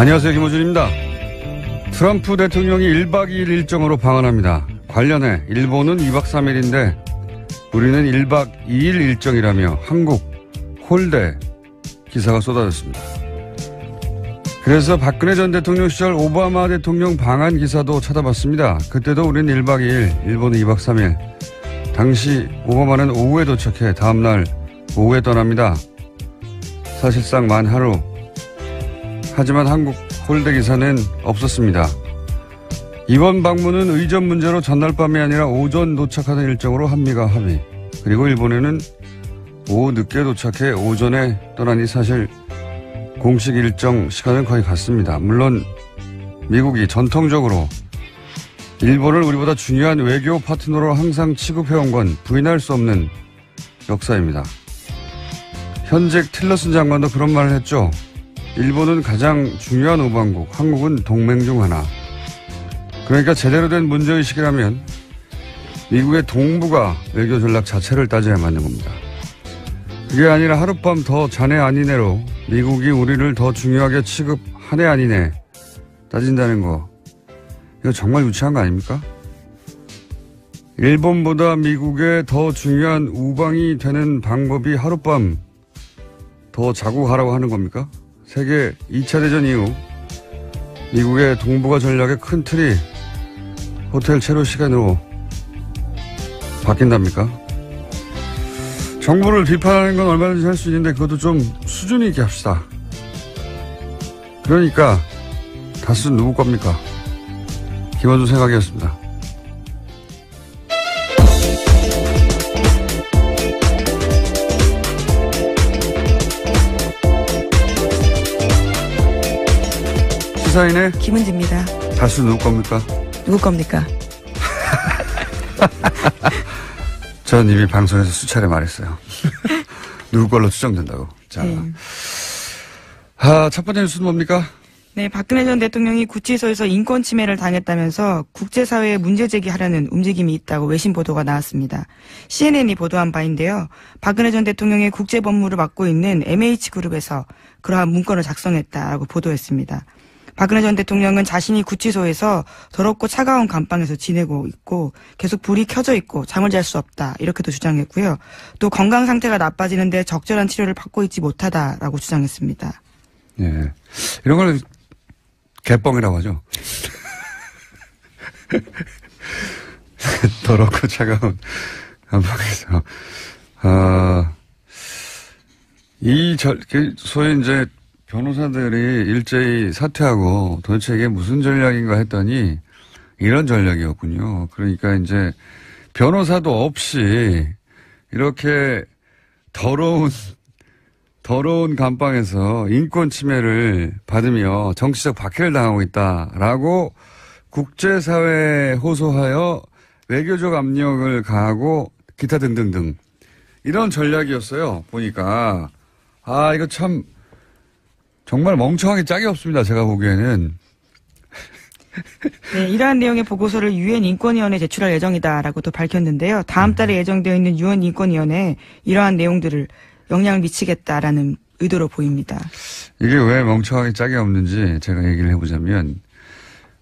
안녕하세요, 김호준입니다. 트럼프 대통령이 1박 2일 일정으로 방한합니다. 관련해 일본은 2박 3일인데 우리는 1박 2일 일정이라며 한국 홀대 기사가 쏟아졌습니다. 그래서 박근혜 전 대통령 시절 오바마 대통령 방한 기사도 찾아봤습니다. 그때도 우리는 1박 2일, 일본은 2박 3일. 당시 오바마는 오후에 도착해 다음날 오후에 떠납니다. 사실상 만 하루. 하지만 한국 홀대 기사는 없었습니다. 이번 방문은 의전 문제로 전날 밤이 아니라 오전 도착하는 일정으로 한미가 합의. 그리고 일본에는 오후 늦게 도착해 오전에 떠나니 사실 공식 일정 시간은 거의 같습니다. 물론 미국이 전통적으로 일본을 우리보다 중요한 외교 파트너로 항상 취급해온 건 부인할 수 없는 역사입니다. 현직 틸러슨 장관도 그런 말을 했죠. 일본은 가장 중요한 우방국, 한국은 동맹 중 하나. 그러니까 제대로 된 문제의식이라면 미국의 동북아 외교 전략 자체를 따져야 맞는 겁니다. 그게 아니라 하룻밤 더 자네 아니네로 미국이 우리를 더 중요하게 취급하네 아니네 따진다는 거. 이거 정말 유치한 거 아닙니까? 일본보다 미국에 더 중요한 우방이 되는 방법이 하룻밤 더 자고 가라고 하는 겁니까? 세계 2차 대전 이후 미국의 동북아 전략의 큰 틀이 호텔 체류 시간으로 바뀐답니까? 정부를 비판하는 건 얼마든지 할 수 있는데 그것도 좀 수준 있게 합시다. 그러니까 다수는 누구 겁니까? 김원준 생각이었습니다. 시사인의 김은지입니다. 다수 누구 겁니까? 누구 겁니까? 전 이미 방송에서 수차례 말했어요. 누구 걸로 추정된다고. 자, 네. 첫 번째 뉴스는 뭡니까? 네, 박근혜 전 대통령이 구치소에서 인권 침해를 당했다면서 국제사회에 문제 제기하려는 움직임이 있다고 외신 보도가 나왔습니다. CNN이 보도한 바인데요. 박근혜 전 대통령의 국제법무를 맡고 있는 MH그룹에서 그러한 문건을 작성했다라고 보도했습니다. 박근혜 전 대통령은 자신이 구치소에서 더럽고 차가운 감방에서 지내고 있고 계속 불이 켜져 있고 잠을 잘 수 없다 이렇게도 주장했고요. 또 건강 상태가 나빠지는데 적절한 치료를 받고 있지 못하다라고 주장했습니다. 예, 이런 걸 개뻥이라고 하죠. 더럽고 차가운 감방에서 소위 이제 변호사들이 일제히 사퇴하고 도대체 이게 무슨 전략인가 했더니 이런 전략이었군요. 그러니까 이제 변호사도 없이 이렇게 더러운 감방에서 인권 침해를 받으며 정치적 박해를 당하고 있다라고 국제사회에 호소하여 외교적 압력을 가하고 기타 등등등 이런 전략이었어요. 보니까 이거 참 정말 멍청하게 짝이 없습니다. 제가 보기에는. 네, 이러한 내용의 보고서를 유엔 인권위원회에 제출할 예정이다라고 또 밝혔는데요. 다음 달에 예정되어 있는 유엔 인권위원회에 이러한 내용들을 영향을 미치겠다라는 의도로 보입니다. 이게 왜 멍청하게 짝이 없는지 제가 얘기를 해보자면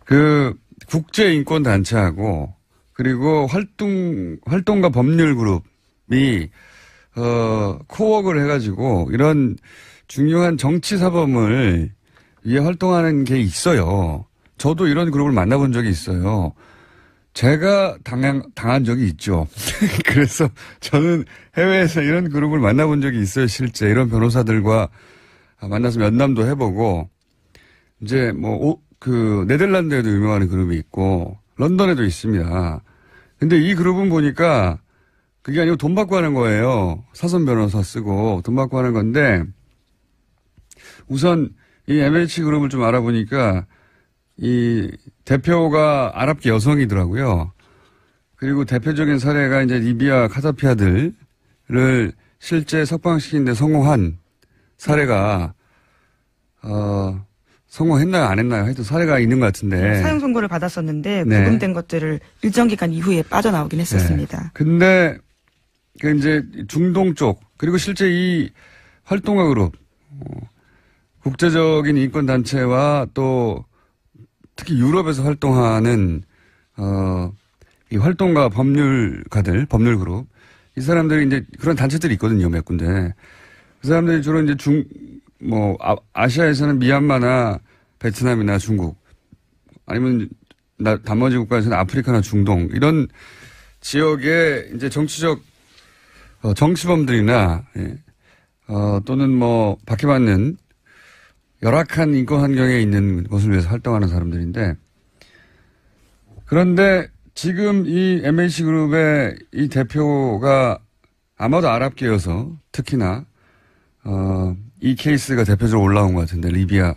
그 국제인권단체하고 그리고 활동가 법률그룹이 코웍을 해가지고 이런 중요한 정치사범을 위해 활동하는 게 있어요. 저도 이런 그룹을 만나본 적이 있어요. 제가 당한 적이 있죠. 그래서 저는 해외에서 이런 그룹을 만나본 적이 있어요. 실제 이런 변호사들과 만나서 면담도 해보고 이제 네덜란드에도 유명한 그룹이 있고 런던에도 있습니다. 근데 이 그룹은 보니까 그게 아니고 돈 받고 하는 거예요. 사선 변호사 쓰고 돈 받고 하는 건데 우선 이 MH 그룹을 좀 알아보니까 이 대표가 아랍계 여성이더라고요. 그리고 대표적인 사례가 이제 리비아 카다피아들을 실제 석방시키는데 성공한 사례가 성공했나요 안 했나요? 하여튼 사례가 있는 것 같은데. 사형 선고를 받았었는데 구금된 것들을 일정 기간 이후에 빠져나오긴 했었습니다. 네. 근데 그 이제 중동 쪽 그리고 실제 이 활동가 그룹 국제적인 인권단체와 또 특히 유럽에서 활동하는, 이 활동가 법률가들, 법률그룹, 이 사람들이 이제 그런 단체들이 있거든요, 몇 군데. 그 사람들이 주로 이제 아시아에서는 미얀마나 베트남이나 중국, 아니면 나머지 국가에서는 아프리카나 중동, 이런 지역의 이제 정치범들이나, 예, 또는 박해받는 열악한 인권 환경에 있는 것을 위해서 활동하는 사람들인데, 그런데 지금 이 MH그룹의 이 대표가 아마도 아랍계여서 특히나, 이 케이스가 대표적으로 올라온 것 같은데, 리비아의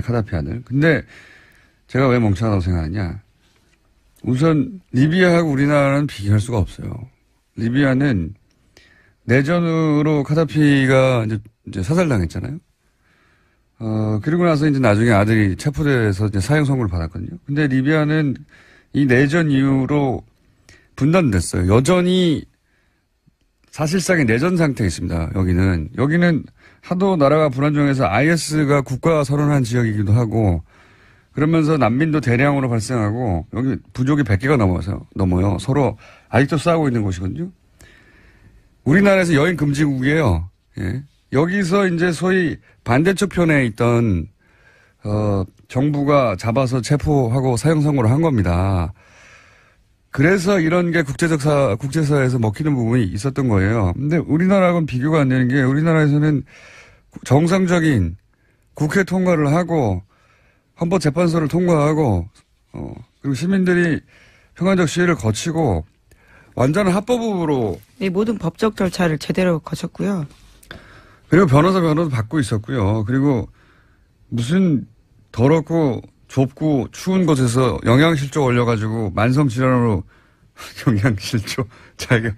카다피 아들. 근데 제가 왜 멍청하다고 생각하냐. 우선, 리비아하고 우리나라는 비교할 수가 없어요. 리비아는 내전으로 카다피가 이제 사살당했잖아요. 그리고 나서 이제 나중에 아들이 체포돼서 이제 사형 선고를 받았거든요. 근데 리비아는 이 내전 이후로 분단됐어요. 여전히 사실상의 내전 상태에 있습니다. 여기는 하도 나라가 불안정해서 IS가 국가 선언한 지역이기도 하고, 그러면서 난민도 대량으로 발생하고, 여기 부족이 100개가 넘어요. 서로 아직도 싸우고 있는 곳이거든요. 우리나라에서 여행 금지국이에요. 예. 여기서 이제 소위 반대쪽 편에 있던, 정부가 잡아서 체포하고 사형 선고를 한 겁니다. 그래서 이런 게 국제사회에서 먹히는 부분이 있었던 거예요. 근데 우리나라하고는 비교가 안 되는 게, 우리나라에서는 정상적인 국회 통과를 하고, 헌법재판소를 통과하고, 그리고 시민들이 평화적 시위를 거치고, 완전한 합법으로. 네, 모든 법적 절차를 제대로 거쳤고요. 그리고 변호도 받고 있었고요. 그리고 무슨 더럽고 좁고 추운 곳에서 영양실조 올려가지고 만성질환으로 영양실조 자기가.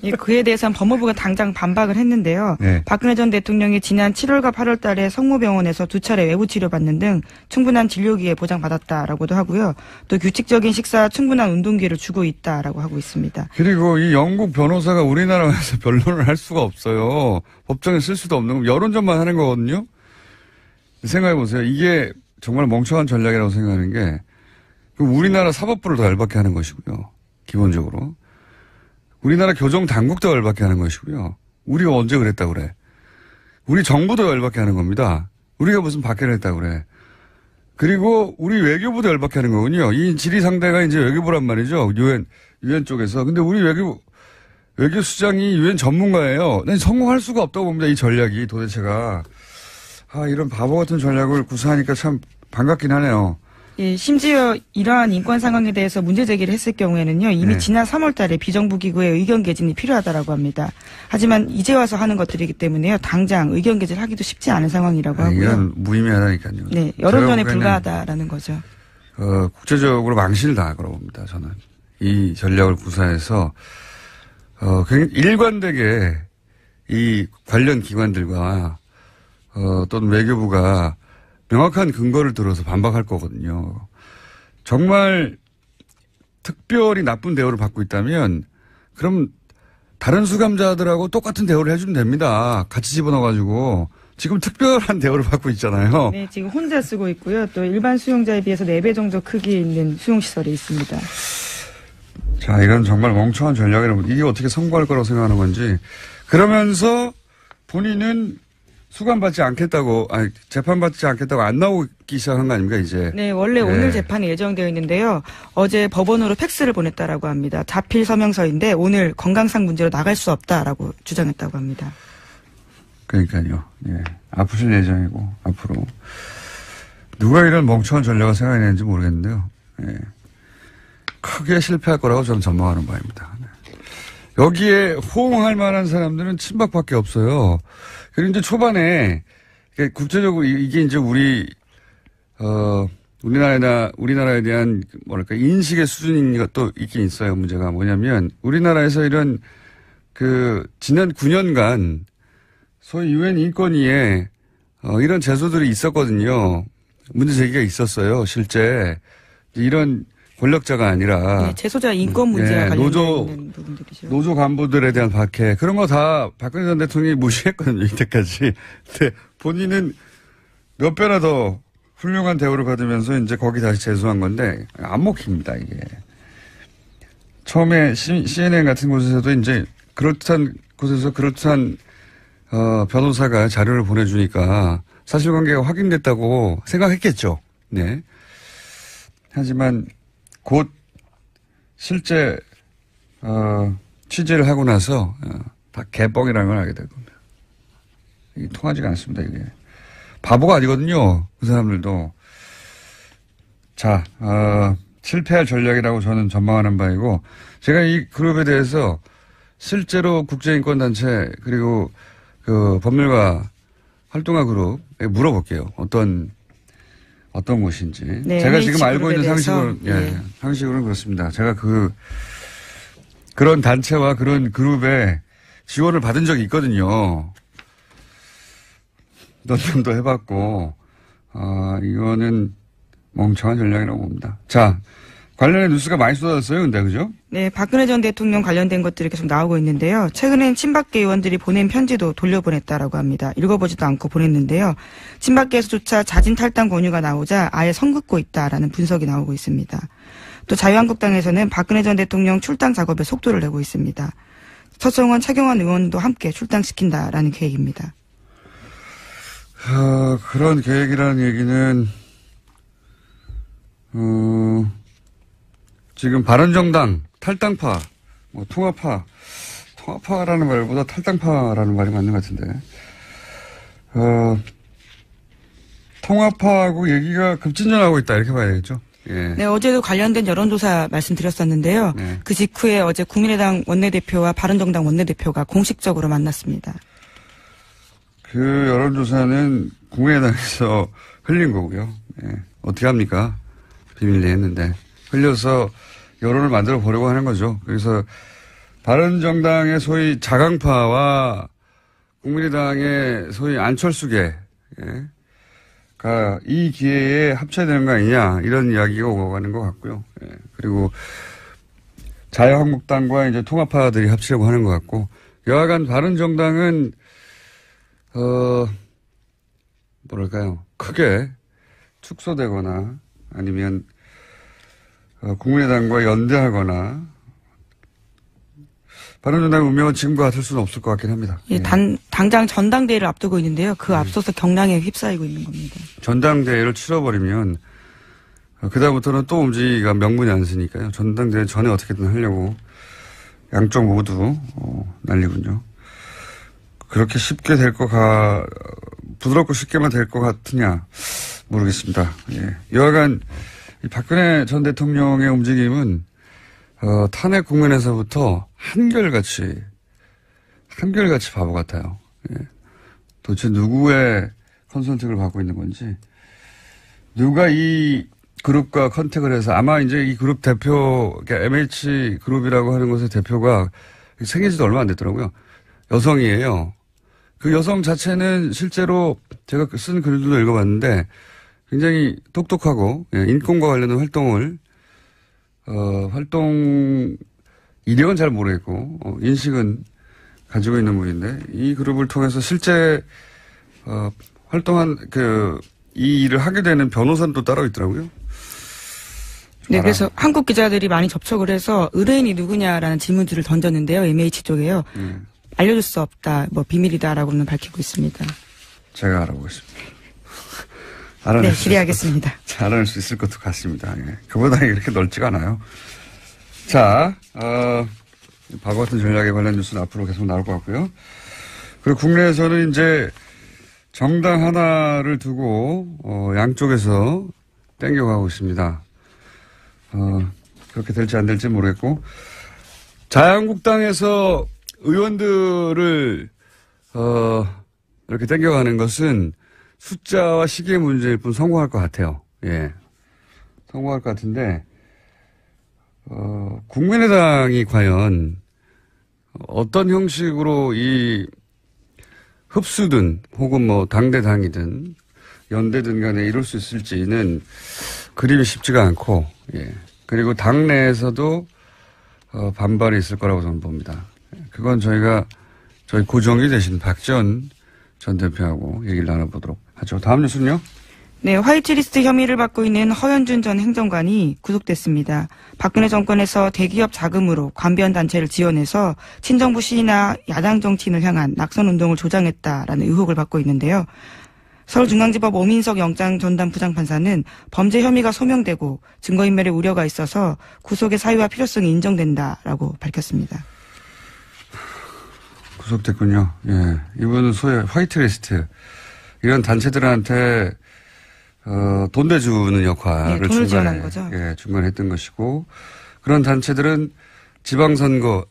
예, 그에 대해서는 법무부가 당장 반박을 했는데요. 네. 박근혜 전 대통령이 지난 7월과 8월 달에 성모병원에서 2차례 외부 치료받는 등 충분한 진료기회 보장받았다라고도 하고요. 또 규칙적인 식사, 충분한 운동기회를 주고 있다라고 하고 있습니다. 그리고 이 영국 변호사가 우리나라에서 변론을 할 수가 없어요. 법정에 쓸 수도 없는 거, 여론전만 하는 거거든요. 생각해 보세요. 이게 정말 멍청한 전략이라고 생각하는 게, 우리나라 사법부를 더 열받게 하는 것이고요. 기본적으로. 우리나라 교정 당국도 열받게 하는 것이고요. 우리가 언제 그랬다고 그래. 우리 정부도 열받게 하는 겁니다. 우리가 무슨 박해를 했다고 그래. 그리고 우리 외교부도 열받게 하는 거군요. 이 질의 상대가 이제 외교부란 말이죠. 유엔 쪽에서. 근데 우리 외교수장이 유엔 전문가예요. 난 성공할 수가 없다고 봅니다. 이 전략이 도대체가. 이런 바보 같은 전략을 구사하니까 참 반갑긴 하네요. 예, 심지어 이러한 인권 상황에 대해서 문제 제기를 했을 경우에는요, 이미 지난 3월 달에 비정부 기구의 의견 개진이 필요하다라고 합니다. 하지만 이제 와서 하는 것들이기 때문에요, 당장 의견 개진을 하기도 쉽지 않은 상황이라고 하고요. 이건 무의미하다니까요. 네, 여론전에 불과하다라는 거죠. 국제적으로 망신을 당할 거라고 봅니다, 저는. 이 전략을 구사해서, 굉장히 일관되게 이 관련 기관들과, 또는 외교부가 명확한 근거를 들어서 반박할 거거든요. 정말 특별히 나쁜 대우를 받고 있다면 그럼 다른 수감자들하고 똑같은 대우를 해주면 됩니다. 같이 집어넣어가지고. 지금 특별한 대우를 받고 있잖아요. 네, 지금 혼자 쓰고 있고요. 또 일반 수용자에 비해서 4배 정도 크기에 있는 수용시설이 있습니다. 자, 이건 정말 멍청한 전략이라면 이게 어떻게 성공할 거라고 생각하는 건지. 그러면서 본인은 수감받지 않겠다고, 재판받지 않겠다고 안 나오기 시작한 거 아닙니까, 이제? 네, 원래 오늘 재판이 예정되어 있는데요. 어제 법원으로 팩스를 보냈다라고 합니다. 자필 서명서인데 오늘 건강상 문제로 나갈 수 없다라고 주장했다고 합니다. 그러니까요. 예. 아프실 예정이고, 앞으로. 누가 이런 멍청한 전략을 생각해냈는지 모르겠는데요. 예. 크게 실패할 거라고 저는 전망하는 바입니다. 네. 여기에 호응할 만한 사람들은 친박밖에 없어요. 그리고 이제 초반에, 국제적으로 이게 이제 우리나라에 대한, 인식의 수준인 것도 있긴 있어요. 문제가 뭐냐면, 우리나라에서 이런, 지난 9년간, 소위 유엔 인권위에, 이런 제소들이 있었거든요. 문제 제기가 있었어요. 실제. 이런 권력자가 아니라 네, 재소자 인권 문제와 관련된 부분들이죠. 노조 간부들에 대한 박해 그런 거 다 박근혜 전 대통령이 무시했거든요. 이때까지. 근데 본인은 몇 배나 더 훌륭한 대우를 받으면서 이제 거기 다시 재수한 건데 안 먹힙니다. 이게. 처음에 CNN 같은 곳에서도 이제 그럴듯한 곳에서 그럴듯한 변호사가 자료를 보내주니까 사실관계가 확인됐다고 생각했겠죠. 네. 하지만 곧 실제 취재를 하고 나서 다 개뻥이라는 걸 알게 될 겁니다. 이게 통하지가 않습니다. 이게 바보가 아니거든요. 그 사람들도. 자, 실패할 전략이라고 저는 전망하는 바이고 제가 이 그룹에 대해서 실제로 국제인권단체 그리고 그 법률가 활동가 그룹에 물어볼게요. 어떤 곳인지. 네, 제가 지금 알고 있는 대해서, 상식으로는 그렇습니다. 제가 그런 단체와 그런 그룹에 지원을 받은 적이 있거든요. 논문도 해봤고, 이거는 멍청한 전략이라고 봅니다. 자, 관련된 뉴스가 많이 쏟아졌어요, 근데, 그죠? 네, 박근혜 전 대통령 관련된 것들이 계속 나오고 있는데요. 최근엔 친박계 의원들이 보낸 편지도 돌려보냈다라고 합니다. 읽어보지도 않고 보냈는데요. 친박계에서조차 자진 탈당 권유가 나오자 아예 선긋고 있다라는 분석이 나오고 있습니다. 또 자유한국당에서는 박근혜 전 대통령 출당 작업에 속도를 내고 있습니다. 서청원, 차경원 의원도 함께 출당시킨다라는 계획입니다. 그런 계획이라는 얘기는, 지금 바른정당, 탈당파, 통합파라는 말보다 탈당파라는 말이 맞는 것 같은데, 통합파하고 얘기가 급진전하고 있다, 이렇게 봐야 되겠죠? 예. 네, 어제도 관련된 여론조사 말씀드렸었는데요. 네. 그 직후에 어제 국민의당 원내대표와 바른정당 원내대표가 공식적으로 만났습니다. 그 여론조사는 국민의당에서 흘린 거고요. 예. 어떻게 합니까? 비밀리에 했는데. 흘려서 여론을 만들어 보려고 하는 거죠. 그래서 바른정당의 소위 자강파와 국민의당의 소위 안철수계가 이 기회에 합쳐야 되는 거 아니냐 이런 이야기가 오고 가는 것 같고요. 예. 그리고 자유한국당과 이제 통합파들이 합치려고 하는 것 같고 여하간 바른정당은 뭐랄까요 크게 축소되거나 아니면 국민의당과 연대하거나 바른정당의 운명은 지금과 같을 수는 없을 것 같긴 합니다. 예, 당장 전당대회를 앞두고 있는데요. 그 앞서서 경랑에 휩싸이고 있는 겁니다. 전당대회를 치러버리면 그다음부터는 또 움직이기가 명분이 안 쓰니까요. 전당대회 전에 어떻게든 하려고 양쪽 모두 난리군요. 그렇게 쉽게 부드럽고 쉽게만 될 것 같으냐 모르겠습니다. 예. 여하간 이 박근혜 전 대통령의 움직임은 탄핵 국면에서부터 한결같이 바보 같아요. 예. 도대체 누구의 컨설팅을 받고 있는 건지 누가 이 그룹과 컨택을 해서 아마 이제 이 그룹 대표 MH 그룹이라고 하는 곳의 대표가 생긴 지도 얼마 안 됐더라고요. 여성이에요. 그 여성 자체는 실제로 제가 쓴 글들도 읽어봤는데 굉장히 똑똑하고 인권과 관련된 활동 이력은 잘 모르겠고 인식은 가지고 있는 분인데 이 그룹을 통해서 실제 활동한 이 일을 하게 되는 변호사는 또 따로 있더라고요. 네, 그래서 한국 기자들이 많이 접촉을 해서 의뢰인이 누구냐라는 질문들을 던졌는데요. MH 쪽에요. 알려줄 수 없다, 비밀이다라고는 밝히고 있습니다. 제가 알아보겠습니다. 네, 기대하겠습니다. 알아낼 수 있을 것도 같습니다. 예. 그보다 이렇게 넓지가 않아요. 자, 바보 같은 전략에 관련 뉴스는 앞으로 계속 나올 것 같고요. 그리고 국내에서는 이제 정당 하나를 두고 양쪽에서 땡겨가고 있습니다. 그렇게 될지 안 될지 모르겠고 자유한국당에서 의원들을 이렇게 땡겨가는 것은 숫자와 시기의 문제일 뿐 성공할 것 같아요. 예. 성공할 것 같은데, 국민의당이 과연 어떤 형식으로 이 흡수든 혹은 당대당이든 연대든 간에 이룰 수 있을지는 그림이 쉽지가 않고, 예. 그리고 당 내에서도 반발이 있을 거라고 저는 봅니다. 그건 저희 고정이 되신 박지원 전 대표하고 얘기를 나눠보도록 하죠. 다음 뉴스는요? 네, 화이트리스트 혐의를 받고 있는 허현준 전 행정관이 구속됐습니다. 박근혜 정권에서 대기업 자금으로 관변 단체를 지원해서 친정부 시위나 야당 정치인을 향한 낙선 운동을 조장했다라는 의혹을 받고 있는데요. 서울중앙지법 오민석 영장 전담 부장판사는 범죄 혐의가 소명되고 증거인멸의 우려가 있어서 구속의 사유와 필요성이 인정된다라고 밝혔습니다. 구속됐군요. 예. 이분은 소위 화이트리스트. 이런 단체들한테, 돈 대주는 역할을 돈을 지원한 거죠. 예, 중간에 했던 것이고, 그런 단체들은 지방선거는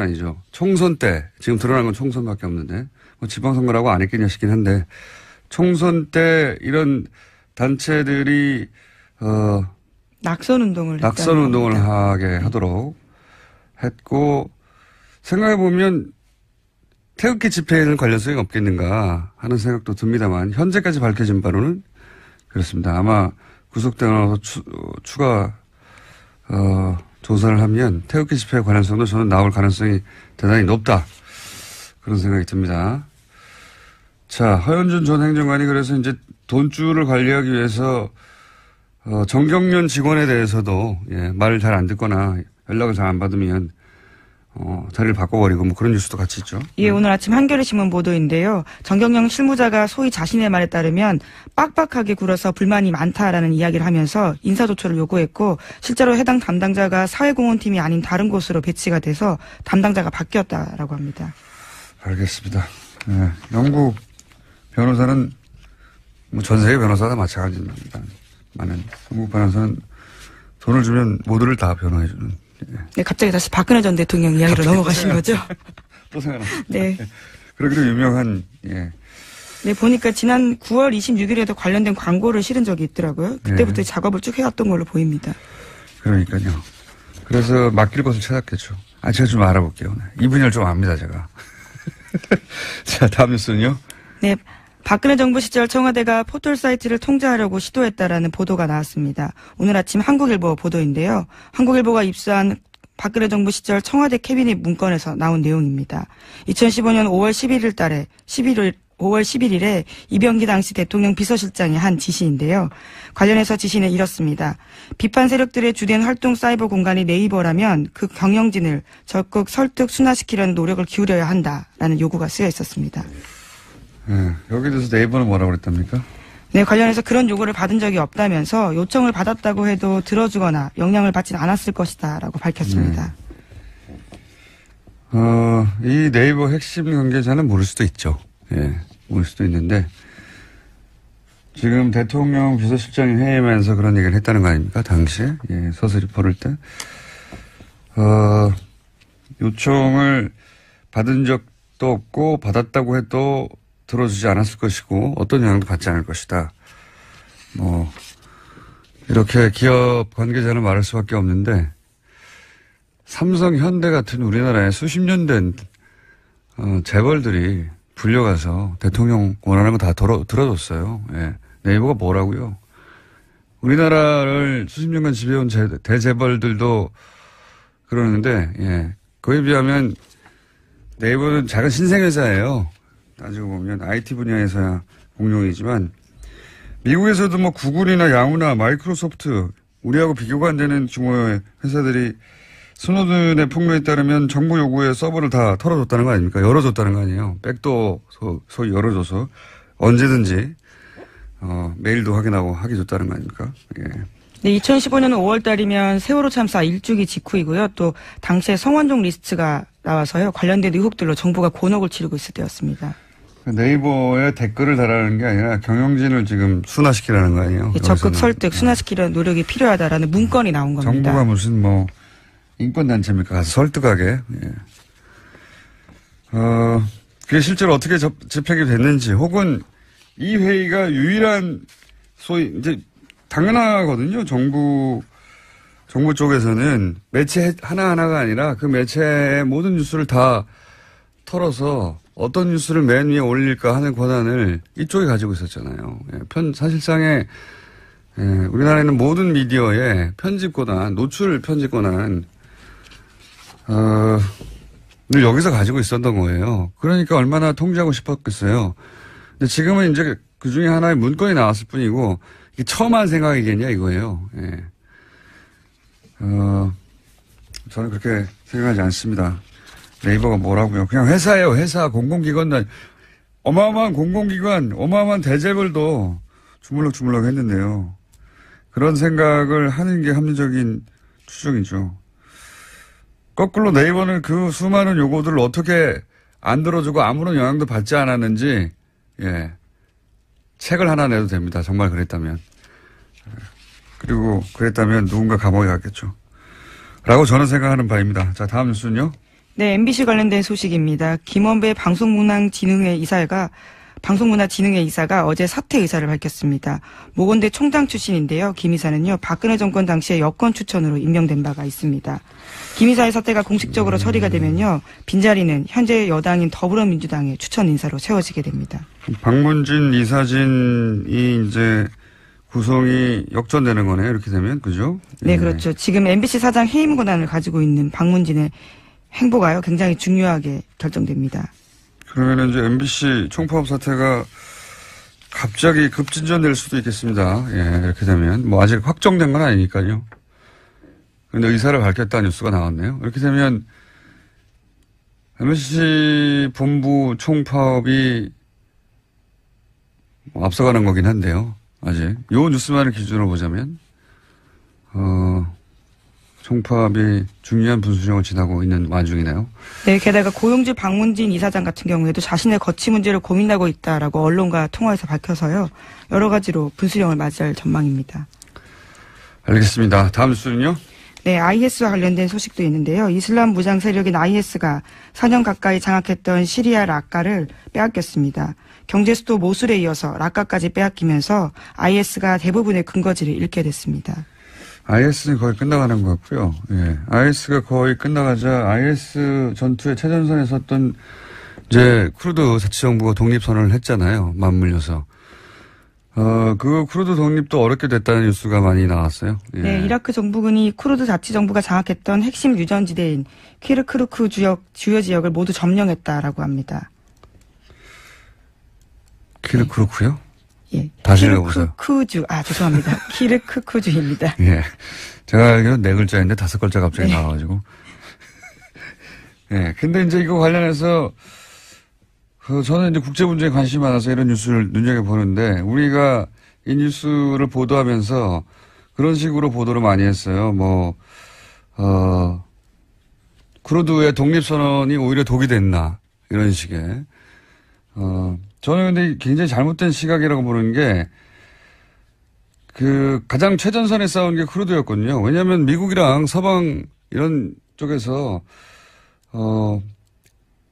아니죠. 총선 때, 지금 드러난 건 총선밖에 없는데, 뭐 지방선거라고 안 했겠냐 싶긴 한데, 총선 때 이런 단체들이, 낙선 운동을 하게 하도록 했고, 생각해보면, 태극기 집회에는 관련성이 없겠는가 하는 생각도 듭니다만 현재까지 밝혀진 바로는 그렇습니다. 아마 구속되고 나서 추가 조사를 하면 태극기 집회의 관련성도 저는 나올 가능성이 대단히 높다. 그런 생각이 듭니다. 자, 허현준 전 행정관이 그래서 이제 돈줄을 관리하기 위해서 정경련 직원에 대해서도 말을 잘 안 듣거나 연락을 잘 안 받으면 자리를 바꿔버리고 뭐 그런 뉴스도 같이 있죠. 예, 오늘 아침 한겨레신문 보도인데요. 정경영 실무자가 소위 자신의 말에 따르면 빡빡하게 굴어서 불만이 많다라는 이야기를 하면서 인사조처를 요구했고 실제로 해당 담당자가 사회공헌팀이 아닌 다른 곳으로 배치가 돼서 담당자가 바뀌었다라고 합니다. 알겠습니다. 네, 영국 변호사는 뭐 전 세계 변호사가 마찬가지입니다. 많은 영국 변호사는 돈을 주면 모두를 다 변호해주는. 네, 갑자기 다시 박근혜 전 대통령 이야기로 넘어가신 거죠? 또 생각났어요. 네. 그러기로 유명한, 네, 보니까 지난 9월 26일에도 관련된 광고를 실은 적이 있더라고요. 그때부터 작업을 쭉 해왔던 걸로 보입니다. 그러니까요. 그래서 맡길 것을 찾았겠죠. 제가 좀 알아볼게요. 이 분야를 좀 압니다, 제가. 자, 다음 뉴스는요? 네. 박근혜 정부 시절 청와대가 포털 사이트를 통제하려고 시도했다라는 보도가 나왔습니다. 오늘 아침 한국일보 보도인데요. 한국일보가 입수한 박근혜 정부 시절 청와대 캐비닛 문건에서 나온 내용입니다. 2015년 5월 11일에 이병기 당시 대통령 비서실장이 한 지시인데요. 관련해서 지시는 이렇습니다. 비판 세력들의 주된 활동 사이버 공간이 네이버라면 그 경영진을 적극 설득 순화시키려는 노력을 기울여야 한다라는 요구가 쓰여 있었습니다. 네, 여기에 대해서 네이버는 뭐라고 그랬답니까? 네, 관련해서 그런 요구를 받은 적이 없다면서 요청을 받았다고 해도 들어주거나 영향을 받진 않았을 것이다라고 밝혔습니다. 이 네이버 핵심 관계자는 모를 수도 있죠. 예, 모를 수도 있는데 지금 대통령 비서실장이 회의하면서 그런 얘기를 했다는 거 아닙니까? 당시에 서슬이 퍼를 때 요청을 받은 적도 없고 받았다고 해도 들어주지 않았을 것이고 어떤 영향도 받지 않을 것이다. 뭐 이렇게 기업 관계자는 말할 수밖에 없는데 삼성, 현대 같은 우리나라에 수십 년 된 재벌들이 불려가서 대통령 원하는 거 다 들어줬어요. 예. 네이버가 뭐라고요? 우리나라를 수십 년간 지배해온 대재벌들도 그러는데 그에 비하면 네이버는 작은 신생회사예요. 따지고 보면 IT 분야에서야 공룡이지만 미국에서도 뭐 구글이나 야후나 마이크로소프트 우리하고 비교가 안 되는 규모의 회사들이 스노든의 폭로에 따르면 정부 요구에 서버를 다 털어줬다는 거 아닙니까? 열어줬다는 거 아니에요. 백도 소위 열어줘서 언제든지 메일도 확인하고 하게 줬다는 거 아닙니까? 예. 네, 2015년 5월 달이면 세월호 참사 1주기 직후이고요. 또 당시에 성완종 리스트가 나와서요. 관련된 의혹들로 정부가 곤혹을 치르고 있을 때였습니다. 네이버에 댓글을 달라는 게 아니라 경영진을 지금 순화시키라는 거 아니에요? 적극 설득, 순화시키려는 노력이 필요하다라는 문건이 나온 겁니다. 정부가 무슨 뭐 인권단체입니까? 가서 설득하게. 그게 실제로 어떻게 집행이 됐는지 혹은 이 회의가 유일한 소위 이제 당연하거든요. 정부 쪽에서는 매체 하나하나가 아니라 그 매체의 모든 뉴스를 다 털어서 어떤 뉴스를 맨 위에 올릴까 하는 권한을 이쪽이 가지고 있었잖아요. 사실상의 예, 우리나라에 있는 모든 미디어에 편집권한, 노출 편집권한, 늘 여기서 가지고 있었던 거예요. 그러니까 얼마나 통제하고 싶었겠어요. 근데 지금은 이제 그 중에 하나의 문건이 나왔을 뿐이고, 이게 처음 한 생각이겠냐 이거예요. 예. 저는 그렇게 생각하지 않습니다. 네이버가 뭐라고요. 그냥 회사예요. 회사, 공공기관, 어마어마한 공공기관, 어마어마한 대재벌도 주물럭주물럭 했는데요. 그런 생각을 하는 게 합리적인 추정이죠. 거꾸로 네이버는 그 수많은 요구들을 어떻게 안 들어주고 아무런 영향도 받지 않았는지, 예. 책을 하나 내도 됩니다. 정말 그랬다면. 그리고 그랬다면 누군가 감옥에 갔겠죠. 라고 저는 생각하는 바입니다. 자, 다음 뉴스는요. 네, MBC 관련된 소식입니다. 김원배 방송문화진흥회 이사가 어제 사퇴 의사를 밝혔습니다. 모건대 총장 출신인데요. 김 이사는요, 박근혜 정권 당시에 여권 추천으로 임명된 바가 있습니다. 김 이사의 사퇴가 공식적으로 처리가 되면요, 빈자리는 현재 여당인 더불어민주당의 추천 인사로 채워지게 됩니다. 박문진 이사진이 이제 구성이 역전되는 거네요. 이렇게 되면, 그죠? 네, 그렇죠. 지금 MBC 사장 해임 권한을 가지고 있는 박문진의 행보가요, 굉장히 중요하게 결정됩니다. 그러면 이제 MBC 총파업 사태가 갑자기 급진전될 수도 있겠습니다. 예, 이렇게 되면. 뭐 아직 확정된 건 아니니까요. 그런데 의사를 밝혔다는 뉴스가 나왔네요. 이렇게 되면 MBC 본부 총파업이 앞서가는 거긴 한데요. 아직. 요 뉴스만을 기준으로 보자면, 총파업이 중요한 분수령을 지나고 있는 와중이네요. 네, 게다가 고용주 박문진 이사장 같은 경우에도 자신의 거취 문제를 고민하고 있다라고 언론과 통화에서 밝혀서요. 여러 가지로 분수령을 맞이할 전망입니다. 알겠습니다. 다음 뉴스는요? 네, IS와 관련된 소식도 있는데요. 이슬람 무장 세력인 IS가 4년 가까이 장악했던 시리아 라카를 빼앗겼습니다. 경제 수도 모술에 이어서 라카까지 빼앗기면서 IS가 대부분의 근거지를 잃게 됐습니다. IS는 거의 끝나가는 것 같고요. 예. IS가 거의 끝나가자 IS 전투의 최전선에 섰던 이제 쿠르드 자치정부가 독립선언을 했잖아요. 맞물려서. 그 쿠르드 독립도 어렵게 됐다는 뉴스가 많이 나왔어요. 예. 네, 이라크 정부군이 쿠르드 자치정부가 장악했던 핵심 유전지대인 키르크르크 주요 지역을 모두 점령했다라고 합니다. 키르크르크요? 예. 다시 읽어보세요. 키르크쿠주. 죄송합니다. 키르크쿠주입니다. 예. 제가 알기로는 4글자인데 5글자 갑자기 나와가지고. 예. 근데 이제 이거 관련해서, 저는 이제 국제 문제에 관심이 많아서 이런 뉴스를 눈여겨보는데, 우리가 이 뉴스를 보도하면서 그런 식으로 보도를 많이 했어요. 쿠르드의 독립선언이 오히려 독이 됐나. 이런 식의. 저는 근데 굉장히 잘못된 시각이라고 보는 게, 가장 최전선에 싸운 게 쿠르드였거든요. 왜냐하면 미국이랑 서방 이런 쪽에서,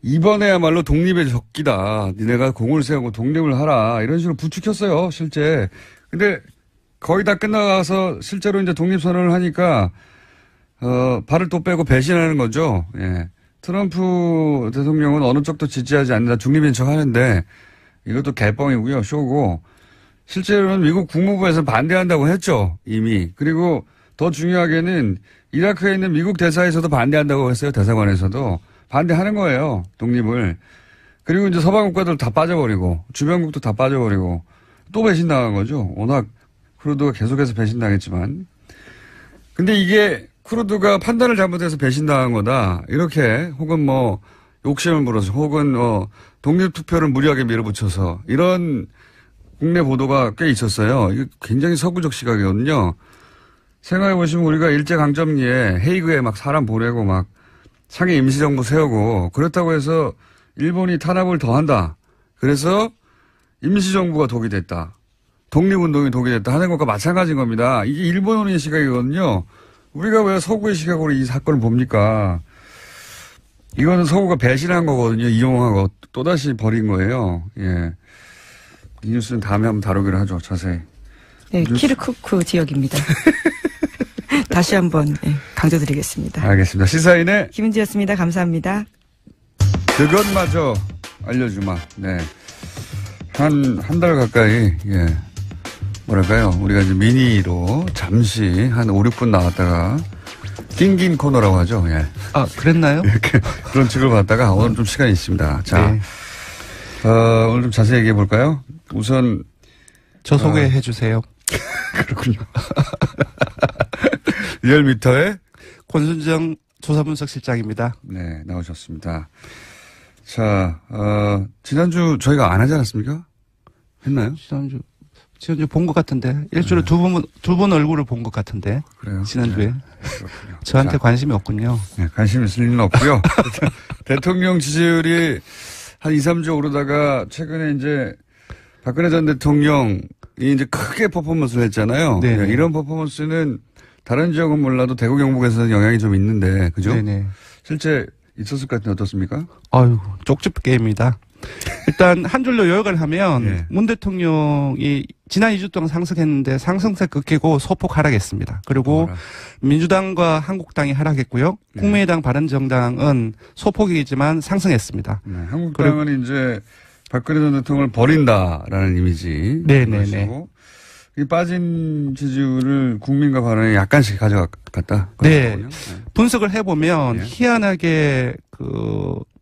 이번에야말로 독립의 적기다. 니네가 공을 세우고 독립을 하라. 이런 식으로 부추겼어요, 실제. 근데 거의 다 끝나가서 실제로 이제 독립선언을 하니까, 발을 또 빼고 배신하는 거죠. 예. 트럼프 대통령은 어느 쪽도 지지하지 않는다. 중립인 척 하는데, 이것도 개뻥이고요. 쇼고. 실제로는 미국 국무부에서 반대한다고 했죠. 이미. 그리고 더 중요하게는 이라크에 있는 미국 대사에서도 반대한다고 했어요. 대사관에서도. 반대하는 거예요. 독립을. 그리고 이제 서방 국가들 다 빠져버리고 주변국도 다 빠져버리고 또 배신당한 거죠. 워낙 쿠르드가 계속해서 배신당했지만. 근데 이게 쿠르드가 판단을 잘못해서 배신당한 거다. 이렇게 혹은 욕심을 부려서 혹은 독립투표를 무리하게 밀어붙여서 이런 국내 보도가 꽤 있었어요. 이게 굉장히 서구적 시각이거든요. 생각해보시면 우리가 일제강점기에 헤이그에 막 사람 보내고 막 상해 임시정부 세우고 그렇다고 해서 일본이 탄압을 더 한다. 그래서 임시정부가 독이 됐다. 독립운동이 독이 됐다 하는 것과 마찬가지인 겁니다. 이게 일본의 시각이거든요. 우리가 왜 서구의 시각으로 이 사건을 봅니까? 이거는 서구가 배신한 거거든요. 이용하고 또다시 버린 거예요. 예. 이 뉴스는 다음에 한번 다루기로 하죠. 자세히. 네, 키르크쿠 지역입니다. 다시 한번 강조드리겠습니다. 알겠습니다. 시사인의 김은지였습니다. 감사합니다. 그것마저 알려주마. 네. 한 달 가까이, 예. 뭐랄까요. 우리가 이제 미니로 잠시 한 5, 6분 나왔다가 낑긴 코너라고 하죠. 예. 아, 그랬나요? 이렇게 그런 식으로 갔다가 오늘 좀 시간이 있습니다. 자, 네. 오늘 좀 자세히 얘기해 볼까요? 우선 저 소개해 주세요. 그렇군요. 리얼미터의 권순정 조사분석실장입니다. 네, 나오셨습니다. 자, 지난주 저희가 안 하지 않았습니까? 했나요? 지난주 본 것 같은데. 일주일에 두 분 얼굴을 본 것 같은데. 그래요? 지난주에. 네, 그렇군요. 저한테 자, 관심이 없군요. 네, 관심 있을 리는 없고요. 대통령 지지율이 한 2, 3주 오르다가 최근에 이제 박근혜 전 대통령이 이제 크게 퍼포먼스를 했잖아요. 네네. 네, 이런 퍼포먼스는 다른 지역은 몰라도 대구 경북에서는 영향이 좀 있는데, 그죠? 네네. 실제 있었을 것 같은데 어떻습니까? 아유, 쪽집게입니다. 일단 한 줄로 요약을 하면 네. 문 대통령이 지난 2주 동안 상승했는데 상승세 끊기고 소폭 하락했습니다. 그리고 민주당과 한국당이 하락했고요. 네. 국민의당 바른정당은 소폭이지만 상승했습니다. 네, 한국당은 이제 박근혜 전 대통령을 버린다라는 이미지. 네네네. 이 빠진 지지율을 국민과 반응이 약간씩 가져갔다. 네. 네. 분석을 해보면 네. 희한하게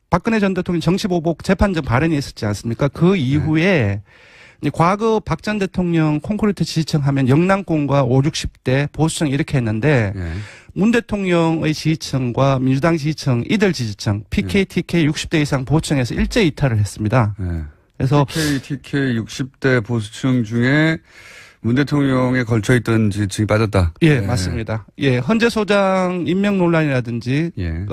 박근혜 전 대통령 정치보복 재판전 발언이 있었지 않습니까? 그 이후에 이제 과거 박 전 대통령 콘크리트 지지층 하면 영남권과 5, 60대 보수층 이렇게 했는데 네. 문 대통령의 지지층과 민주당 지지층, 이들 지지층, PK, TK 60대 이상 보수층에서 일제 이탈을 했습니다. 네. 그래서 TK 60대 보수층 중에 문 대통령에 걸쳐있던 지지층이 빠졌다. 예, 맞습니다. 예, 헌재 소장 임명 논란이라든지 예.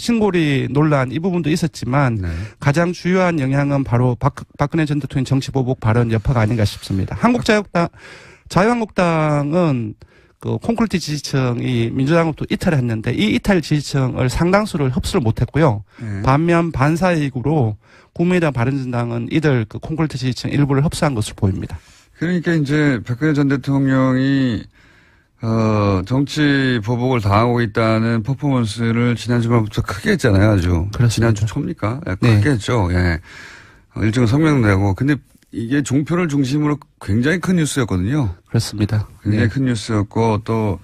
신고리 논란 이 부분도 있었지만 네. 가장 주요한 영향은 바로 박근혜 전 대통령 정치보복 발언 여파가 아닌가 싶습니다. 자유한국당은 콘크리트 지지층이 민주당으로부터 이탈했는데 이 이탈 지지층을 상당수를 흡수를 못했고요. 네. 반면 반사이익으로 국민의당 바른정당은 이들 콘크리트 지지층 일부를 흡수한 것으로 보입니다. 그러니까 이제 박근혜 전 대통령이 정치 보복을 당하고 있다는 퍼포먼스를 지난 주말부터 크게 했잖아요, 아주. 그렇습니다. 지난주 초입니까? 예, 네. 크게 했죠. 예. 일정 성명내고. 근데 이게 종편을 중심으로 굉장히 큰 뉴스였거든요. 굉장히 그렇습니다. 네. 큰 뉴스였고 또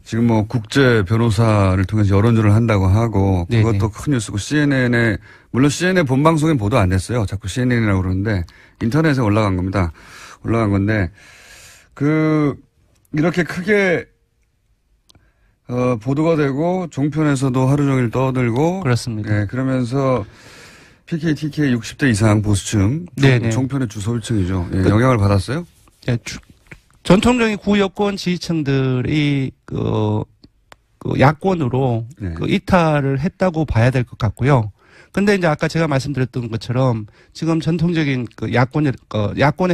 지금 뭐 국제 변호사를 통해서 여론조를 한다고 하고 그것도 네네. 큰 뉴스고 CNN에 물론 CNN 본방송엔 보도 안 됐어요. 자꾸 CNN이라고 그러는데 인터넷에 올라간 겁니다. 올라간 건데 이렇게 크게 보도가 되고 종편에서도 하루 종일 떠들고 그렇습니다. 예, 그러면서 PK, TK 60대 이상 보수층 네네. 종편의 주소율층이죠. 예, 영향을 받았어요? 예, 전통적인 구여권 지지층들이 야권으로 네. 이탈을 했다고 봐야 될 것 같고요. 근데 이제 아까 제가 말씀드렸던 것처럼 지금 전통적인 야권의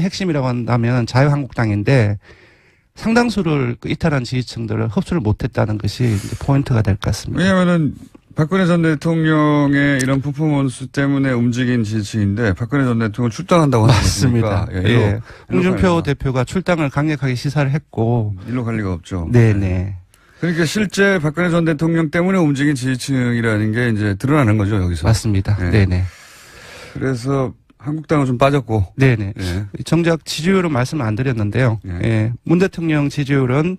핵심이라고 한다면 자유한국당인데 상당수를 이탈한 지지층들을 흡수를 못했다는 것이 이제 포인트가 될 것 같습니다. 왜냐하면은 박근혜 전 대통령의 이런 퍼포먼스 때문에 움직인 지지층인데 박근혜 전 대통령 출당한다고 맞습니다. 하셨으니까 예. 홍준표 대표가 출당을 강력하게 시사를 했고 일로 갈 리가 없죠. 네네. 그러니까 실제 박근혜 전 대통령 때문에 움직인 지지층이라는 게 이제 드러나는 거죠, 여기서. 맞습니다. 네. 네네. 그래서 한국당은 좀 빠졌고. 네네. 예. 정작 지지율은 말씀을 안 드렸는데요. 네. 예. 문 대통령 지지율은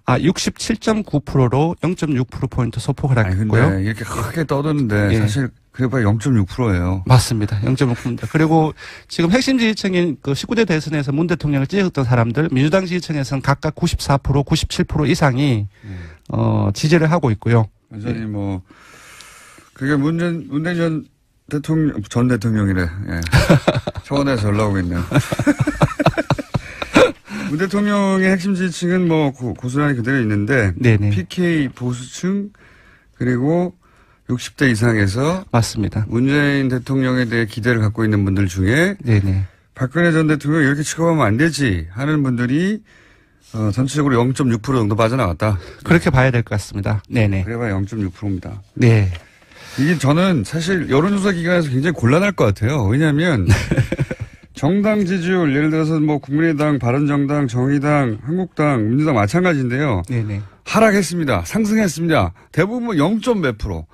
67.9%로 0.6%포인트 소폭 아니, 하락했고요. 근데 이렇게 크게 떠드는데 예. 사실 그래봐야 0.6%예요. 맞습니다. 0.6%입니다. 그리고 지금 핵심 지지층인 19대 대선에서 문 대통령을 찍었던 사람들, 민주당 지지층에서는 각각 94%, 97% 이상이 지지를 하고 있고요. 완전히 뭐 그게 문재인 전 대통령이래. 예. 청와대에서 연락 오겠네요. 문 대통령의 핵심 지지층은 뭐 고스란히 그대로 있는데 네네. PK 보수층 그리고 60대 이상에서 맞습니다. 문재인 대통령에 대해 기대를 갖고 있는 분들 중에 네네. 박근혜 전 대통령 이렇게 취급하면 안 되지 하는 분들이 전체적으로 0.6% 정도 빠져나갔다. 그렇게 봐야 될 것 같습니다. 네네. 그래봐야 0.6%입니다. 네. 이게 저는 사실 여론조사 기관에서 굉장히 곤란할 것 같아요. 왜냐하면 정당 지지율 예를 들어서 뭐 국민의당, 바른정당, 정의당, 한국당, 민주당 마찬가지인데요. 네네. 하락했습니다. 상승했습니다. 대부분 0. 몇 프로,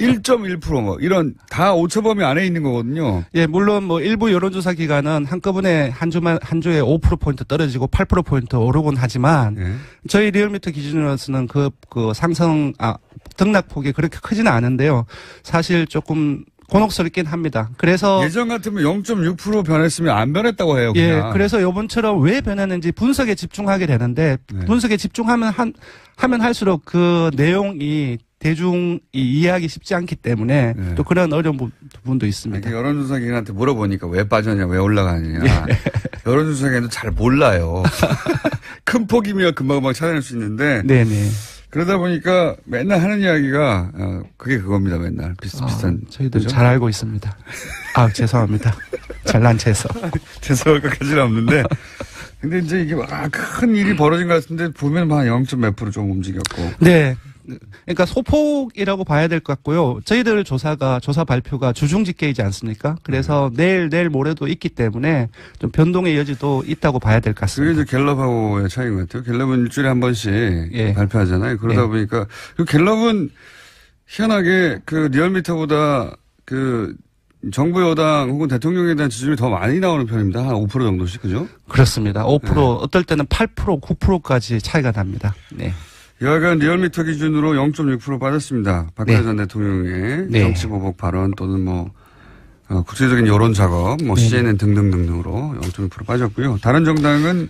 1.1% 뭐 이런 다 오차범위 안에 있는 거거든요. 예, 물론 뭐 일부 여론조사 기관은 한꺼번에 한 주에 5%포인트 떨어지고 8%포인트 오르곤 하지만 예. 저희 리얼미터 기준으로서는 그 등락폭이 그렇게 크지는 않은데요. 사실 조금 곤혹스럽긴 합니다. 그래서 예전 같으면 0.6% 변했으면 안 변했다고 해요. 그냥. 예, 그래서 요번처럼 왜 변했는지 분석에 집중하게 되는데 네. 분석에 집중하면 하면 할수록 그 내용이 대중이 이해하기 쉽지 않기 때문에 네. 또 그런 어려운 부분도 있습니다. 여론조사 기관한테 물어보니까 왜 빠졌냐, 왜 올라가느냐. 여론조사 기관도 잘 몰라요. 큰 폭이면 금방금방 찾아낼 수 있는데. 네네. 그러다 보니까 맨날 하는 이야기가 그게 그겁니다. 맨날 비슷비슷한. 저희도 그죠? 잘 알고 있습니다. 죄송합니다. 잘난 체해서. 죄송할 것까지는 없는데. 근데 이제 이게 큰 일이 벌어진 것 같은데 보면 한 0. 몇 프로 좀 움직였고. 네. 그러니까 소폭이라고 봐야 될 것 같고요. 저희들 조사 발표가 주중 집계이지 않습니까? 그래서 내일 모레도 있기 때문에 좀 변동의 여지도 있다고 봐야 될 것 같습니다. 그게 이제 갤럽하고의 차이인 것 같아요. 갤럽은 일주일에 한 번씩 예. 발표하잖아요. 그러다 예. 보니까 그 갤럽은 희한하게 그 리얼미터보다 그 정부 여당 혹은 대통령에 대한 지지율이 더 많이 나오는 편입니다. 한 5% 정도씩, 그죠? 그렇습니다. 5% 네. 어떨 때는 8%, 9%까지 차이가 납니다. 네. 여하간 리얼미터 기준으로 0.6% 빠졌습니다. 박근혜 네. 전 대통령의 네. 정치보복 발언 또는 뭐 구체적인 여론 작업, 뭐 네. CNN 등등등으로 0.6% 빠졌고요. 다른 정당은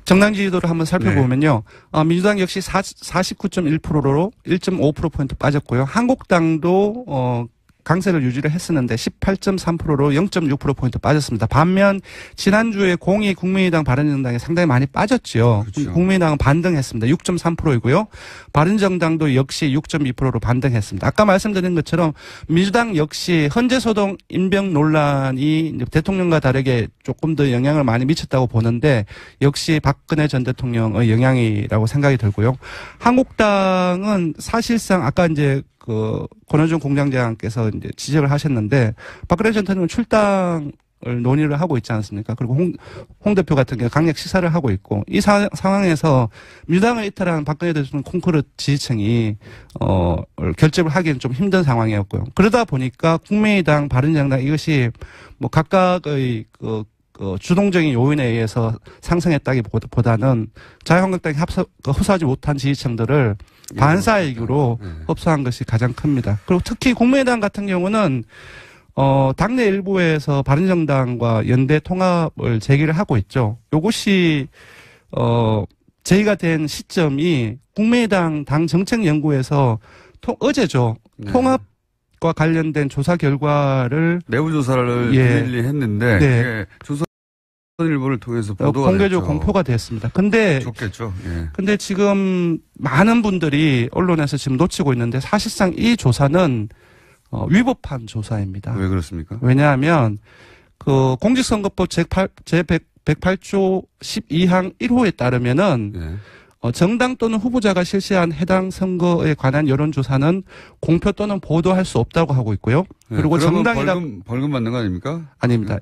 정당 지지도를 한번 살펴보면요. 민주당 역시 49.1%로 1.5%포인트 빠졌고요. 한국당도 강세를 유지를 했었는데 18.3%로 0.6%포인트 빠졌습니다. 반면 지난주에 공이 국민의당 바른정당이 상당히 많이 빠졌죠. 그렇죠. 국민의당은 반등했습니다. 6.3%이고요. 바른정당도 역시 6.2%로 반등했습니다. 아까 말씀드린 것처럼 민주당 역시 헌재소동 임명 논란이 대통령과 다르게 조금 더 영향을 많이 미쳤다고 보는데 역시 박근혜 전 대통령의 영향이라고 생각이 들고요. 한국당은 사실상 아까 이제 권오중 공장장께서 이제 지적을 하셨는데 박근혜 전 대통령 출당을 논의를 하고 있지 않습니까? 그리고 홍 대표 같은 경우 강력 시사를 하고 있고 이 상황에서 민주당을 이탈한 박근혜 대통령 콩쿠르 지지층이 결집을 하기는 좀 힘든 상황이었고요. 그러다 보니까 국민의당, 바른정당 이것이 뭐 각각의 주동적인 요인에 의해서 상승했다기보다는 자유한국당이 흡수하지 못한 지지층들을 반사이익으로 흡수한 것이 가장 큽니다. 그리고 특히 국민의당 같은 경우는 당내 일부에서 바른정당과 연대 통합을 제기를 하고 있죠. 이것이 제의가 된 시점이 국민의당 당 정책연구에서 어제죠. 네. 통합과 관련된 조사 결과를 내부 조사를 예. 비밀리 했는데 네. 그게 조선일보를 통해서 보도가 공개적으로 됐죠. 공표가 됐습니다. 근데 좋겠죠. 예. 근데 지금 많은 분들이 언론에서 지금 놓치고 있는데 사실상 이 조사는 위법한 조사입니다. 왜 그렇습니까? 왜냐하면 공직선거법 제108조 12항 1호에 따르면은 예. 정당 또는 후보자가 실시한 해당 선거에 관한 여론조사는 공표 또는 보도할 수 없다고 하고 있고요. 예. 그리고 정당이라 벌금 받는 거 아닙니까? 아닙니다.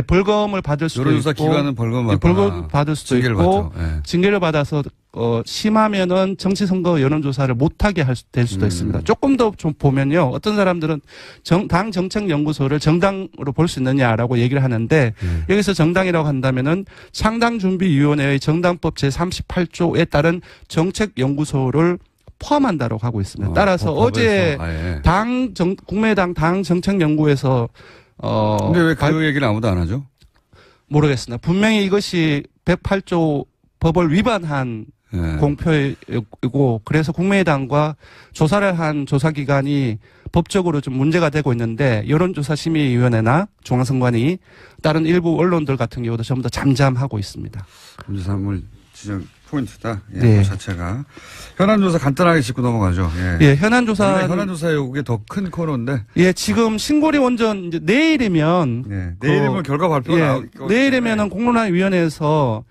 벌금을 받을 수도 여론조사 있고 기관은 벌금 받거나 벌금 받을 수도 징계를 있고 받죠. 예. 징계를 받아서 심하면은 정치선거 여론조사를 못하게 될 수도 있습니다. 조금 더 좀 보면요. 어떤 사람들은 당 정책연구소를 정당으로 볼 수 있느냐라고 얘기를 하는데 여기서 정당이라고 한다면은 창당준비위원회의 정당법 제38조에 따른 정책연구소를 포함한다고 하고 있습니다. 따라서 어제 국민의당 당 정책연구에서 근데 왜 그 얘기를 아무도 안 하죠? 모르겠습니다. 분명히 이것이 108조 법을 위반한 예. 공표이고 그래서 국민의당과 조사를 한 조사기관이 법적으로 좀 문제가 되고 있는데 여론조사심의위원회나 중앙선관위 다른 일부 언론들 같은 경우도 전부 다 잠잠하고 있습니다. 검사물 지적 포인트다. 예, 네. 그 자체가. 현안조사 간단하게 짚고 넘어가죠. 예. 예, 현안조사. 현안조사에 이게 더 큰 코너인데. 예, 지금 신고리 원전 이제 내일이면. 예, 내일이면 결과 발표가 나올 거예요. 내일이면은 공론화위원회에서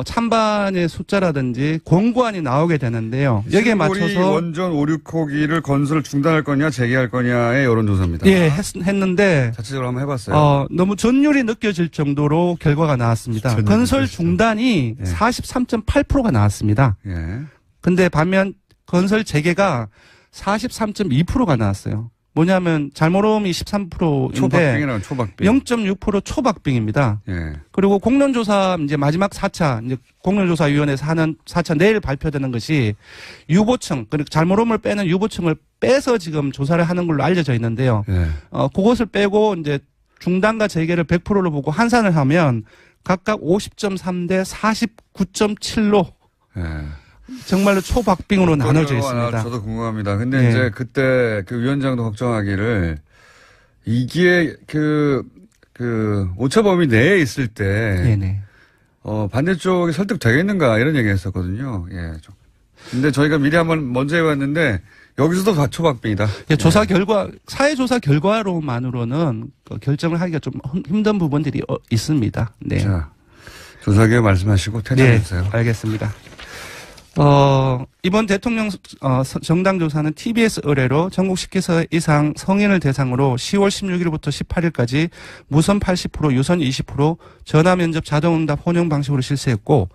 찬반의 숫자라든지 공고안이 나오게 되는데요. 여기에 맞춰서 원전 5, 6호기를 건설 중단할 거냐 재개할 거냐의 여론조사입니다. 예, 했는데 자체적으로 한번 해봤어요. 너무 전율이 느껴질 정도로 결과가 나왔습니다. 건설 중단이 예. 43.8%가 나왔습니다. 예. 근데 반면 건설 재개가 43.2%가 나왔어요. 뭐냐면 잘못음이 13%인데 초박빙이라는 초박빙. 0.6% 초박빙입니다. 예. 그리고 공론조사 이제 마지막 4차 이제 공론조사위원회에서 하는 4차 내일 발표되는 것이 유보층 그리고 잘못음을 빼는 유보층을 빼서 지금 조사를 하는 걸로 알려져 있는데요. 예. 그것을 빼고 이제 중단과 재개를 100%로 보고 환산을 하면 각각 50.3 대 49.7로 예. 정말로 초박빙으로 나눠져 있습니다. 저도 궁금합니다. 근데 네. 이제 그때 그 위원장도 걱정하기를 이게 오차범위 내에 있을 때 네네. 반대쪽이 설득되겠는가 이런 얘기 했었거든요. 예. 근데 저희가 미리 한번 먼저 해봤는데 여기서도 초박빙이다. 예, 조사 결과, 사회조사 결과로만으로는 결정을 하기가 좀 힘든 부분들이 있습니다. 네. 자, 조사기에 말씀하시고 퇴장해주세요. 네, 알겠습니다. 이번 대통령 정당 조사는 TBS 의뢰로 전국 10개서 이상 성인을 대상으로 10월 16일부터 18일까지 무선 80%, 유선 20%, 전화 면접 자동응답 혼용 방식으로 실시했고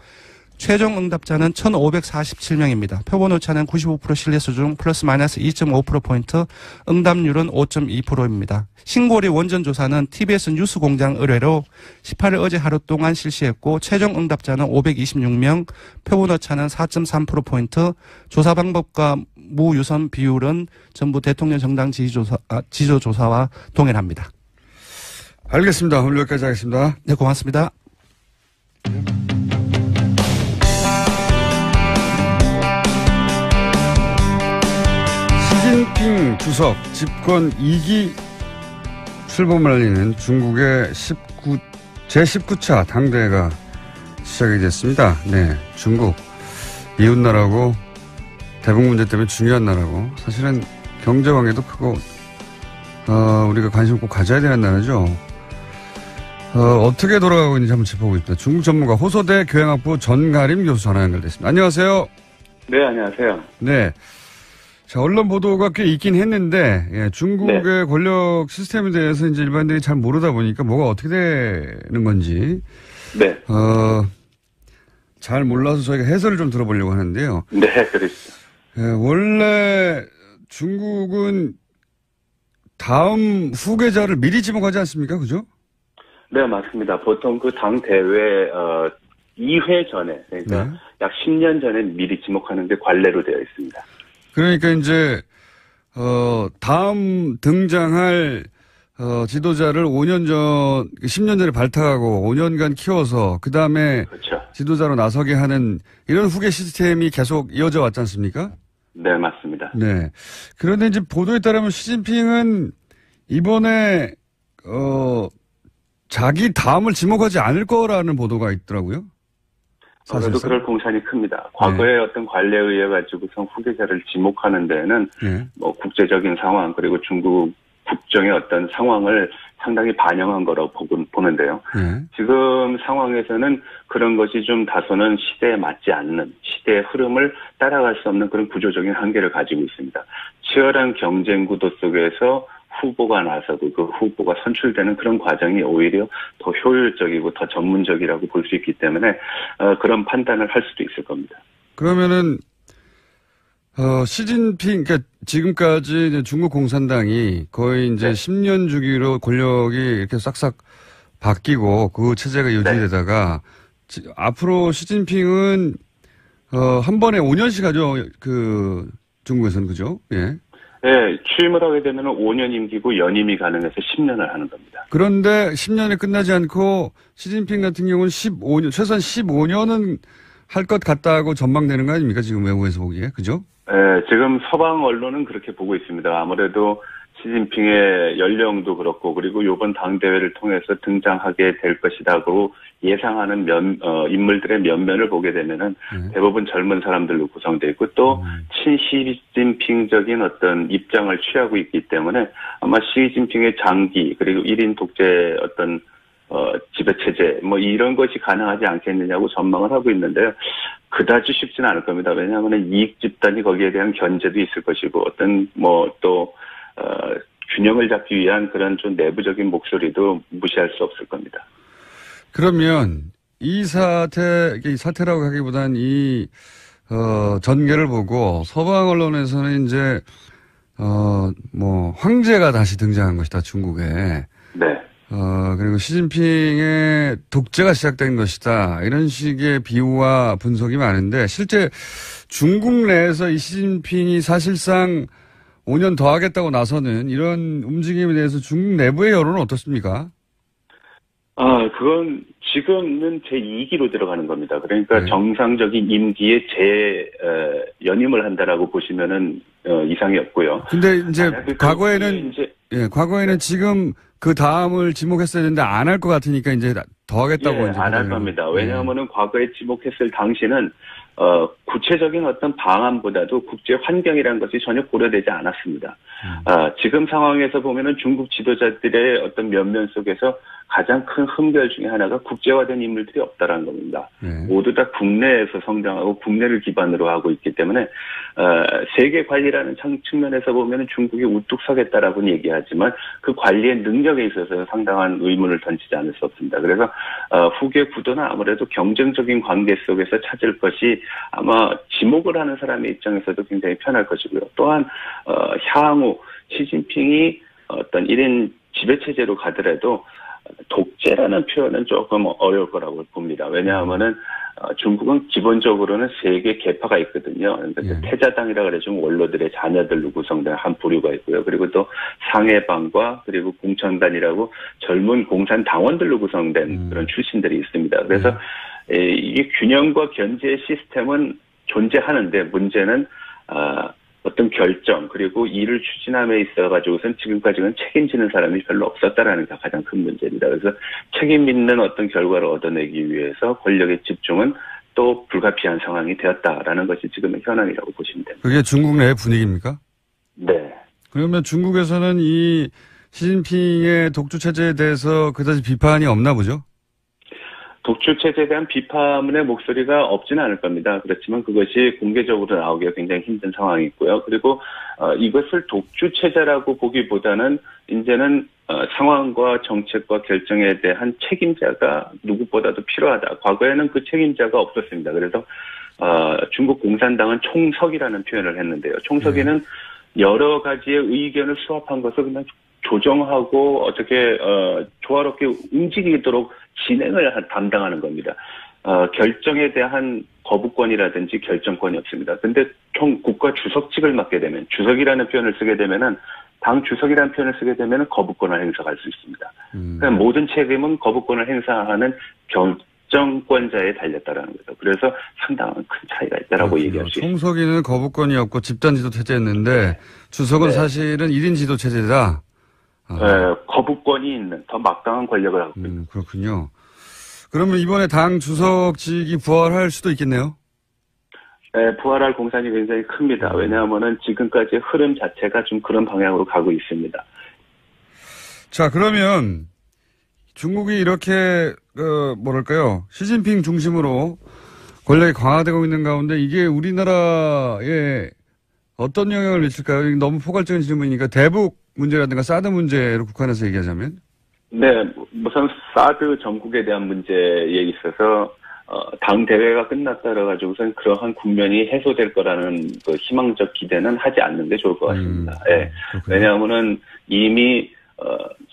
최종 응답자는 1,547명입니다. 표본 오차는 95% 신뢰 수준 플러스 마이너스 2.5%포인트, 응답률은 5.2%입니다. 신고리 원전 조사는 TBS 뉴스공장 의뢰로 18일 어제 하루 동안 실시했고 최종 응답자는 526명, 표본 오차는 4.3%포인트, 조사 방법과 무유선 비율은 전부 대통령 정당 지지조사와 동일합니다. 알겠습니다. 오늘 여기까지 하겠습니다. 네, 고맙습니다. 시진핑 주석 집권 2기 출범을 알리는 중국의 제19차 당대회가 시작이 됐습니다. 네, 중국 이웃나라고 대북 문제 때문에 중요한 나라고 사실은 경제관계도 크고 우리가 관심 꼭 가져야 되는 나라죠. 어떻게 돌아가고 있는지 한번 짚어보겠습니다. 중국 전문가 호서대 교양학부 전가림 교수 전화 연결됐습니다. 안녕하세요. 네, 안녕하세요. 네. 자, 언론 보도가 꽤 있긴 했는데, 예, 중국의 네. 권력 시스템에 대해서 이제 일반인들이 잘 모르다 보니까 뭐가 어떻게 되는 건지, 네. 잘 몰라서 저희가 해설을 좀 들어보려고 하는데요. 네, 그렇죠. 예, 원래 중국은 다음 후계자를 미리 지목하지 않습니까? 그죠? 네, 맞습니다. 보통 그 당 대회 2회 전에, 그러니까 네. 약 10년 전에 미리 지목하는 게 관례로 되어 있습니다. 그러니까 이제, 다음 등장할, 지도자를 10년 전에 발탁하고 5년간 키워서 그 다음에 그렇죠. 지도자로 나서게 하는 이런 후계 시스템이 계속 이어져 왔지 않습니까? 네, 맞습니다. 네. 그런데 이제 보도에 따르면 시진핑은 이번에, 자기 다음을 지목하지 않을 거라는 보도가 있더라고요. 그래도 그럴 공산이 큽니다. 과거에 어떤 관례에 의해 가지고선 후계자를 지목하는 데에는 네. 뭐 국제적인 상황 그리고 중국 국정의 어떤 상황을 상당히 반영한 거라고 보는데요. 네. 지금 상황에서는 그런 것이 좀 다소는 시대에 맞지 않는 시대의 흐름을 따라갈 수 없는 그런 구조적인 한계를 가지고 있습니다. 치열한 경쟁 구도 속에서 후보가 나서고 그 후보가 선출되는 그런 과정이 오히려 더 효율적이고 더 전문적이라고 볼 수 있기 때문에 그런 판단을 할 수도 있을 겁니다. 그러면은 시진핑 그러니까 지금까지 이제 중국 공산당이 거의 이제 10년 주기로 권력이 이렇게 싹싹 바뀌고 그 체제가 유지되다가 앞으로 시진핑은 한 번에 5년씩 하죠. 그 중국에서는 그죠? 예. 네, 취임을 하게 되면 5년 임기고 연임이 가능해서 10년을 하는 겁니다. 그런데 10년에 끝나지 않고 시진핑 같은 경우는 15년, 최소한 15년은 할 것 같다고 전망되는 거 아닙니까? 지금 외국에서 보기에. 그죠? 네, 지금 서방 언론은 그렇게 보고 있습니다. 아무래도 시진핑의 연령도 그렇고 그리고 이번 당대회를 통해서 등장하게 될 것이라고 예상하는 인물들의 면면을 보게 되면은 대부분 젊은 사람들로 구성되어 있고 또 친시진핑적인 어떤 입장을 취하고 있기 때문에 아마 시진핑의 장기 그리고 1인 독재 어떤 지배체제, 이런 것이 가능하지 않겠느냐고 전망을 하고 있는데요. 그다지 쉽지는 않을 겁니다. 왜냐하면 이익 집단이 거기에 대한 견제도 있을 것이고, 어떤, 균형을 잡기 위한 그런 좀 내부적인 목소리도 무시할 수 없을 겁니다. 그러면 이 사태라고 하기보단 전개를 보고 서방 언론에서는 이제, 황제가 다시 등장한 것이다, 중국에. 네. 그리고 시진핑의 독재가 시작된 것이다. 이런 식의 비유와 분석이 많은데, 실제 중국 내에서 이 시진핑이 사실상 5년 더 하겠다고 나서는 이런 움직임에 대해서 중국 내부의 여론은 어떻습니까? 그건 지금은 제2기로 들어가는 겁니다. 그러니까 네. 정상적인 임기에 연임을 한다라고 보시면은 이상이 없고요. 근데 이제 과거에는 지금 그 다음을 지목했어야 되는데 안 할 것 같으니까 이제 더 하겠다고. 이제 안 할 겁니다. 왜냐하면은 과거에 지목했을 당시는 구체적인 어떤 방안보다도 국제 환경이라는 것이 전혀 고려되지 않았습니다. 지금 상황에서 보면은 중국 지도자들의 어떤 면면 속에서 가장 큰 흠결 중에 하나가 국제화된 인물들이 없다라는 겁니다. 모두 다 국내에서 성장하고 국내를 기반으로 하고 있기 때문에 세계 관리라는 측면에서 보면은 중국이 우뚝 서겠다라고는 얘기하지만 그 관리의 능력에 있어서 상당한 의문을 던지지 않을 수 없습니다. 그래서 후계 구도는 아무래도 경쟁적인 관계 속에서 찾을 것이 아마 지목을 하는 사람의 입장에서도 굉장히 편할 것이고요. 또한 향후 시진핑이 어떤 1인 지배체제로 가더라도 독재라는 표현은 조금 어려울 거라고 봅니다. 왜냐하면은 중국은 기본적으로는 세 개 계파가 있거든요. 그러니까 태자당이라 그래서 원로들의 자녀들로 구성된 한 부류가 있고요. 그리고 또 상해방과 그리고 공천단이라고 젊은 공산당원들로 구성된 그런 출신들이 있습니다. 그래서 이게 균형과 견제 시스템은 존재하는데 문제는 어떤 결정 그리고 일을 추진함에 있어가지고선 지금까지는 책임지는 사람이 별로 없었다라는 게 가장 큰 문제입니다. 그래서 책임 있는 어떤 결과를 얻어내기 위해서 권력의 집중은 또 불가피한 상황이 되었다라는 것이 지금의 현황이라고 보시면 됩니다. 그게 중국 내 분위기입니까? 네. 그러면 중국에서는 이 시진핑의 독주 체제에 대해서 그다지 비판이 없나 보죠? 독주 체제에 대한 비판의 목소리가 없지는 않을 겁니다. 그렇지만 그것이 공개적으로 나오기가 굉장히 힘든 상황이 있고요. 그리고 이것을 독주 체제라고 보기보다는 이제는 상황과 정책과 결정에 대한 책임자가 누구보다도 필요하다. 과거에는 그 책임자가 없었습니다. 그래서 중국 공산당은 총석이라는 표현을 했는데요. 총석에는 여러 가지의 의견을 수합한 것을 그냥 조정하고 어떻게 조화롭게 움직이도록 진행을 담당하는 겁니다. 결정에 대한 거부권이라든지 결정권이 없습니다. 근데 국가 주석직을 맡게 되면 주석이라는 표현을 쓰게 되면은 당 주석이라는 표현을 쓰게 되면은 거부권을 행사할 수 있습니다. 그러니까 모든 책임은 거부권을 행사하는 결정권자에 달렸다라는 거죠. 그래서 상당한 큰 차이가 있다라고 얘기할 수 있습니다. 총석이는 거부권이 없고 집단 지도 체제였는데 주석은 사실은 1인 지도 체제다. 거부권이 있는 더 막강한 권력을 갖고 있는. 그렇군요. 그러면 이번에 당 주석직이 부활할 수도 있겠네요? 네, 부활할 공산이 굉장히 큽니다. 왜냐하면은 지금까지 흐름 자체가 좀 그런 방향으로 가고 있습니다. 자, 그러면 중국이 이렇게 시진핑 중심으로 권력이 강화되고 있는 가운데 이게 우리나라에 어떤 영향을 미칠까요? 너무 포괄적인 질문이니까 대북 문제라든가 사드 문제로 국한해서 얘기하자면? 네, 우선 사드 전국에 대한 문제에 있어서 당 대회가 끝났다라 가지고선 그러한 국면이 해소될 거라는 그 희망적 기대는 하지 않는 게 좋을 것 같습니다. 예. 왜냐하면은 이미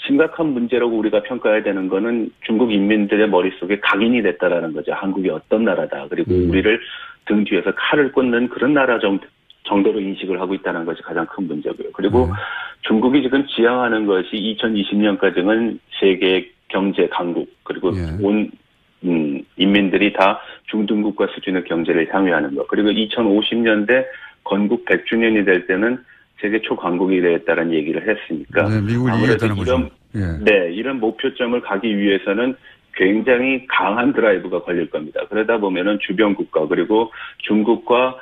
심각한 문제라고 우리가 평가해야 되는 거는 중국 인민들의 머릿속에 각인이 됐다라는 거죠. 한국이 어떤 나라다. 그리고 우리를 등 뒤에서 칼을 꽂는 그런 나라 정도로 인식을 하고 있다는 것이 가장 큰 문제고요. 그리고 중국이 지금 지향하는 것이 2020년까지는 세계 경제 강국 그리고 온 인민들이 다 중등국가 수준의 경제를 향유하는 것. 그리고 2050년대 건국 100주년이 될 때는 세계 초강국이 되겠다는 얘기를 했으니까. 네, 미국이 이겼다는 거죠. 이런 목표점을 가기 위해서는 굉장히 강한 드라이브가 걸릴 겁니다. 그러다 보면은 주변 국가 그리고 중국과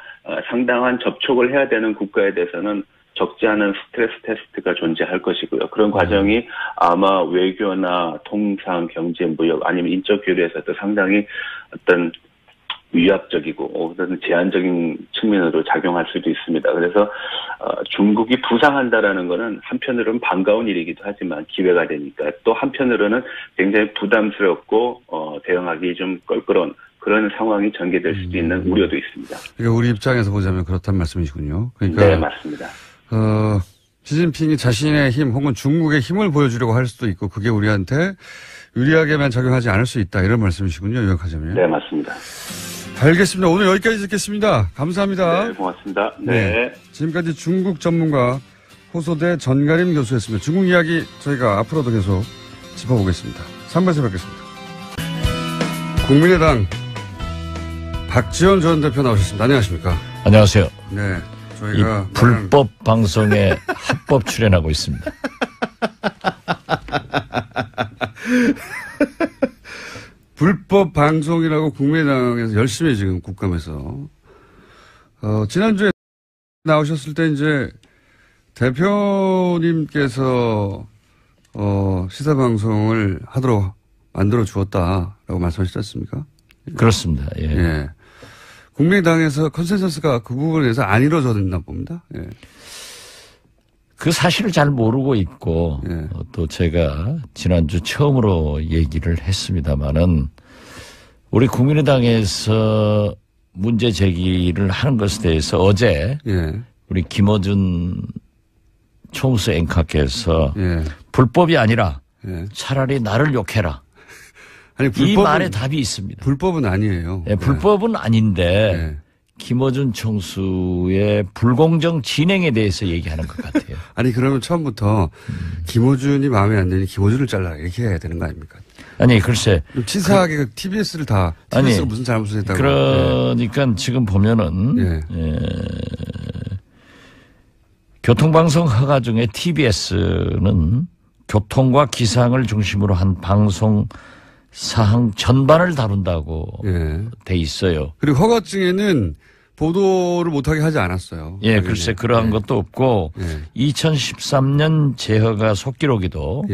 상당한 접촉을 해야 되는 국가에 대해서는 적지 않은 스트레스 테스트가 존재할 것이고요. 그런 과정이 아마 외교나 통상, 경제, 무역 아니면 인적 교류에서도 상당히 어떤 위압적이고 어떤 제한적인 측면으로 작용할 수도 있습니다. 그래서 중국이 부상한다라는 거는 한편으로는 반가운 일이기도 하지만 기회가 되니까 또 한편으로는 굉장히 부담스럽고 대응하기 좀 껄끄러운 그런 상황이 전개될 수도 있는 우려도 있습니다. 그러니까 우리 입장에서 보자면 그렇단 말씀이시군요. 그러니까 네, 맞습니다. 시진핑이 자신의 힘 혹은 중국의 힘을 보여주려고 할 수도 있고 그게 우리한테 유리하게만 작용하지 않을 수 있다 이런 말씀이시군요. 요약하자면. 네, 맞습니다. 알겠습니다. 오늘 여기까지 듣겠습니다. 감사합니다. 네, 고맙습니다. 네. 지금까지 중국 전문가 호소대 전가림 교수였습니다. 중국 이야기 저희가 앞으로도 계속 짚어보겠습니다. 3부에서 뵙겠습니다. 국민의당 박지원 전 대표 나오셨습니다. 안녕하십니까? 안녕하세요. 네. 저희가 이 불법 방송에 합법 출연하고 있습니다. 불법 방송이라고 국민의당에서 열심히 지금 국감에서 지난주에 나오셨을 때 이제 대표님께서 시사 방송을 하도록 만들어 주었다라고 말씀하시지 않습니까? 그렇습니다. 예. 예. 국민의당에서 컨센서스가 그 부분에 대해서 안 이루어졌나 봅니다. 예. 그 사실을 잘 모르고 있고 예. 또 제가 지난주 처음으로 얘기를 했습니다마는 우리 국민의당에서 문제 제기를 하는 것에 대해서 어제 예. 우리 김어준 총수 앵커께서 예. 불법이 아니라 예. 차라리 나를 욕해라. 아니, 이 말에 답이 있습니다. 불법은 아니에요. 예, 불법은 아닌데 예. 김어준 총수의 불공정 진행에 대해서 얘기하는 것 같아요. 아니 그러면 처음부터 김어준이 마음에 안 드니 김어준을 잘라 이렇게 해야 되는 거 아닙니까? 아니 글쎄 좀 치사하게 TBS를 다 TBS가 무슨 잘못을 했다고? 그러니까 지금 보면은 예. 교통방송 허가 중에 TBS는 교통과 기상을 중심으로 한 방송 사항 전반을 다룬다고 예. 돼 있어요. 그리고 허가증에는 보도를 못하게 하지 않았어요. 예, 글쎄 그러한 것도 없고 2013년 재허가 속기록에도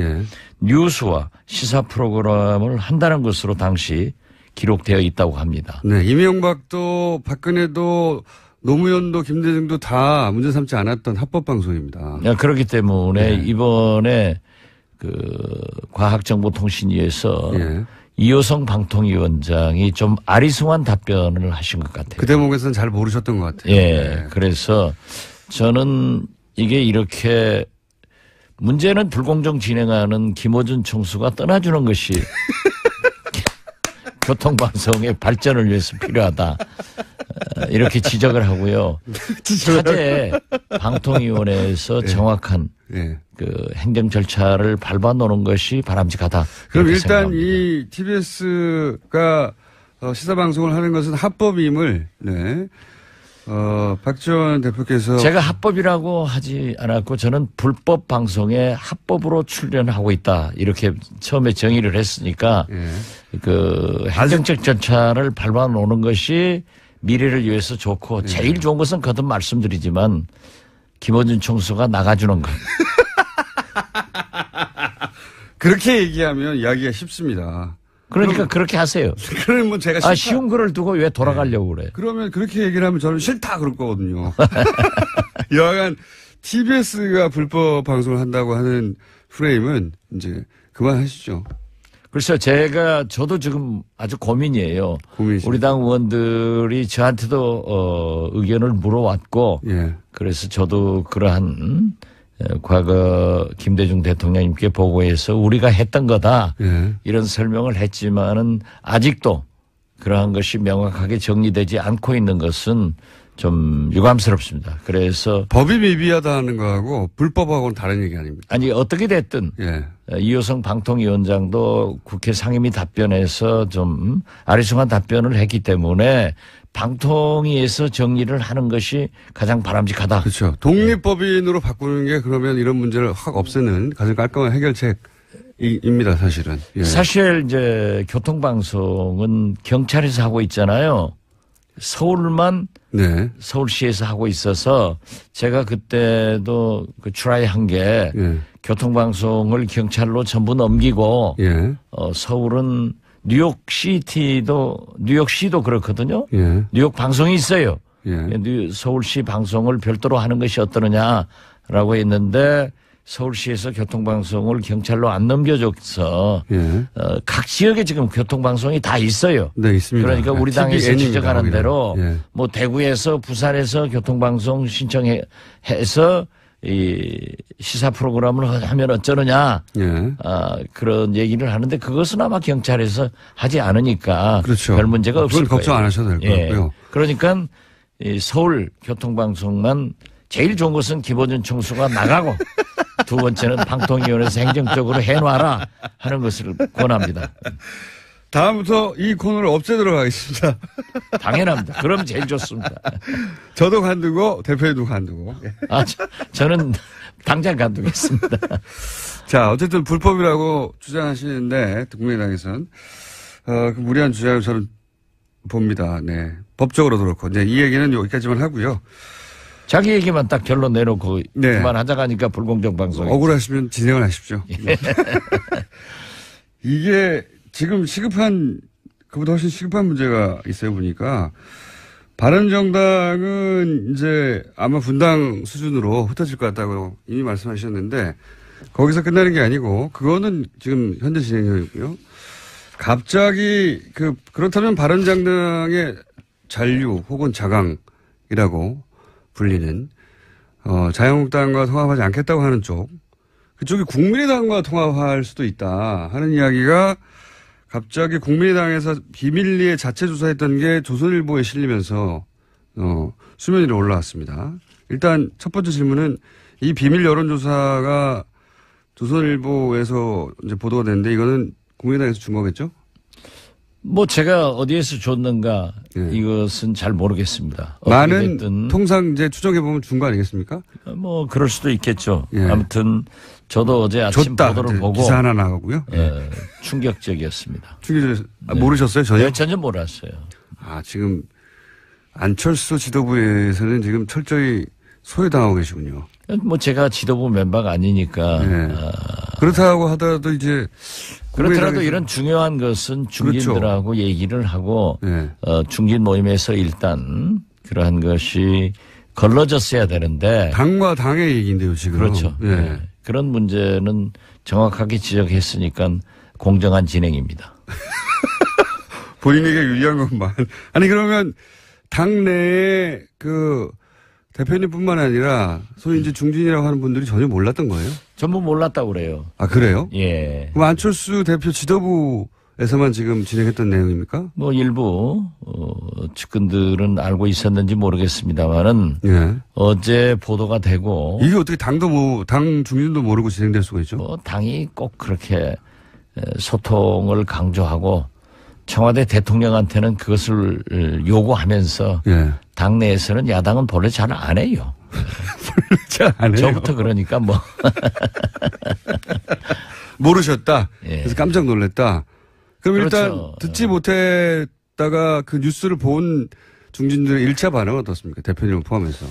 뉴스와 시사 프로그램을 한다는 것으로 당시 기록되어 있다고 합니다. 네, 이명박도 박근혜도 노무현도 김대중도 다 문제 삼지 않았던 합법 방송입니다. 그렇기 때문에 이번에 그 과학정보통신위에서 이호성 방통위원장이 좀 아리송한 답변을 하신 것 같아요. 그 대목에서는 잘 모르셨던 것 같아요. 예. 그래서 저는 이게 이렇게 문제는 불공정 진행하는 김어준 총수가 떠나주는 것이 교통방송의 발전을 위해서 필요하다. 이렇게 지적을 하고요. 차제 방통위원회에서 정확한 그 행정 절차를 밟아놓는 것이 바람직하다. 그럼 일단 생각합니다. 이 TBS가 시사방송을 하는 것은 합법임을 박지원 대표께서 제가 합법이라고 하지 않았고 저는 불법 방송에 합법으로 출연하고 있다. 이렇게 처음에 정의를 했으니까 그 행정적 절차를 밟아놓는 것이 미래를 위해서 좋고 제일 좋은 것은 거듭 말씀드리지만 김어준 총수가 나가주는 것. 그렇게 얘기하면 이야기가 쉽습니다. 그러니까 그렇게 하세요. 그러면 제가 싫다. 쉬운 거를 두고 왜 돌아가려고 그래. 그러면 그렇게 얘기를 하면 저는 싫다 그럴 거거든요. 여하간 TBS가 불법 방송을 한다고 하는 프레임은 이제 그만하시죠. 글쎄요, 저도 지금 아주 고민이에요. 고민이시죠. 우리 당 의원들이 저한테도 의견을 물어왔고, 그래서 저도 그러한 과거 김대중 대통령님께 보고해서 우리가 했던 거다 이런 설명을 했지만은 아직도 그러한 것이 명확하게 정리되지 않고 있는 것은 좀 유감스럽습니다. 그래서 법이 미비하다는 거하고 불법하고는 다른 얘기 아닙니까? 아니 어떻게 됐든 이호성 방통위원장도 국회 상임위 답변에서 좀 아리송한 답변을 했기 때문에 방통위에서 정리를 하는 것이 가장 바람직하다. 그렇죠. 독립법인으로 바꾸는 게 그러면 이런 문제를 확 없애는 가장 깔끔한 해결책입니다, 사실은. 사실 이제 교통방송은 경찰에서 하고 있잖아요. 서울만 네. 서울시에서 하고 있어서 제가 그때도 그 트라이한 게 예. 교통방송을 경찰로 전부 넘기고 예. 서울은 뉴욕시도 그렇거든요. 예. 뉴욕 방송이 있어요. 예. 서울시 방송을 별도로 하는 것이 어떠느냐라고 했는데 서울시에서 교통방송을 경찰로 안 넘겨줘서 예. 각 지역에 지금 교통방송이 다 있어요. 네, 있습니다. 그러니까 우리 당에서 TVN입니다, 지적하는 거기는. 대로 예. 뭐 대구에서 부산에서 교통방송 신청해서 이 시사 프로그램을 하면 어쩌느냐 예. 그런 얘기를 하는데 그것은 아마 경찰에서 하지 않으니까 그렇죠. 별 문제가 없을 그건 걱정 거예요. 안 하셔도 될 것 예. 같고요. 그러니까 이 서울 교통방송만 제일 좋은 것은 기본전 청수가 나가고 두 번째는 방통위원회에서 행정적으로 해놔라 하는 것을 권합니다. 다음부터 이 코너를 없애도록 하겠습니다. 당연합니다. 그럼 제일 좋습니다. 저도 관두고 대표님도 관두고. 저는 당장 관두겠습니다. 자, 어쨌든 불법이라고 주장하시는데 국민의당에서는 그 무리한 주장을 저는 봅니다. 네, 법적으로도 그렇고. 네, 이 얘기는 여기까지만 하고요. 자기 얘기만 딱 결론 내놓고 네. 그만하자고 하니까 불공정 방송. 억울하시면 진행을 하십시오. 네. 이게 지금 시급한 그보다 훨씬 시급한 문제가 있어요 보니까 바른정당은 이제 아마 분당 수준으로 흩어질 것 같다고 이미 말씀하셨는데 거기서 끝나는 게 아니고 그거는 지금 현재 진행형이고요. 갑자기 그렇다면 바른정당의 잔류 혹은 자강이라고 불리는 자유한국당과 통합하지 않겠다고 하는 쪽 그쪽이 국민의당과 통합할 수도 있다 하는 이야기가 갑자기 국민의당에서 비밀리에 자체 조사했던 게 조선일보에 실리면서 수면 위로 올라왔습니다. 일단 첫 번째 질문은 이 비밀 여론조사가 조선일보에서 이제 보도가 됐는데 이거는 국민의당에서 준 거겠죠? 뭐 제가 어디에서 줬는가 예. 이것은 잘 모르겠습니다. 많은 됐든 통상 이제 추정해 보면 준 거 아니겠습니까? 뭐 그럴 수도 있겠죠. 예. 아무튼 저도 어제 아침 줬다. 보도를 보고 기사 하나 나가고요. 충격적이었습니다. 모르셨어요 전혀? 네, 전혀 몰랐어요. 지금 안철수 지도부에서는 지금 철저히 소외당하고 계시군요. 뭐 제가 지도부 멤버가 아니니까 네. 그렇다고 하더라도 이제 그렇더라도 이런 중요한 것은 중진들하고 그렇죠. 얘기를 하고 네. 중진 모임에서 일단 그러한 것이 걸러졌어야 되는데 당과 당의 얘기인데요 지금. 그렇죠. 네. 네. 그런 문제는 정확하게 지적했으니까 공정한 진행입니다. 본인에게 유리한 것만. 아니 그러면 당내에 대표님뿐만 아니라 소위 이제 중진이라고 하는 분들이 전혀 몰랐던 거예요? 전부 몰랐다고 그래요. 그래요? 예. 그럼 안철수 대표 지도부에서만 지금 진행했던 내용입니까? 뭐 일부 측근들은 알고 있었는지 모르겠습니다만은 예. 어제 보도가 되고 이게 어떻게 당 중진도 모르고 진행될 수가 있죠? 뭐 당이 꼭 그렇게 소통을 강조하고 청와대 대통령한테는 그것을 요구하면서 예. 당내에서는 야당은 본래 잘 안 해요. 잘 안 해요. 저부터 그러니까 뭐. 모르셨다. 예. 그래서 깜짝 놀랐다. 그럼 그렇죠. 일단 듣지 못했다가 그 뉴스를 본 중진들의 1차 반응은 어떻습니까? 대표님을 포함해서.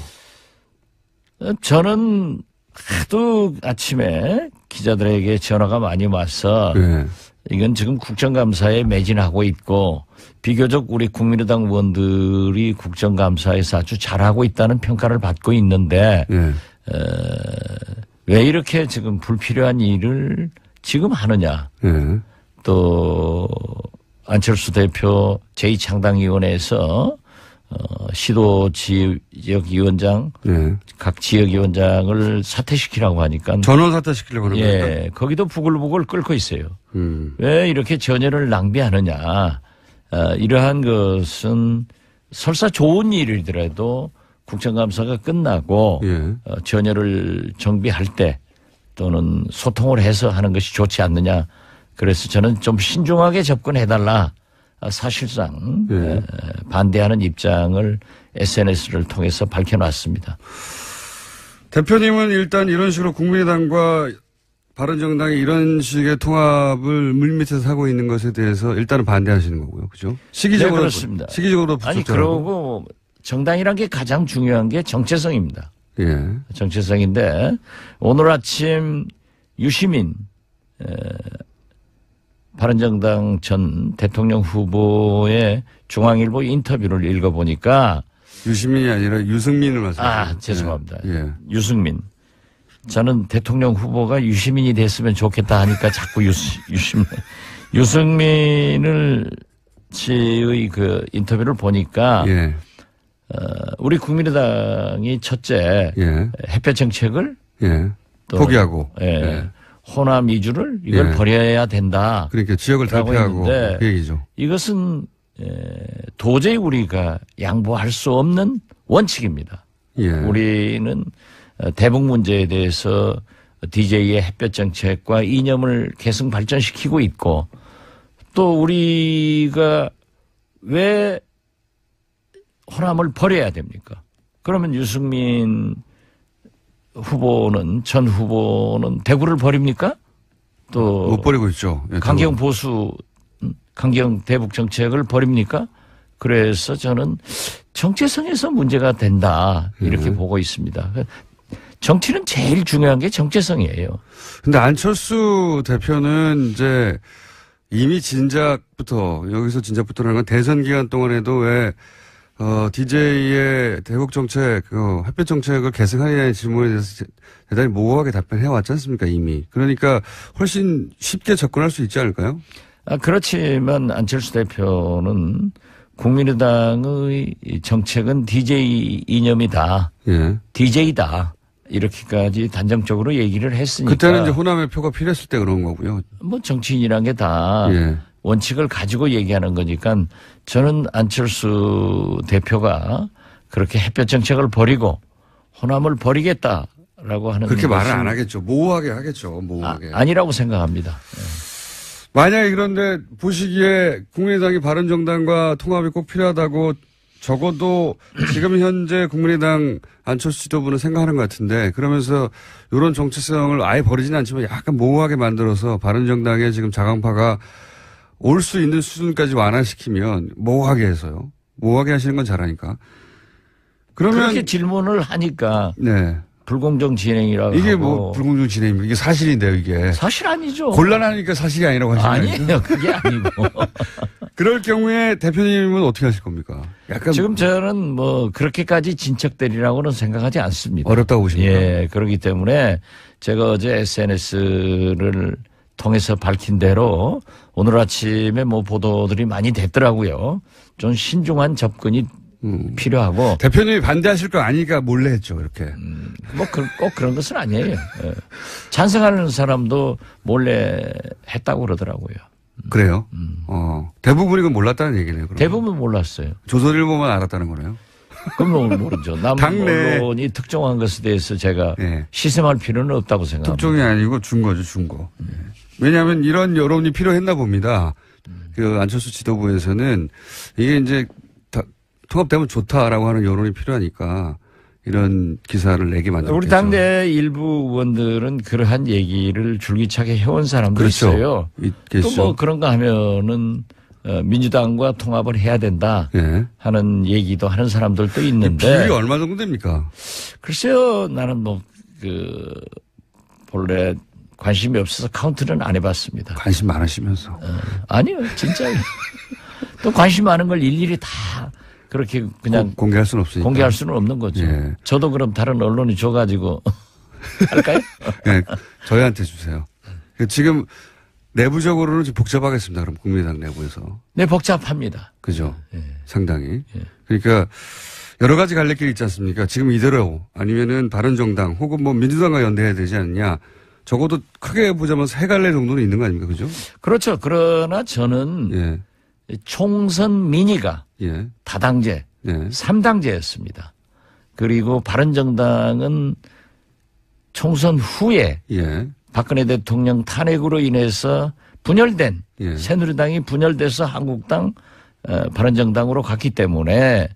저는 하도 아침에 기자들에게 전화가 많이 와서 예. 이건 지금 국정감사에 매진하고 있고 비교적 우리 국민의당 의원들이 국정감사에서 아주 잘하고 있다는 평가를 받고 있는데 예. 왜 이렇게 지금 불필요한 일을 지금 하느냐. 예. 또 안철수 대표 제2창당위원회에서 시도 지역위원장 예. 각 지역위원장을 사퇴시키라고 하니까 전원 사퇴시키려고 하는 거니까. 예, 거기도 부글부글 끓고 있어요. 왜 이렇게 전열을 낭비하느냐. 이러한 것은 설사 좋은 일이더라도 국정감사가 끝나고 예. 전열을 정비할 때 또는 소통을 해서 하는 것이 좋지 않느냐. 그래서 저는 좀 신중하게 접근해달라. 사실상 예. 반대하는 입장을 SNS를 통해서 밝혀놨습니다. 대표님은 일단 이런 식으로 국민의당과 바른정당이 이런 식의 통합을 물밑에서 하고 있는 것에 대해서 일단은 반대하시는 거고요. 그죠? 시기적으로. 네, 그렇습니다. 시기적으로 아니, 그러고 정당이란 게 가장 중요한 게 정체성입니다. 예. 정체성인데 오늘 아침 유시민 바른정당 전 대통령 후보의 중앙일보 인터뷰를 읽어보니까 유시민이 아니라 유승민을 말씀하시죠. 죄송합니다. 예. 유승민. 저는 대통령 후보가 유시민이 됐으면 좋겠다 하니까 자꾸 유시민. 유승민을 씨의 그 인터뷰를 보니까 예. 우리 국민의당이 첫째 예. 햇볕 정책을 예. 또 포기하고 예. 호남 이주를 이걸 예. 버려야 된다. 그러니까 지역을 탈피하고 그 얘기죠. 이것은 도저히 우리가 양보할 수 없는 원칙입니다. 예. 우리는 대북 문제에 대해서 DJ의 햇볕 정책과 이념을 계속 발전시키고 있고 또 우리가 왜 호남을 버려야 됩니까? 그러면 유승민 후보는 전 후보는 대구를 버립니까? 또 못 버리고 있죠. 예, 강경 보수 강경 대북 정책을 버립니까? 그래서 저는 정체성에서 문제가 된다 이렇게 보고 있습니다. 정치는 제일 중요한 게 정체성이에요. 근데 안철수 대표는 이제 이미 여기서 진작부터라는 건 대선 기간 동안에도 왜 DJ의 대북 정책, 햇볕 정책을 계승하느냐는 질문에 대해서 대단히 모호하게 답변해 왔지 않습니까, 이미. 그러니까 훨씬 쉽게 접근할 수 있지 않을까요? 그렇지만 안철수 대표는 국민의당의 정책은 DJ 이념이다. 예. DJ다. 이렇게까지 단정적으로 얘기를 했으니까. 그때는 이제 호남의 표가 필요했을 때 그런 거고요. 뭐 정치인이란 게 다 예. 원칙을 가지고 얘기하는 거니까 저는 안철수 대표가 그렇게 햇볕 정책을 버리고 호남을 버리겠다라고 하는 그렇게 말을 안 하겠죠. 모호하게 하겠죠. 모호하게. 아니라고 생각합니다. 네. 만약에 그런데 보시기에 국민의당이 바른정당과 통합이 꼭 필요하다고 적어도 지금 현재 국민의당 안철수 지도부는 생각하는 것 같은데 그러면서 이런 정체성을 아예 버리지는 않지만 약간 모호하게 만들어서 바른정당의 지금 자강파가 올 수 있는 수준까지 완화시키면 모호하게 해서요. 모호하게 하시는 건 잘하니까. 그러면 그렇게 질문을 하니까 네. 불공정 진행이라고 이게 하고. 뭐 불공정 진행입니까? 이게 사실인데요, 이게. 사실 아니죠. 곤란하니까 사실이 아니라고 하시는 거예요. 아니에요. 그게 아니고. 그럴 경우에 대표님은 어떻게 하실 겁니까? 약간 지금 저는 뭐 그렇게까지 진척되리라고는 생각하지 않습니다. 어렵다고 보십니까? 예, 그렇기 때문에 제가 어제 SNS를 통해서 밝힌 대로 오늘 아침에 뭐 보도들이 많이 됐더라고요. 좀 신중한 접근이 필요하고. 대표님이 반대하실 거 아니까 몰래 했죠, 이렇게. 뭐 꼭 그런 것은 아니에요. 예. 찬성하는 사람도 몰래 했다고 그러더라고요. 그래요? 대부분이 그건 몰랐다는 얘기네요. 그러면. 대부분 몰랐어요. 조선일보만 알았다는 거네요. 그건 모르죠. 남 언론이 특정한 것에 대해서 제가 네. 시샘할 필요는 없다고 생각합니다. 특종이 아니고 준 거죠, 준 거. 왜냐하면 이런 여론이 필요했나 봅니다. 그 안철수 지도부에서는 이게 이제 통합되면 좋다라고 하는 여론이 필요하니까 이런 기사를 내게 만들었죠. 우리 당내 일부 의원들은 그러한 얘기를 줄기차게 해온 사람도 그렇죠. 있어요. 또 뭐 그런 거 하면은 민주당과 통합을 해야 된다 네. 하는 얘기도 하는 사람들도 있는데. 비율이 얼마 정도 됩니까? 글쎄요. 나는 뭐 본래 관심이 없어서 카운트는 안 해봤습니다. 관심 많으시면서. 아니요. 진짜요. 또 관심 많은 걸 일일이 다 그렇게 그냥 공개할 수는 없으니까. 공개할 수는 없는 거죠. 예. 저도 그럼 다른 언론이 줘가지고 할까요? 네, 저희한테 주세요. 지금 내부적으로는 좀 복잡하겠습니다. 그럼 국민의당 내부에서. 네, 복잡합니다. 그죠. 예. 상당히. 예. 그러니까 여러 가지 갈래길이 있지 않습니까? 지금 이대로 아니면은 바른정당 혹은 뭐 민주당과 연대해야 되지 않느냐. 적어도 크게 보자면 세 갈래 정도는 있는 거 아닙니까? 그죠? 그렇죠. 그러나 저는 예. 총선 민의가 예. 다당제, 예. 3당제였습니다. 그리고 바른정당은 총선 후에 예. 박근혜 대통령 탄핵으로 인해서 분열된 예. 새누리당이 분열돼서 한국당, 바른정당으로 갔기 때문에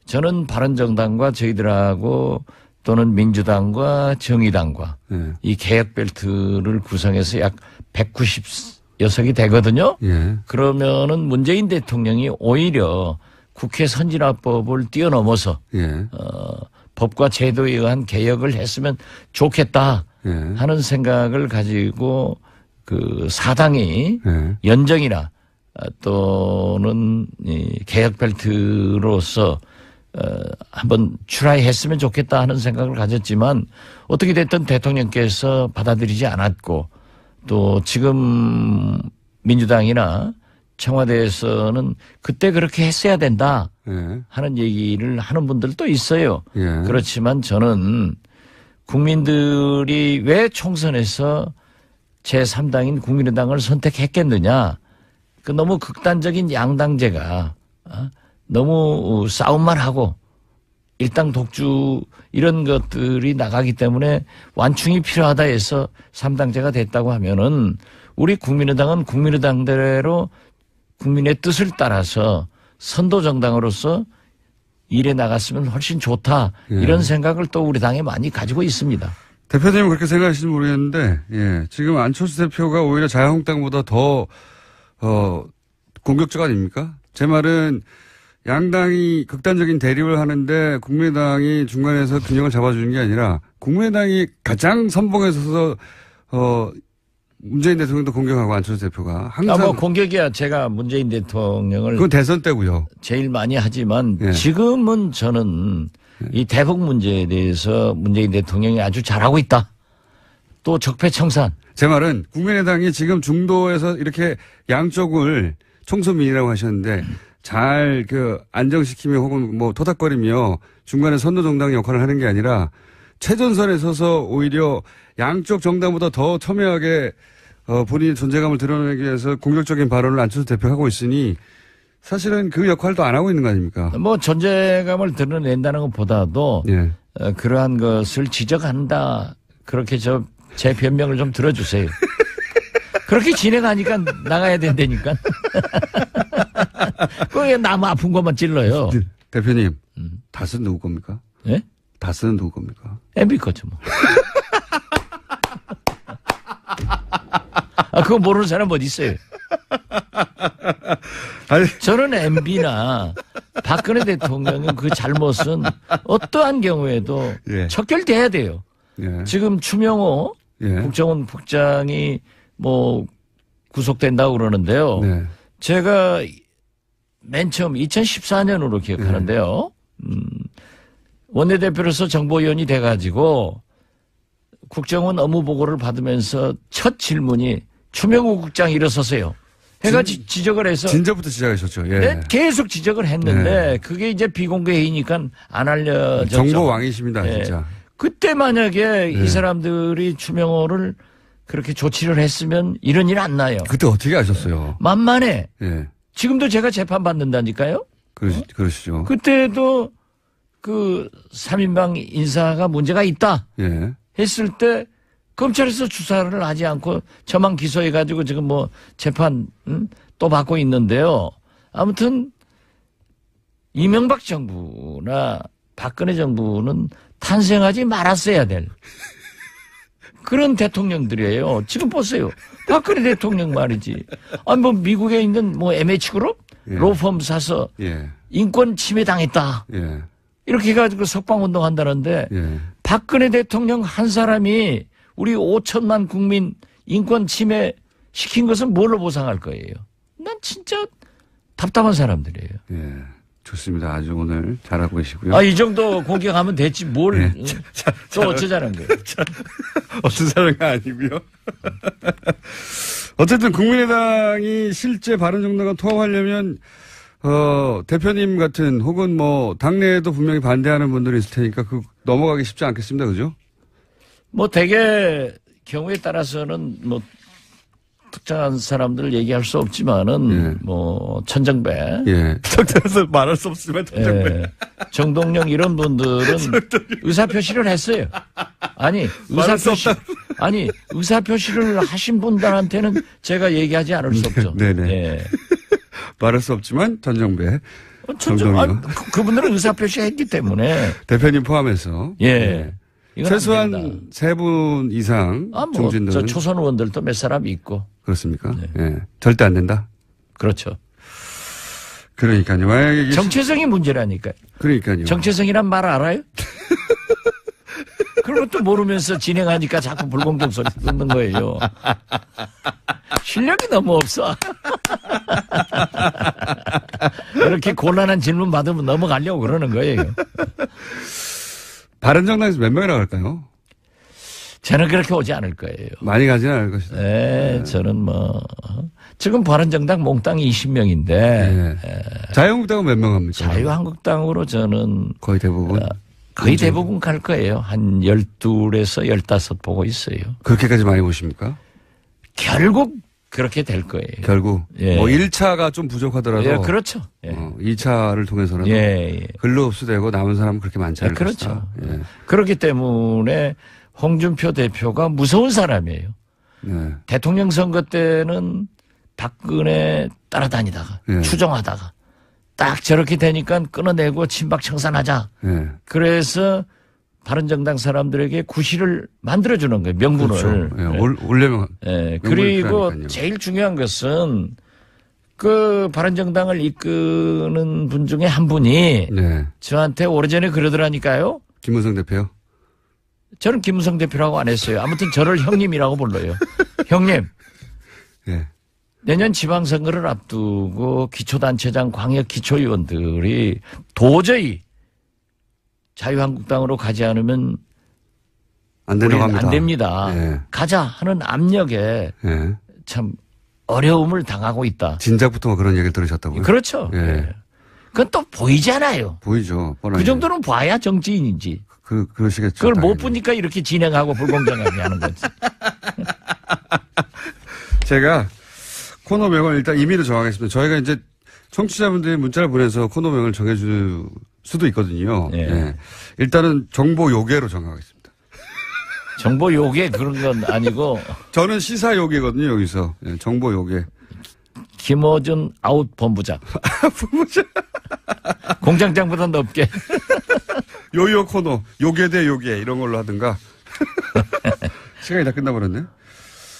저는 바른정당과 저희들하고 또는 민주당과 정의당과 예. 이 개혁벨트를 구성해서 약 190여석이 되거든요. 예. 그러면은 문재인 대통령이 오히려 국회 선진화법을 뛰어넘어서 예. 법과 제도에 의한 개혁을 했으면 좋겠다 예. 하는 생각을 가지고 그 사당이 예. 연정이나 또는 이 개혁벨트로서 한번 출하했으면 좋겠다 하는 생각을 가졌지만 어떻게 됐든 대통령께서 받아들이지 않았고 또 지금 민주당이나 청와대에서는 그때 그렇게 했어야 된다 예. 하는 얘기를 하는 분들도 있어요. 예. 그렇지만 저는 국민들이 왜 총선에서 제3당인 국민의당을 선택했겠느냐. 그 너무 극단적인 양당제가 너무 싸움만 하고 일당 독주 이런 것들이 나가기 때문에 완충이 필요하다 해서 3당제가 됐다고 하면은 우리 국민의당은 국민의당대로 국민의 뜻을 따라서 선도정당으로서 일해 나갔으면 훨씬 좋다. 예. 이런 생각을 또 우리 당에 많이 가지고 있습니다. 대표님은 그렇게 생각하실지 모르겠는데, 예. 지금 안철수 대표가 오히려 자유한국당보다 더, 공격적 아닙니까? 제 말은 양당이 극단적인 대립을 하는데 국민의당이 중간에서 균형을 잡아주는 게 아니라 국민의당이 가장 선봉에 서서, 문재인 대통령도 공격하고 안철수 대표가 항상. 뭐 공격이야 제가 문재인 대통령을. 그건 대선 때고요. 제일 많이 하지만 예. 지금은 저는 이 대북 문제에 대해서 문재인 대통령이 아주 잘하고 있다. 또 적폐청산. 제 말은 국민의당이 지금 중도에서 이렇게 양쪽을 총선민이라고 하셨는데 잘 안정시키며 혹은 뭐 토닥거리며 중간에 선도정당 역할을 하는 게 아니라 최전선에 서서 오히려 양쪽 정당보다 더 첨예하게 본인의 존재감을 드러내기 위해서 공격적인 발언을 안철수 대표가 하고 있으니 사실은 그 역할도 안 하고 있는 거 아닙니까? 뭐 존재감을 드러낸다는 것보다도 예. 그러한 것을 지적한다. 그렇게 제 변명을 좀 들어주세요. 그렇게 진행하니까 나가야 된다니까. 그게 나무 아픈 것만 찔러요. 대표님, 다스는 누구 겁니까? 예? 다스는 누구 겁니까? MB 거죠 뭐. 그거 모르는 사람 어디 있어요? 아니. 저는 MB나 박근혜 대통령의 그 잘못은 어떠한 경우에도 예. 척결돼야 돼요. 예. 지금 추명호 예. 국정원 국장이 뭐 구속된다고 그러는데요. 네. 제가 맨 처음 2014년으로 기억하는데요. 원내대표로서 정보위원이 돼가지고 국정원 업무보고를 받으면서 첫 질문이 추명호 국장이 일어서세요. 해가 지적을 해서. 진짜부터 시작하셨죠. 예. 네, 계속 지적을 했는데 네. 그게 이제 비공개 회의니까 안 알려졌죠. 정보 왕이십니다, 네. 진짜. 그때 만약에 네. 이 사람들이 추명호를 그렇게 조치를 했으면 이런 일 안 나요. 그때 어떻게 아셨어요? 만만해. 예. 지금도 제가 재판 받는다니까요. 그러시죠. 그때도 그 3인방 인사가 문제가 있다 예. 했을 때 검찰에서 수사를 하지 않고 저만 기소해가지고 지금 뭐 재판 또 받고 있는데요. 아무튼 이명박 정부나 박근혜 정부는 탄생하지 말았어야 될 그런 대통령들이에요. 지금 보세요. 박근혜 대통령 말이지. 아니 뭐 미국에 있는 뭐 MH그룹 예. 로펌 사서 예. 인권 침해 당했다. 예. 이렇게 해가지고 석방운동 한다는데 예. 박근혜 대통령 한 사람이 우리 5천만 국민 인권 침해 시킨 것은 뭘로 보상할 거예요? 난 진짜 답답한 사람들이에요. 예. 좋습니다. 아주 오늘 잘하고 계시고요. 이 정도 공격하면 됐지 뭘 예. 또 어쩌자는 거예요. 어떤 사람이 아니고요. 어쨌든 국민의당이 실제 바른정당과 통합하려면 대표님 같은 혹은 뭐 당내에도 분명히 반대하는 분들이 있을 테니까 그 넘어가기 쉽지 않겠습니다. 그죠? 뭐 대개 경우에 따라서는 뭐 특정한 사람들 얘기할 수 없지만은 예. 뭐 천정배, 예. 특정해서 말할 수 없지만 천정배. 예. 정동영 이런 분들은 의사 표시를 했어요. 아니 의사 표시를 하신 분들한테는 제가 얘기하지 않을 수 없죠. 네네. 예. 말할 수 없지만 전정배. 정동이요. 그분들은 의사표시 했기 때문에. 대표님 포함해서. 예. 최소한 3분 이상 중진들은. 초선 의원들도 몇 사람 있고. 그렇습니까? 네. 예. 절대 안 된다. 그렇죠. 그러니까요. 만약에 정체성이 문제라니까요. 그러니까요. 정체성이란 말 알아요? 그런 것도 모르면서 진행하니까 자꾸 불공정 소리 듣는 거예요. 실력이 너무 없어. 이렇게 곤란한 질문 받으면 넘어가려고 그러는 거예요. 바른정당에서 몇 명이라고 할까요? 저는 그렇게 오지 않을 거예요. 많이 가지는 않을 것이다. 네, 저는 지금 바른정당 몽땅 20명인데. 네. 자유한국당은 몇 명 합니까? 자유한국당으로 저는. 거의 대부분? 거의 대부분 갈 거예요. 한 12에서 15 보고 있어요. 그렇게까지 많이 보십니까? 결국 그렇게 될 거예요. 결국. 예. 1차가 좀 부족하더라도. 예, 그렇죠. 예. 2차를 통해서는. 예. 글로 흡수되고 남은 사람은 그렇게 많지 않을 그렇죠. 예. 그렇기 때문에 홍준표 대표가 무서운 사람이에요. 네. 대통령 선거 때는 박근혜 따라다니다가 예. 추종하다가 딱 저렇게 되니까 끊어내고 친박 청산하자. 예. 그래서 바른정당 사람들에게 구실을 만들어주는 거예요. 명분을. 그렇죠. 예. 올려면. 예. 그리고 제일 중요한 것은 그 바른정당을 이끄는 분 중에 한 분이 네. 저한테 오래전에 그러더라니까요. 김무성 대표요? 저는 김무성 대표라고 안 했어요. 아무튼 저를 형님이라고 불러요. 형님. 예. 내년 지방선거를 앞두고 기초단체장 광역 기초의원들이 도저히 자유한국당으로 가지 않으면 안 된다고 합니다. 안 됩니다. 예. 가자 하는 압력에 예. 참 어려움을 당하고 있다. 진작부터 그런 얘기를 들으셨다고요? 그렇죠. 예. 그건 또 보이잖아요. 보이죠. 뻔하게. 그 정도는 봐야 정치인인지. 그러시겠죠. 그걸 당연히. 못 보니까 이렇게 진행하고 불공정하게 하는 거지. 제가 코너명을 일단 임의로 정하겠습니다. 저희가 이제 청취자분들이 문자를 보내서 코너명을 정해줄 수도 있거든요. 예. 예. 일단은 정보 요괴로 정하겠습니다. 정보 요괴 그런 건 아니고. 저는 시사 요괴거든요, 여기서. 예, 정보 요괴. 김어준 아웃 본부장. 공장장보다 높게. 요요 코너, 요괴 대 요괴 이런 걸로 하든가. 시간이 다 끝나버렸네요.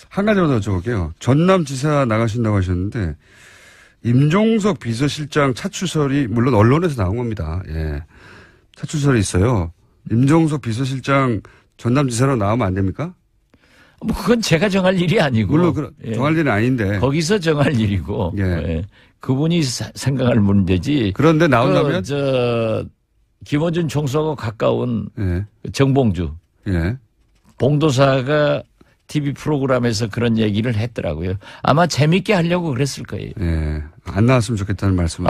한 가지만 더 여쭤볼게요. 전남지사 나가신다고 하셨는데 임종석 비서실장 차출설이 물론 언론에서 나온 겁니다. 예, 차출설이 있어요. 임종석 비서실장 전남지사로 나오면 안 됩니까? 뭐 그건 제가 정할 일이 아니고. 물론 정할 일은 아닌데. 거기서 정할 일이고. 예. 예. 그분이 생각할 문제지. 그런데 나온다면? 김어준 총수하고 가까운 예. 정봉주. 예. 봉도사가 TV 프로그램에서 그런 얘기를 했더라고요. 아마 재밌게 하려고 그랬을 거예요. 예. 안 나왔으면 좋겠다는 말씀을.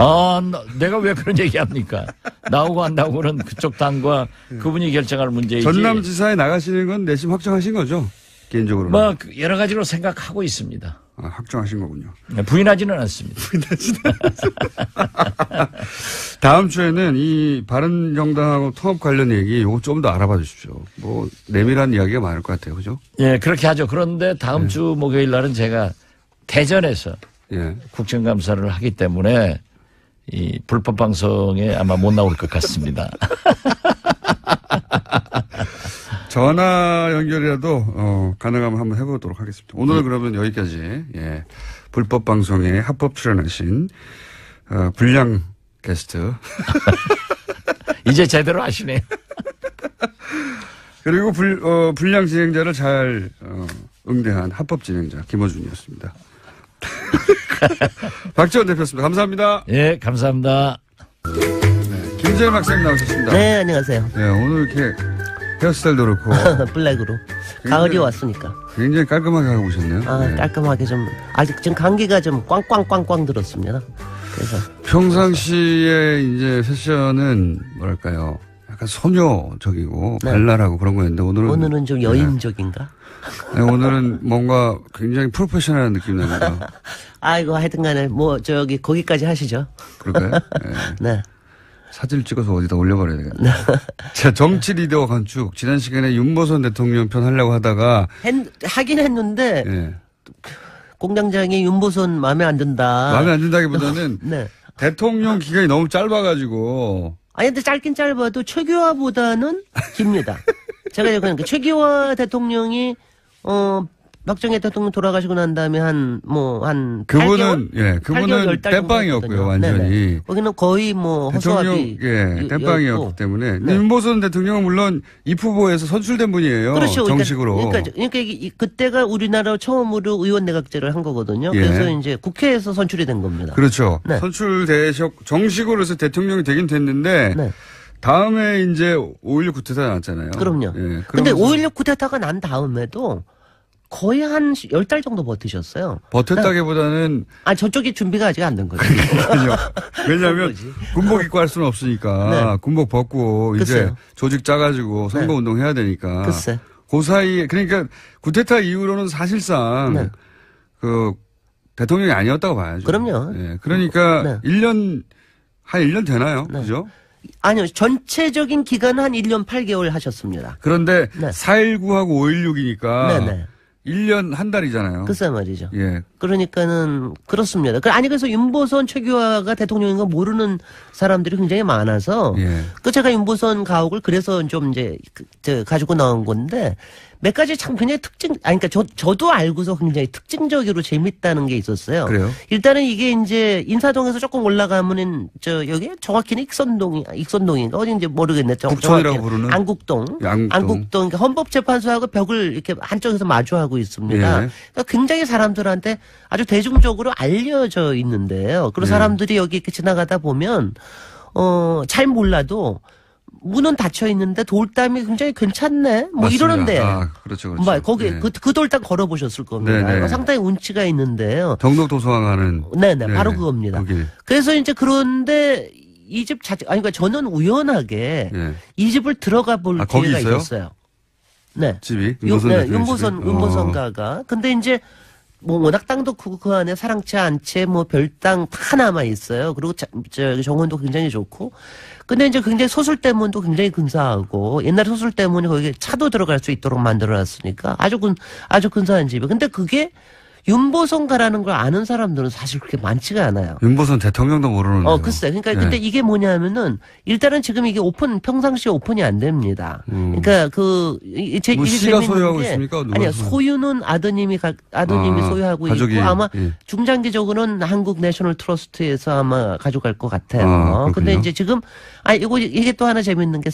내가 왜 그런 얘기 합니까? 나오고 안 나오고는 그쪽 당과 그분이 결정할 문제이지. 전남지사에 나가시는 건 내심 확정하신 거죠? 개인적으로. 여러 가지로 생각하고 있습니다. 확정하신 거군요. 부인하지는 않습니다. 다음 주에는 이 바른정당하고 통합 관련 얘기 요거 좀 더 알아봐 주십시오. 뭐 내밀한 이야기가 많을 것 같아요. 그죠? 예, 그렇게 하죠. 그런데 다음 주 목요일 날은 제가 대전에서 국정감사를 하기 때문에 이 불법 방송에 아마 못 나올 것 같습니다. 전화 연결이라도 가능하면 한번 해보도록 하겠습니다. 오늘은 그러면 여기까지 불법 방송에 합법 출연하신 불량 게스트 이제 제대로 하시네요. 그리고 불량 진행자를 잘 응대한 합법 진행자 김어준이었습니다. 박지원 대표였습니다. 감사합니다. 예, 감사합니다. 네, 김재현 학생 나오셨습니다. 네, 안녕하세요. 네, 오늘 이렇게 헤어스타일도 그렇고 블랙으로 가을이 왔으니까 굉장히 깔끔하게 하고 오셨네요. 네. 깔끔하게 좀 아직 좀 감기가 좀 꽝꽝꽝꽝 들었습니다. 그래서 평상시에 이제 패션은 뭐랄까요, 약간 소녀적이고 발랄하고 그런 거였는데 오늘은 좀 여인적인가? 네, 오늘은 뭔가 굉장히 프로페셔널한 느낌이 납니다. 아이고 하여튼간에 거기까지 하시죠. 그럴까요? 네. 사진을 찍어서 어디다 올려버려야 되겠네. 자, 정치 리더 건축. 지난 시간에 윤보선 대통령 편 하려고 하다가. 하긴 했는데. 공장장이 윤보선 마음에 안 든다. 마음에 안 든다기보다는. 네. 대통령 기간이 너무 짧아가지고. 아니, 근데 짧긴 짧아도 최규하보다는 깁니다. 제가 그러니까 최규하 대통령이, 박정희 대통령 돌아가시고 난 다음에 그분은 8개월? 그분은 땜빵이었고요, 완전히. 네네. 거기는 거의 허수아비. 땜빵이었기 때문에. 네. 윤보선 대통령은 물론 입 후보에서 선출된 분이에요. 그렇죠. 정식으로. 그러니까 그때가 우리나라 처음으로 의원 내각제를 한 거거든요. 그래서 이제 국회에서 선출이 된 겁니다. 그렇죠. 네. 정식으로 해서 대통령이 되긴 됐는데. 네. 다음에 이제 5.16 쿠데타가 났잖아요. 그럼요. 예. 근데 5.16 쿠데타가 난 다음에도 거의 한 10달 정도 버티셨어요. 버텼다기보다는. 저쪽이 준비가 아직 안 된 거죠. 왜냐하면 군복 입고 할 수는 없으니까. 네. 군복 벗고 글쎄요. 이제 조직 짜가지고 선거운동 해야 되니까. 글쎄. 그 사이에, 그러니까 쿠데타 이후로는 사실상 대통령이 아니었다고 봐야죠. 그럼요. 네. 그러니까 한 1년 되나요? 네. 그죠? 아니요. 전체적인 기간은 한 1년 8개월 하셨습니다. 그런데 4.19하고 5.16이니까. 네네. 1년 한 달이잖아요. 글쎄 말이죠. 예. 그러니까는 그렇습니다. 그래서 윤보선 최규하가 대통령인 거 모르는 사람들이 굉장히 많아서 제가 윤보선 가옥을 그래서 좀 이제 가지고 나온 건데 몇 가지 참 굉장히 그러니까 저도 알고서 굉장히 특징적으로 재밌다는 게 있었어요. 그래요? 일단은 이게 이제 인사동에서 조금 올라가면은 여기 정확히는 익선동인가 어딘지 모르겠네. 국촌이라고 부르는 안국동. 그러니까 헌법재판소하고 벽을 이렇게 한쪽에서 마주하고 있습니다. 그러니까 굉장히 사람들한테 아주 대중적으로 알려져 있는데요. 그리고 사람들이 여기 이렇게 지나가다 보면 잘 몰라도 문은 닫혀 있는데 돌담이 굉장히 괜찮네. 이러는데. 그렇죠. 거기 그 돌담 걸어보셨을 겁니다. 상당히 운치가 있는데요. 경록 도서관하는. 네네. 바로 그겁니다. 거기. 그래서 이제 그런데 이 집 그러니까 저는 우연하게 이 집을 들어가 볼 기회가 있었어요. 네. 집이? 윤보선가가. 근데 이제 워낙 땅도 크고 그 안에 사랑채, 안채, 별당 다 남아 있어요. 그리고 정원도 굉장히 좋고. 근데 이제 굉장히 소술대문도 굉장히 근사하고 옛날에 소술대문이 거기에 차도 들어갈 수 있도록 만들어놨으니까 아주 근사한 집이에요. 근데 그게 윤보선가라는 걸 아는 사람들은 사실 그렇게 많지가 않아요. 윤보선 대통령도 모르는데. 글쎄. 그러니까 근데 이게 뭐냐면은 일단은 지금 이게 평상시에 오픈이 안 됩니다. 그러니까 이게 씨가 소유하고 있습니까? 아니요. 소유는 아드님이 소유하고 가족이, 있고 아마 중장기적으로는 한국 내셔널 트러스트에서 아마 가져갈 것 같아요. 근데 이제 지금 이게 또 하나 재밌는 게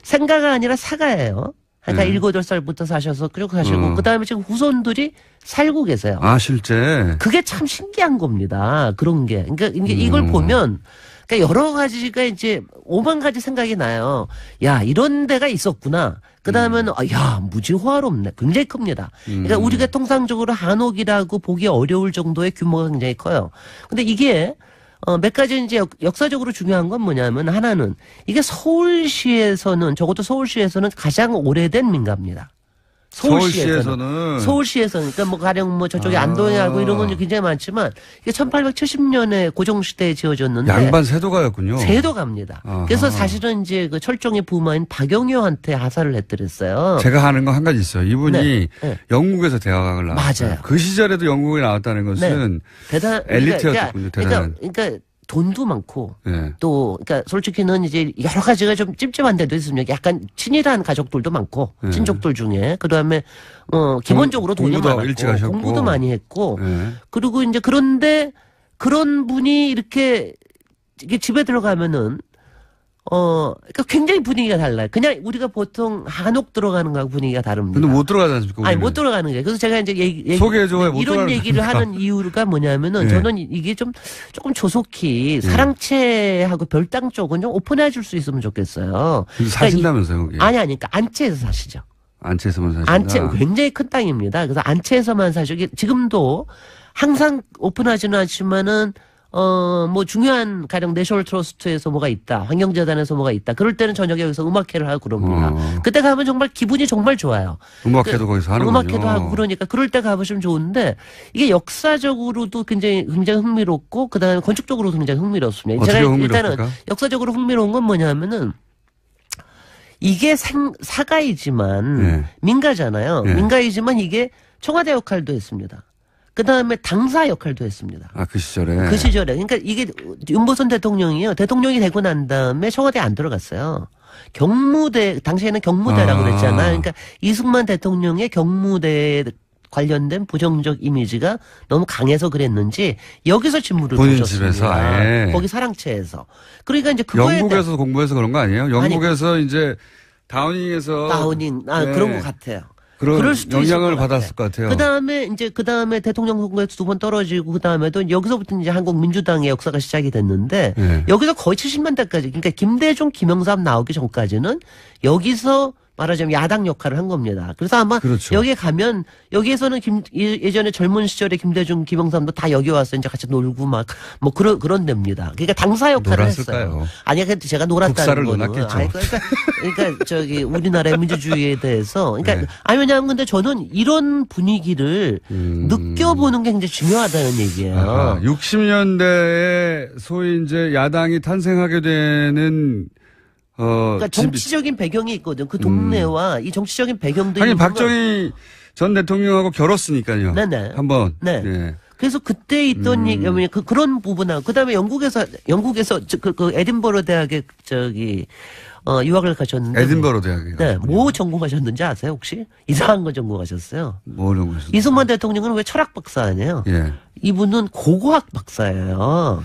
생가가 아니라 사가예요. 그러니까 7, 8살부터 사셔서 그리고 가시고 그다음에 지금 후손들이 살고 계세요. 실제. 그게 참 신기한 겁니다. 그런 게. 그러니까 이걸 보면 그러니까 여러 가지가 이제 5만 가지 생각이 나요. 야, 이런 데가 있었구나. 그다음에는 무지 호화롭네. 굉장히 큽니다. 그러니까 우리가 통상적으로 한옥이라고 보기 어려울 정도의 규모가 굉장히 커요. 근데 이게 몇 가지 이제 역사적으로 중요한 건 뭐냐면 하나는 이게 서울시에서는 적어도 서울시에서는 가장 오래된 민가입니다. 서울시에서는 그러니까 가령 저쪽에 안동하고 이런 건 굉장히 많지만 이게 1870년에 고종시대에 지어졌는데 양반 세도가였군요. 세도가입니다. 그래서 사실은 이제 그 철종의 부모인 박영효한테 하사를 했더랬어요. 제가 하는 거 한 가지 있어요. 이분이 영국에서 대학을 나왔어요. 맞아요. 그 시절에도 영국에 나왔다는 것은 엘리트였군요. 그러니까 돈도 많고 또 그러니까 솔직히는 이제 여러 가지가 좀 찝찝한 데도 있습니다. 약간 친일한 가족들도 많고 친족들 중에 그다음에 기본적으로 돈이 많았고 공부도 많이 했고 그리고 이제 그런데 그런 분이 이렇게 집에 들어가면은 그러니까 굉장히 분위기가 달라요. 그냥 우리가 보통 한옥 들어가는 거하고 분위기가 다릅니다. 근데 못 들어가지 않습니까? 못 들어가는 거예요. 그래서 제가 이제 소개해줘야 못 이런 얘기를 하는 이유가 뭐냐면은 저는 이게 조금 조속히 사랑채하고 별당 쪽은 좀 오픈해 줄 수 있으면 좋겠어요. 사신다면서요, 거기? 그러니까 안채에서 사시죠. 안채에서만 사신다. 안채 굉장히 큰 땅입니다. 그래서 안채에서만 사시고 지금도 항상 오픈하지는 않지만은 중요한 가령 내셔널 트러스트에서 뭐가 있다. 환경재단에서 뭐가 있다. 그럴 때는 저녁에 여기서 음악회를 하고 그럽니다. 그때 가면 정말 기분이 정말 좋아요. 음악회도 거기서 하는군요. 음악회도 하고 그러니까 그럴 때 가보시면 좋은데 이게 역사적으로도 굉장히 흥미롭고 그다음에 건축적으로도 굉장히 흥미롭습니다. 어떻게 제가 흥미롭습니까? 일단은 역사적으로 흥미로운 건 뭐냐면은 이게 사가이지만 민가잖아요. 민가이지만 이게 청와대 역할도 했습니다. 그다음에 당사 역할도 했습니다. 그 시절에. 그 시절에. 그러니까 이게 윤보선 대통령이요. 대통령이 되고 난 다음에 청와대에 안 들어갔어요. 경무대, 당시에는 경무대라고 그랬잖아요. 그러니까 이승만 대통령의 경무대에 관련된 부정적 이미지가 너무 강해서 그랬는지 여기서 직무를 본인 보셨습니다. 집에서 아예. 거기 사랑채에서. 그러니까 이제 그거에 영국에서 공부해서 그런 거 아니에요? 영국에서 이제 다우닝에서 네. 그런 것 같아요. 그런 영향을 받았을 것 같아요. 그 다음에 대통령 선거에서 2번 떨어지고 그 다음에도 여기서부터 이제 한국 민주당의 역사가 시작이 됐는데 여기서 거의 70년대까지 그러니까 김대중, 김영삼 나오기 전까지는 여기서 말하자면 야당 역할을 한 겁니다. 그래서 아마 그렇죠. 여기에 가면 여기에서는 예전에 젊은 시절에 김대중, 김영삼도 다 여기 와서 이제 같이 놀고 막 뭐 그런 데입니다. 그러니까 당사 역할을 놀았을까요? 했어요. 아니 근데 제가 놀았다는 거는 놀았겠죠. 그러니까 저기 우리나라의 민주주의에 대해서 그러니까 왜냐하면 근데 저는 이런 분위기를 느껴보는 게 굉장히 중요하다는 얘기예요. 60년대에 소위 이제 야당이 탄생하게 되는 그러니까 정치적인 배경이 있거든. 그 동네와 이 정치적인 배경도. 아니 박정희 전 대통령하고 결었으니까요. 네네. 한번. 네. 네. 그래서 그때 있던 얘기, 그런 부분하고 그다음에 영국에서 그 에딘버러 대학에 유학을 가셨는데. 에딘버러 대학이요. 네. 뭐 전공하셨는지 아세요 혹시? 이상한 거 전공하셨어요. 뭐 전공하셨어요? 이승만 대통령은 왜 철학 박사 아니에요? 예. 이분은 고고학 박사예요.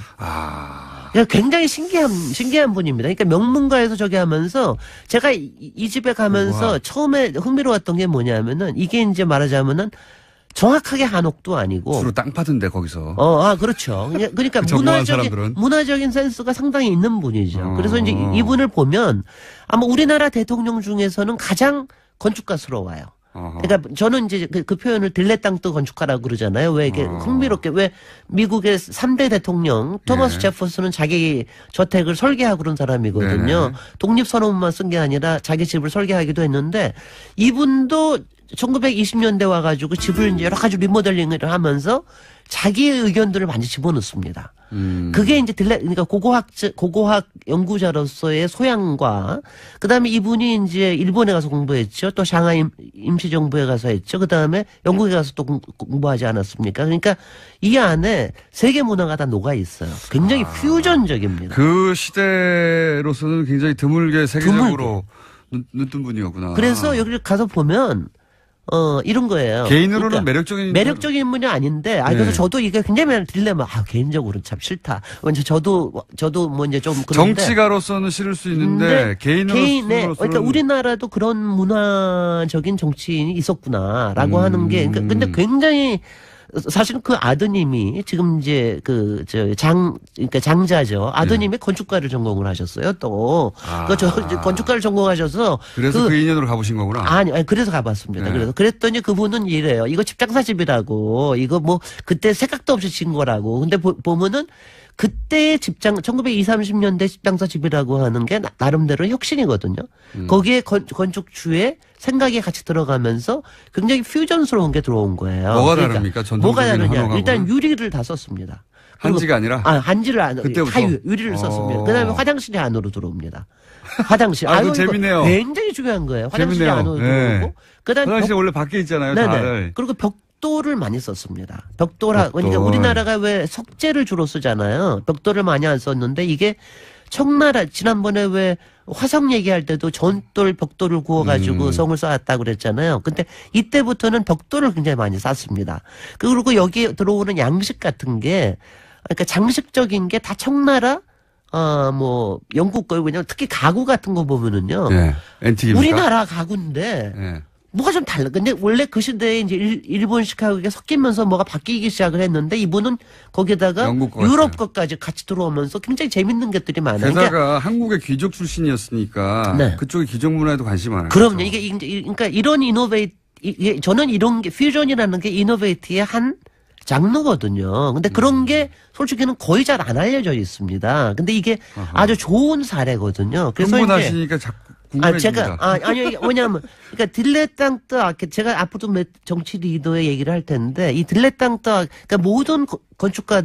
그러니까 굉장히 신기한 분입니다. 그러니까 명문가에서 저기 하면서 제가 이 집에 가면서 처음에 흥미로웠던 게 뭐냐면은 이게 이제 말하자면은 정확하게 한옥도 아니고 주로 땅 파던데 거기서. 그렇죠. 그러니까 그 문화적인 센스가 상당히 있는 분이죠. 그래서 이제 이분을 보면 아마 우리나라 대통령 중에서는 가장 건축가스러워요. 그러니까 저는 이제 그 표현을 딜레땅트 건축가라고 그러잖아요. 왜 이게 흥미롭게 왜 미국의 3대 대통령 토마스 제퍼슨은 자기 저택을 설계하고 그런 사람이거든요. 독립선언만 쓴 게 아니라 자기 집을 설계하기도 했는데 이분도 1920년대 와가지고 집을 이제 여러 가지 리모델링을 하면서 자기의 의견들을 많이 집어넣습니다. 그게 이제 그러니까 고고학 연구자로서의 소양과 그다음에 이분이 이제 일본에 가서 공부했죠. 또 상하이 임시정부에 가서 했죠. 그다음에 영국에 가서 또 공부하지 않았습니까? 그러니까 이 안에 세계 문화가 다 녹아 있어요. 굉장히 퓨전적입니다. 그 시대로서는 굉장히 드물게 세계적으로 눈뜬 분이었구나. 그래서 여기를 가서 보면 이런 거예요. 개인으로는 그러니까 매력적인 인물이 아닌데, 그래서 저도 이게 굉장히 딜레마, 개인적으로는 참 싫다. 이제 저도 뭐 이제 좀 그런데. 정치가로서는 싫을 수 있는데, 개인으로서는. 그러니까 우리나라도 그런 문화적인 정치인이 있었구나라고 하는 게, 근데 굉장히, 사실은 그 아드님이 지금 이제 그러니까 장자죠. 아드님이 건축가를 전공을 하셨어요. 또 건축가를 전공하셔서 그래서 그 인연으로 가보신 거구나. 아니 그래서 가봤습니다. 그랬더니 그분은 이래요. 이거 집장사 집이라고 이거 뭐 그때 생각도 없이 진 거라고. 근데 보면은 그때 1920, 30년대 집장사 집이라고 하는 게 나름대로 혁신이거든요. 거기에 건축주의 생각이 같이 들어가면서 굉장히 퓨전스러운 게 들어온 거예요. 뭐가 다릅니까? 뭐가 다르냐? 일단 유리를 다 썼습니다. 한지가 아니라? 한지를 안, 다 유리를 썼습니다. 그 다음에 화장실이 안으로 들어옵니다. 화장실. 그거 재밌네요. 굉장히 중요한 거예요. 화장실이 재밌네요. 안으로 들어오고. 그다음에 화장실 원래 밖에 있잖아요. 다들. 그리고 벽돌을 많이 썼습니다. 그러니까 우리나라가 왜 석재를 주로 쓰잖아요. 벽돌을 많이 안 썼는데 이게 청나라 지난번에 왜 화성 얘기할 때도 전돌 벽돌을 구워가지고 성을 쌓았다고 그랬잖아요. 근데 이때부터는 벽돌을 굉장히 많이 쌓습니다. 그리고 여기에 들어오는 양식 같은 게 그러니까 장식적인 게 다 청나라 뭐 영국 거 왜냐면 특히 가구 같은 거 보면은요. 앤틱입니까? 우리나라 가구인데 뭐가 좀 달라. 근데 원래 그 시대에 이제 일본식하고 이게 섞이면서 뭐가 바뀌기 시작을 했는데 이분은 거기다가 유럽 것까지 같이 들어오면서 굉장히 재밌는 것들이 많아요. 게다가 한국의 귀족 출신이었으니까 그쪽의 귀족 문화에도 관심이 많아요. 그럼요. 그러니까 이런 저는 이런 게 퓨전이라는 게 이노베이트의 한 장르거든요. 근데 그런 게 솔직히는 거의 잘 안 알려져 있습니다. 근데 이게 아주 좋은 사례거든요. 그래서 흥분하시니까 자꾸 궁금해집니다. 아니요. 왜냐하면 그러니까 딜레땅트 제가 앞으로 정치 리더의 얘기를 할 텐데 이 딜레땅트 그러니까 모든 건축가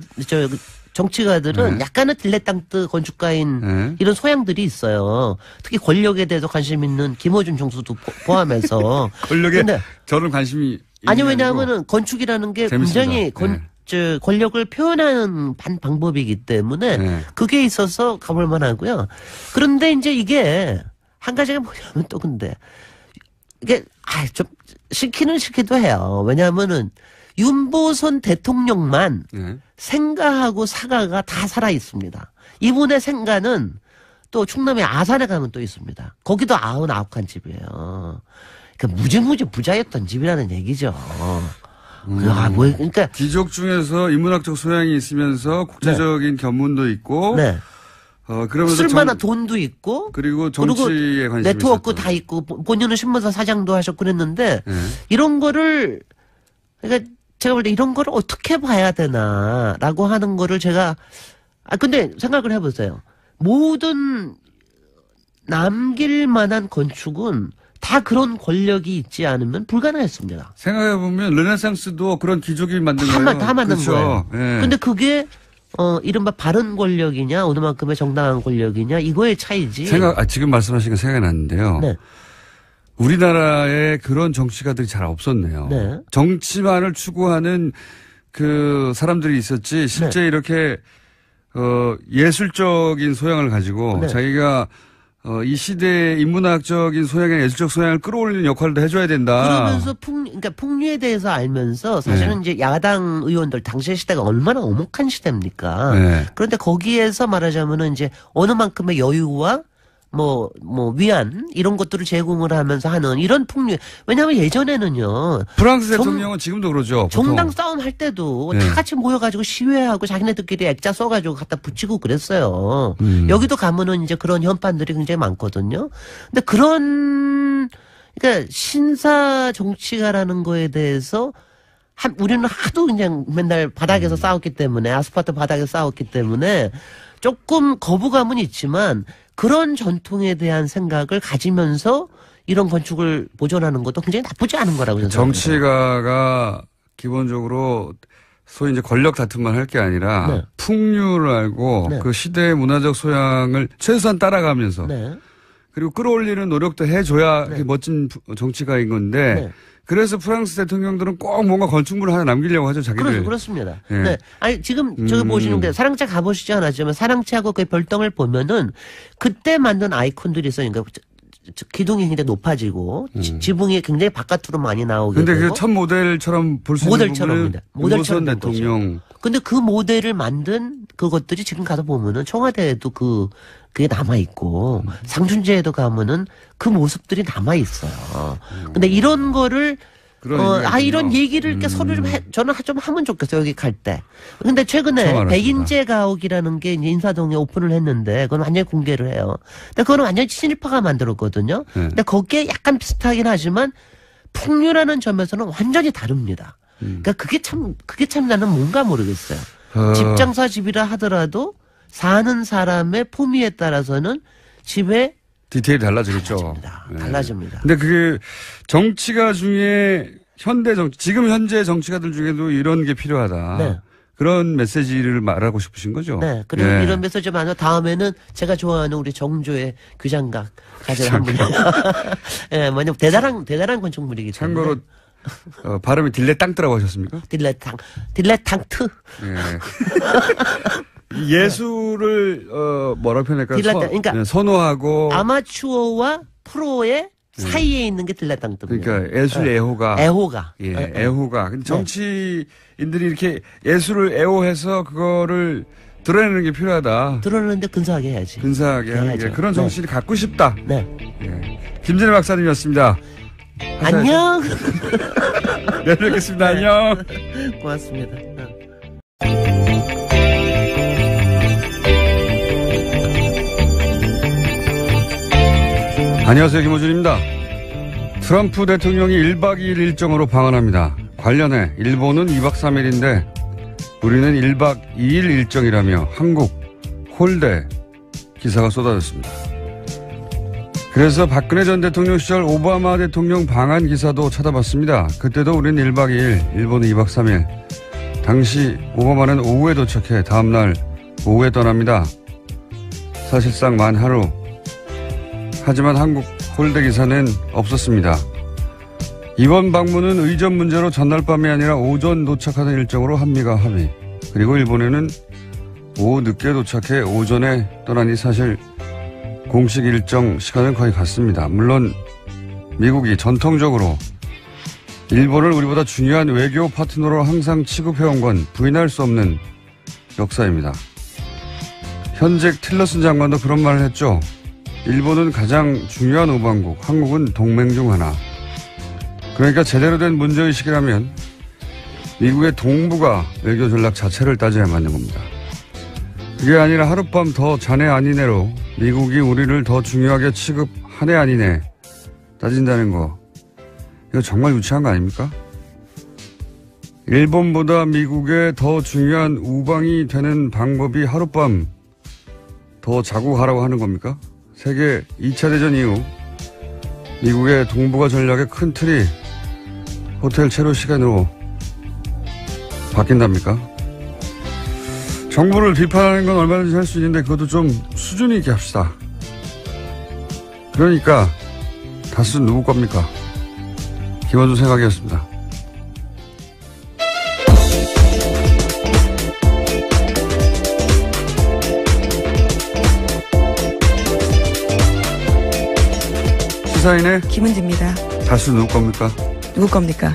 정치가들은 약간은 딜레땅트 건축가인 이런 소양들이 있어요. 특히 권력에 대해서 관심 있는 김어준 총수도 포함해서 권력에 저는 관심이 아니 왜냐하면은 건축이라는 게 재밌습니다. 굉장히 권력을 표현하는 방법이기 때문에 그게 있어서 가볼 만하고요. 그런데 이제 이게 한 가지가 뭐냐면 또 근데 이게 좀 싫기는 싫기도 해요. 왜냐하면은 윤보선 대통령만 생가하고 사가가 다 살아 있습니다. 이분의 생가는 또 충남의 아산에 가면 또 있습니다. 거기도 99칸 집이에요. 그러니까 무지무지 부자였던 집이라는 얘기죠. 그러니까 귀족 중에서 인문학적 소양이 있으면서 국제적인 견문도 있고, 그러면서 쓸만한 돈도 있고, 그리고 정치에 관심이 네트워크 있었던. 다 있고, 본인은 신문사 사장도 하셨고 그랬는데 이런 거를 그러니까 제가 볼 때 이런 거를 어떻게 봐야 되나라고 하는 거를 제가 근데 생각을 해보세요. 모든 남길 만한 건축은 다 그런 권력이 있지 않으면 불가능했습니다. 생각해보면 르네상스도 그런 귀족이 만든 거예요. 다 만든 그렇죠. 거예요. 예. 근데 그게 이른바 바른 권력이냐 어느 만큼의 정당한 권력이냐 이거의 차이지. 지금 말씀하신 거 생각이 났는데요. 네. 우리나라에 그런 정치가들이 잘 없었네요. 네. 정치만을 추구하는 그 사람들이 있었지 실제 이렇게 예술적인 소양을 가지고 자기가 이 시대의 인문학적인 소양이나 예술적 소양을 끌어올리는 역할도 해줘야 된다. 그러면서 그러니까 풍류에 대해서 알면서 사실은 이제 야당 의원들 당시의 시대가 얼마나 엄혹한 시대입니까? 그런데 거기에서 말하자면은 이제 어느 만큼의 여유와 뭐 위안 이런 것들을 제공을 하면서 하는 이런 풍류. 왜냐하면 예전에는요. 프랑스 대통령은 지금도 그러죠. 정당 싸움 할 때도 다 같이 모여가지고 시위하고 자기네들끼리 액자 써가지고 갖다 붙이고 그랬어요. 여기도 가면은 이제 그런 현판들이 굉장히 많거든요. 근데 그러니까 신사 정치가라는 거에 대해서 우리는 하도 그냥 맨날 바닥에서 싸웠기 때문에 아스팔트 바닥에서 싸웠기 때문에 조금 거부감은 있지만 그런 전통에 대한 생각을 가지면서 이런 건축을 보존하는 것도 굉장히 나쁘지 않은 거라고 생각합니다. 정치가가 기본적으로 소위 이제 권력 다툼만 할 게 아니라 풍류를 알고 그 시대의 문화적 소양을 최소한 따라가면서 그리고 끌어올리는 노력도 해줘야 멋진 정치가인 건데 그래서 프랑스 대통령들은 꼭 뭔가 건축물을 하나 남기려고 하죠, 자기들. 그렇습니다. 네. 아니, 지금 저기 보시는데 사랑채 가보시지 않았지만 사랑채하고 그 별똥을 보면은 그때 만든 아이콘들이 있어요. 그러니까 기둥이 굉장히 높아지고 지붕이 굉장히 바깥으로 많이 나오게 되고. 근데 그 첫 모델처럼 볼 수 있는 부분은 윤보선 대통령. 근데 그 모델을 만든 그것들이 지금 가서 보면은 청와대에도 그게 남아있고 상춘제에도 가면은 그 모습들이 남아있어요. 근데 이런 거를 이런 얘기를 이렇게 서로 저는 좀 하면 좋겠어요. 여기 갈 때. 근데 최근에 백인제 가옥이라는 게 이제 인사동에 오픈을 했는데 그건 완전히 공개를 해요. 근데 그거는 완전히 친일파가 만들었거든요. 근데 거기에 약간 비슷하긴 하지만 풍류라는 점에서는 완전히 다릅니다. 그러니까 그게 참 나는 뭔가 모르겠어요. 집장사 집이라 하더라도 사는 사람의 품위에 따라서는 집에 디테일이 달라지겠죠. 달라집니다. 근데 그게 정치가 중에 지금 현재 정치가들 중에도 이런 게 필요하다. 그런 메시지를 말하고 싶으신 거죠? 네. 그리고 이런 메시지 많아 다음에는 제가 좋아하는 우리 정조의 규장각 가지고 한번. 뭐냐면 대단한 건축물이기 때문에. 참고로 발음이 딜레땅트라고 하셨습니까? 딜레탕트. 예술을 뭐라고 표현할까요? 그러니까 선호하고 아마추어와 프로의 사이에 있는 게 딜레탕트입니다. 그러니까 예술 애호가. 애호가. 근데 정치인들이 이렇게 예술을 애호해서 그거를 드러내는 게 필요하다. 드러내는데 근사하게 해야지. 근사하게 하는 게 그런 정신을 갖고 싶다. 김진애 박사님이었습니다. 안녕. 네, 뵙겠습니다. 안녕. 고맙습니다. 안녕하세요. 김호준입니다. 트럼프 대통령이 1박 2일 일정으로 방한합니다. 관련해 일본은 2박 3일인데 우리는 1박 2일 일정이라며 한국 홀대 기사가 쏟아졌습니다. 그래서 박근혜 전 대통령 시절 오바마 대통령 방한 기사도 찾아봤습니다. 그때도 우리는 1박 2일, 일본은 2박 3일. 당시 오바마는 오후에 도착해 다음날 오후에 떠납니다. 사실상 만 하루. 하지만 한국 홀대 기사는 없었습니다. 이번 방문은 의전 문제로 전날 밤이 아니라 오전 도착하는 일정으로 한미가 합의. 그리고 일본에는 오후 늦게 도착해 오전에 떠나니 사실 공식 일정 시간은 거의 같습니다. 물론 미국이 전통적으로 일본을 우리보다 중요한 외교 파트너로 항상 취급해온 건 부인할 수 없는 역사입니다. 현직 틸러슨 장관도 그런 말을 했죠. 일본은 가장 중요한 우방국, 한국은 동맹 중 하나. 그러니까 제대로 된 문제의식이라면 미국의 동북아 외교 전략 자체를 따져야 맞는 겁니다. 그게 아니라 하룻밤 더 자네 아니네로 미국이 우리를 더 중요하게 취급하네 아니네 따진다는 거, 이거 정말 유치한 거 아닙니까? 일본보다 미국에 더 중요한 우방이 되는 방법이 하룻밤 더 자고 가라고 하는 겁니까? 세계 2차 대전 이후 미국의 동북아 전략의 큰 틀이 호텔 체류 시간으로 바뀐답니까? 정부를 비판하는 건 얼마든지 할 수 있는데 그것도 좀 수준 있게 합시다. 그러니까 다수는 누구 겁니까? 김원준 생각이었습니다. 시사인의 김은지입니다. 다수 누구 겁니까? 누구 겁니까?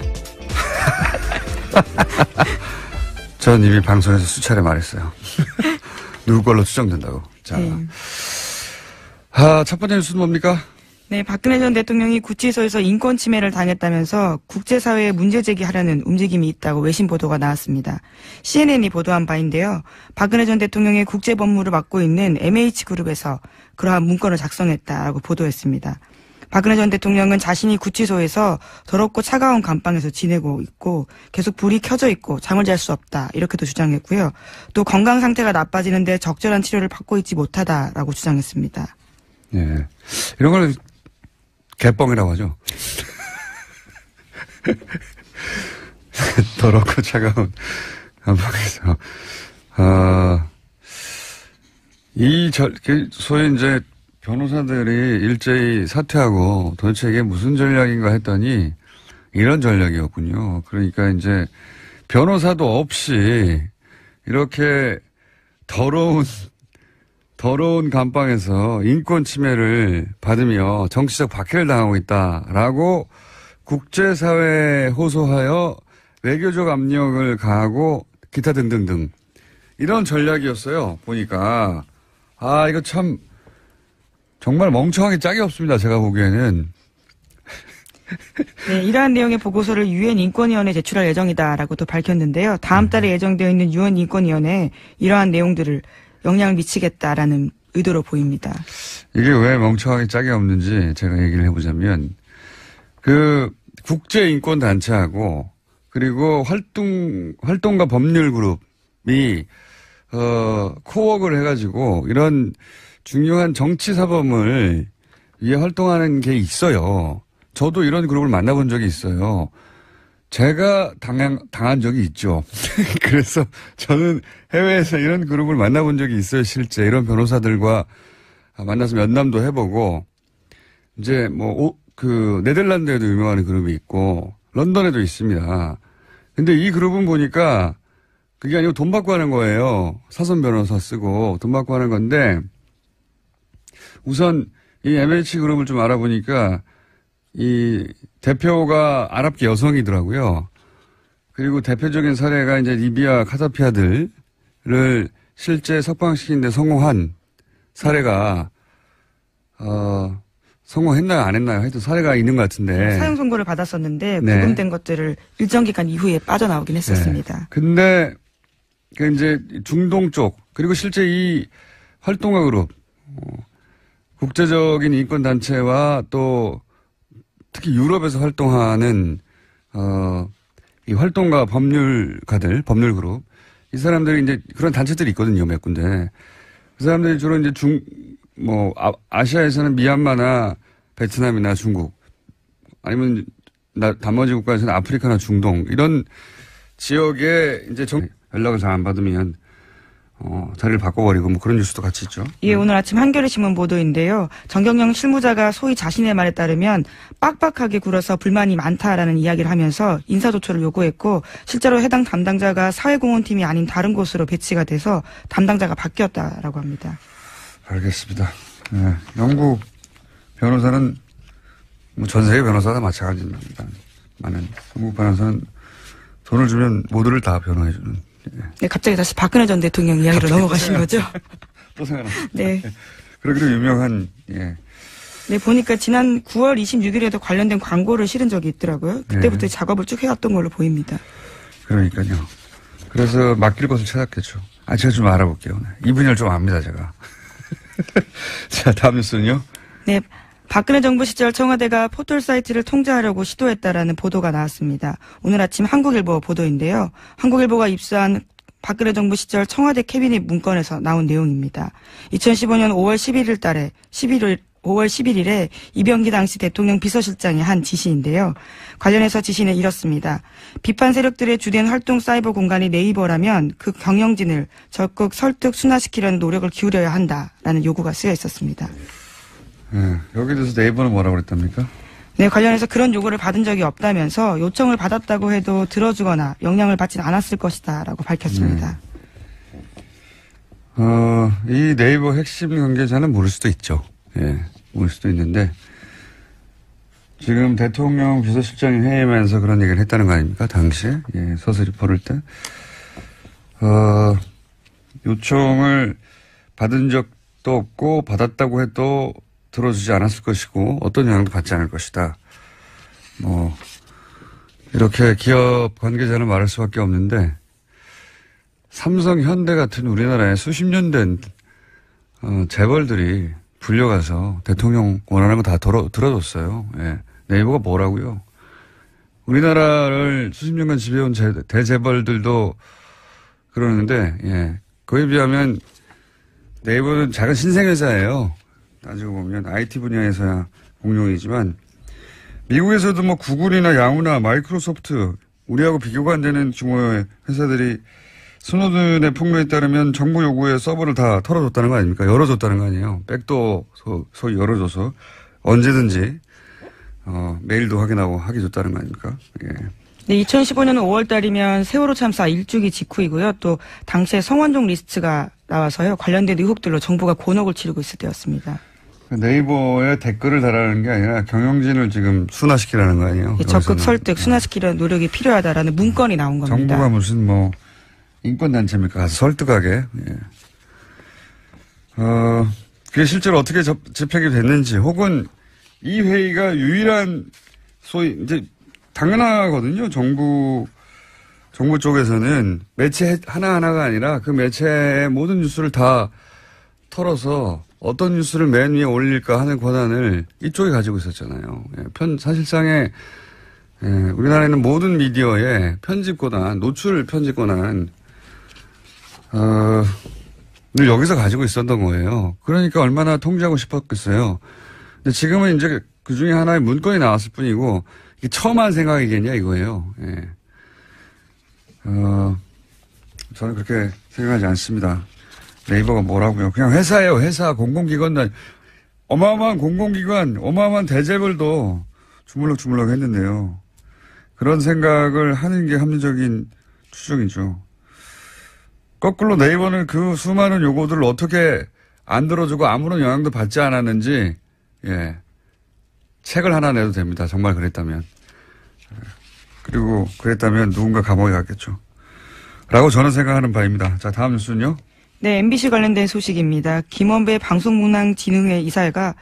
전 이미 방송에서 수차례 말했어요. 누구 걸로 추정된다고. 자, 네. 첫 번째 뉴스는 뭡니까? 네, 박근혜 전 대통령이 구치소에서 인권 침해를 당했다면서 국제사회에 문제 제기하려는 움직임이 있다고 외신 보도가 나왔습니다. CNN이 보도한 바인데요. 박근혜 전 대통령의 국제법무를 맡고 있는 MH그룹에서 그러한 문건을 작성했다라고 보도했습니다. 박근혜 전 대통령은 자신이 구치소에서 더럽고 차가운 감방에서 지내고 있고 계속 불이 켜져 있고 잠을 잘 수 없다 이렇게도 주장했고요. 또 건강 상태가 나빠지는데 적절한 치료를 받고 있지 못하다라고 주장했습니다. 네, 이런 걸 개뻥이라고 하죠. 더럽고 차가운 감방에서 소위 이제 변호사들이 일제히 사퇴하고 도대체 이게 무슨 전략인가 했더니 이런 전략이었군요. 그러니까 이제 변호사도 없이 이렇게 더러운 감방에서 인권 침해를 받으며 정치적 박해를 당하고 있다라고 국제사회에 호소하여 외교적 압력을 가하고 기타 등등등 이런 전략이었어요. 보니까 이거 참 정말 멍청하게 짝이 없습니다. 제가 보기에는. 네, 이러한 내용의 보고서를 유엔 인권위원회에 제출할 예정이다라고 또 밝혔는데요. 다음 달에 예정되어 있는 유엔 인권위원회에 이러한 내용들을 영향을 미치겠다라는 의도로 보입니다. 이게 왜 멍청하게 짝이 없는지 제가 얘기를 해보자면 국제인권단체하고 그리고 활동가 법률그룹이 코워크를 해가지고 이런 중요한 정치사범을 위해 활동하는 게 있어요. 저도 이런 그룹을 만나본 적이 있어요. 제가 당한 적이 있죠. 그래서 저는 해외에서 이런 그룹을 만나본 적이 있어요. 실제 이런 변호사들과 만나서 면담도 해보고 이제 네덜란드에도 유명한 그룹이 있고 런던에도 있습니다. 근데 이 그룹은 보니까 그게 아니고 돈 받고 하는 거예요. 사선 변호사 쓰고 돈 받고 하는 건데 우선 이 MH그룹을 좀 알아보니까 이 대표가 아랍계 여성이더라고요. 그리고 대표적인 사례가 이제 리비아 카다피아들을 실제 석방시키는 데 성공한 사례가 성공했나요 안 했나요? 하여튼 사례가 있는 것 같은데. 사형 선고를 받았었는데 구금된 것들을 일정 기간 이후에 빠져나오긴 했었습니다. 네. 근데 그 이제 중동 쪽 그리고 실제 이 활동가 그룹 국제적인 인권단체와 또 특히 유럽에서 활동하는 이 활동가 법률가들, 법률그룹 이 사람들이 이제 그런 단체들이 있거든요, 몇 군데. 그 사람들이 주로 이제 아시아에서는 미얀마나 베트남이나 중국 아니면 나머지 국가에서는 아프리카나 중동 이런 지역에 이제 연락을 잘 안 받으면 자리를 바꿔버리고 뭐 그런 뉴스도 같이 있죠. 예, 오늘 아침 한겨레신문 보도인데요. 정경영 실무자가 소위 자신의 말에 따르면 빡빡하게 굴어서 불만이 많다라는 이야기를 하면서 인사조처를 요구했고 실제로 해당 담당자가 사회공헌팀이 아닌 다른 곳으로 배치가 돼서 담당자가 바뀌었다라고 합니다. 알겠습니다. 네, 영국 변호사는 뭐 전 세계 변호사가 마찬가지입니다. 많은 영국 변호사는 돈을 주면 모두를 다 변호해주는. 네, 갑자기 다시 박근혜 전 대통령 이야기로 넘어가신 거죠? 또 생각나. 네. 그러기로 유명한, 예. 네, 보니까 지난 9월 26일에도 관련된 광고를 실은 적이 있더라고요. 그때부터 작업을 쭉 해왔던 걸로 보입니다. 그러니까요. 그래서 맡길 곳을 찾았겠죠. 제가 좀 알아볼게요. 이 분야를 좀 압니다, 제가. 자, 다음 뉴스는요? 네. 박근혜 정부 시절 청와대가 포털 사이트를 통제하려고 시도했다라는 보도가 나왔습니다. 오늘 아침 한국일보 보도인데요. 한국일보가 입수한 박근혜 정부 시절 청와대 캐비닛 문건에서 나온 내용입니다. 2015년 5월 11일에 이병기 당시 대통령 비서실장이 한 지시인데요. 관련해서 지시는 이렇습니다. 비판 세력들의 주된 활동 사이버 공간이 네이버라면 그 경영진을 적극 설득 순화시키려는 노력을 기울여야 한다라는 요구가 쓰여 있었습니다. 네, 여기 대해서 네이버는 뭐라고 그랬답니까? 네, 관련해서 그런 요구를 받은 적이 없다면서 요청을 받았다고 해도 들어주거나 영향을 받진 않았을 것이다라고 밝혔습니다. 이 네이버 핵심 관계자는 모를 수도 있죠. 예, 모를 수도 있는데 지금 대통령 비서실장이 회의하면서 그런 얘기를 했다는 거 아닙니까? 당시에 예, 서슬이 벌을 때 요청을 받은 적도 없고 받았다고 해도 들어주지 않았을 것이고 어떤 영향도 받지 않을 것이다. 뭐 이렇게 기업 관계자는 말할 수밖에 없는데 삼성, 현대 같은 우리나라에 수십 년 된 재벌들이 불려가서 대통령 원하는 거 다 들어줬어요. 예. 네이버가 뭐라고요? 우리나라를 수십 년간 지배해온 대재벌들도 그러는데 예. 그에 비하면 네이버는 작은 신생회사예요. 따지고 보면 IT 분야에서야 공룡이지만 미국에서도 뭐 구글이나 야후나 마이크로소프트 우리하고 비교가 안 되는 규모의 회사들이 스노든의 폭로에 따르면 정부 요구에 서버를 다 털어줬다는 거 아닙니까? 열어줬다는 거 아니에요. 백도 소위 열어줘서 언제든지 메일도 확인하고 하게 줬다는 거 아닙니까? 예. 네, 2015년 5월 달이면 세월호 참사 1주기 직후이고요. 또 당시에 성완종 리스트가 나와서요. 관련된 의혹들로 정부가 곤혹을 치르고 있을 때였습니다. 네이버에 댓글을 달라는 게 아니라 경영진을 지금 순화시키라는 거 아니에요? 네, 적극 설득, 순화시키려는 노력이 필요하다라는 문건이 나온 겁니다. 정부가 무슨 뭐 인권단체입니까? 가서 설득하게. 예. 그게 실제로 어떻게 집행이 됐는지 혹은 이 회의가 유일한 소위 이제 당연하거든요. 정부 쪽에서는 매체 하나하나가 아니라 그 매체의 모든 뉴스를 다 털어서 어떤 뉴스를 맨 위에 올릴까 하는 권한을 이쪽이 가지고 있었잖아요. 예, 사실상의 우리나라에는 모든 미디어의 편집 권한, 노출 편집 권한 늘 여기서 가지고 있었던 거예요. 그러니까 얼마나 통제하고 싶었겠어요. 근데 지금은 이제 그 중에 하나의 문건이 나왔을 뿐이고 이게 처음 한 생각이겠냐 이거예요. 예. 저는 그렇게 생각하지 않습니다. 네이버가 뭐라고요? 그냥 회사예요. 회사, 공공기관, 어마어마한 공공기관, 어마어마한 대재벌도 주물럭주물럭 했는데요. 그런 생각을 하는 게 합리적인 추정이죠. 거꾸로 네이버는 그 수많은 요구들을 어떻게 안 들어주고 아무런 영향도 받지 않았는지, 예. 책을 하나 내도 됩니다. 정말 그랬다면. 그리고 그랬다면 누군가 감옥에 갔겠죠. 라고 저는 생각하는 바입니다. 자, 다음 뉴스는요? 네, MBC 관련된 소식입니다. 김원배 방송문화진흥회 이사가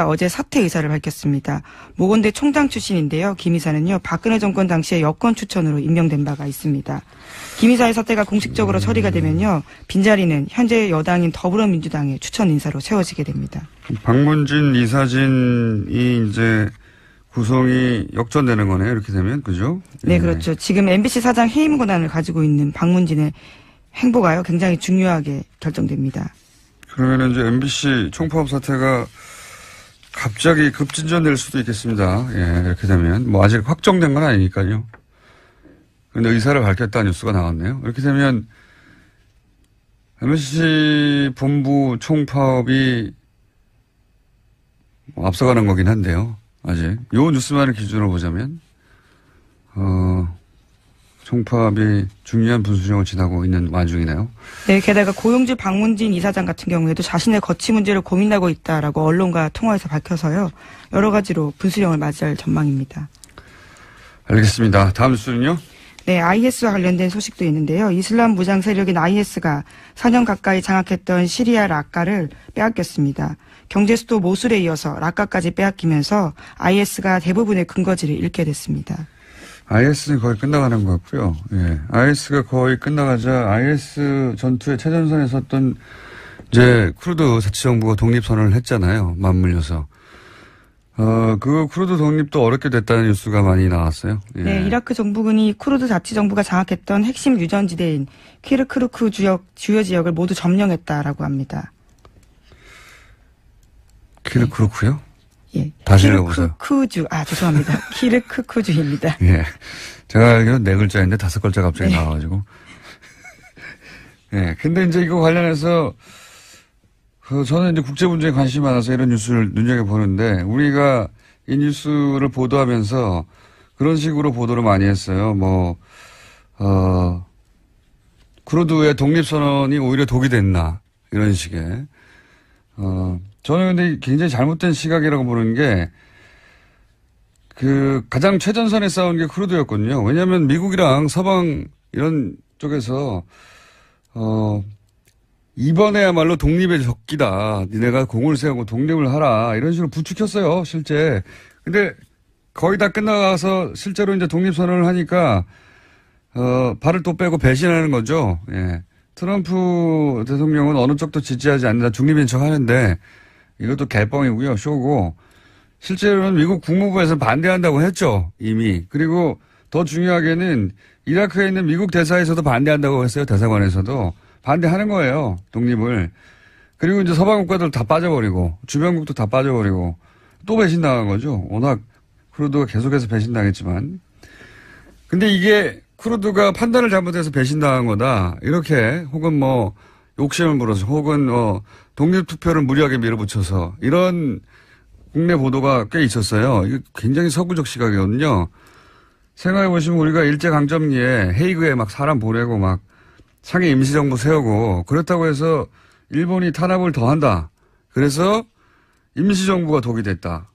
어제 사퇴 의사를 밝혔습니다. 모건대 총장 출신인데요. 김 이사는요, 박근혜 정권 당시에 여권 추천으로 임명된 바가 있습니다. 김 이사의 사퇴가 공식적으로 처리가 되면요, 빈자리는 현재 여당인 더불어민주당의 추천 인사로 세워지게 됩니다. 박문진, 이사진이 이제 구성이 역전되는 거네요. 이렇게 되면, 그죠? 네, 그렇죠. 지금 MBC 사장 해임 권한을 가지고 있는 박문진의 행보가요, 굉장히 중요하게 결정됩니다. 그러면 이제 MBC 총파업 사태가 갑자기 급진전될 수도 있겠습니다. 예, 이렇게 되면. 뭐 아직 확정된 건 아니니까요. 근데 의사를 밝혔다는 뉴스가 나왔네요. 이렇게 되면 MBC 본부 총파업이 앞서가는 거긴 한데요. 아직. 요 뉴스만을 기준으로 보자면, 총파업이 중요한 분수령을 지나고 있는 와중이네요. 네, 게다가 고용주 박문진 이사장 같은 경우에도 자신의 거취 문제를 고민하고 있다라고 언론과 통화에서 밝혀서요. 여러 가지로 분수령을 맞이할 전망입니다. 알겠습니다. 다음 뉴스는요? 네, IS와 관련된 소식도 있는데요. 이슬람 무장 세력인 IS가 4년 가까이 장악했던 시리아 라카를 빼앗겼습니다. 경제 수도 모술에 이어서 라카까지 빼앗기면서 IS가 대부분의 근거지를 잃게 됐습니다. IS는 거의 끝나가는 것 같고요. 예. IS가 거의 끝나가자 IS 전투의 최전선에 섰던 이제 쿠르드 자치정부가 독립선언을 했잖아요. 맞물려서. 그 쿠르드 독립도 어렵게 됐다는 뉴스가 많이 나왔어요. 예. 네, 이라크 정부군이 쿠르드 자치정부가 장악했던 핵심 유전지대인 키르크루크 주요 지역을 모두 점령했다라고 합니다. 키르크루크요? 예. 다시 읽어보세요. 죄송합니다. 키르크쿠주입니다. 예. 제가 알기로는 4글자인데 5글자 갑자기 나와가지고. 예. 근데 이제 이거 관련해서, 저는 이제 국제 문제에 관심이 많아서 이런 뉴스를 눈여겨보는데, 우리가 이 뉴스를 보도하면서 그런 식으로 보도를 많이 했어요. 쿠르드의 독립선언이 오히려 독이 됐나. 이런 식의. 저는 근데 굉장히 잘못된 시각이라고 보는 게, 가장 최전선에 싸운 게 쿠르드였거든요. 왜냐하면 미국이랑 서방 이런 쪽에서, 이번에야말로 독립의 적기다. 니네가 공을 세우고 독립을 하라. 이런 식으로 부추겼어요, 실제. 근데 거의 다 끝나가서 실제로 이제 독립선언을 하니까, 발을 또 빼고 배신하는 거죠. 예. 트럼프 대통령은 어느 쪽도 지지하지 않는다. 중립인 척 하는데, 이것도 개뻥이고요. 쇼고. 실제로는 미국 국무부에서 반대한다고 했죠. 이미. 그리고 더 중요하게는 이라크에 있는 미국 대사에서도 반대한다고 했어요. 대사관에서도. 반대하는 거예요. 독립을. 그리고 이제 서방 국가들 다 빠져버리고 주변국도 다 빠져버리고 또 배신당한 거죠. 워낙 쿠르드가 계속해서 배신당했지만. 근데 이게 쿠르드가 판단을 잘못해서 배신당한 거다. 이렇게 혹은 욕심을 부려서 혹은 독립투표를 무리하게 밀어붙여서 이런 국내 보도가 꽤 있었어요. 이게 굉장히 서구적 시각이거든요. 생각해보시면 우리가 일제강점기에 헤이그에 막 사람 보내고 막 상해 임시정부 세우고 그렇다고 해서 일본이 탄압을 더 한다. 그래서 임시정부가 독이 됐다.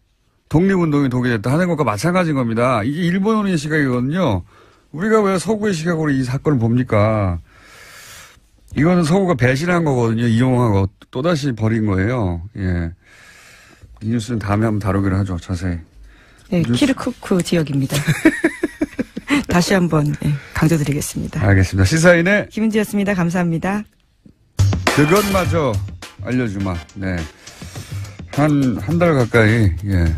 독립운동이 독이 됐다 하는 것과 마찬가지인 겁니다. 이게 일본의 시각이거든요. 우리가 왜 서구의 시각으로 이 사건을 봅니까? 이거는 서구가 배신한 거거든요. 이용하고 또다시 버린 거예요. 예. 이 뉴스는 다음에 한번 다루기로 하죠. 자세히. 네, 키르쿠크 지역입니다. 다시 한번 강조드리겠습니다. 알겠습니다. 시사인의 김은지였습니다. 감사합니다. 그것마저 알려주마. 네. 한 달 가까이, 예.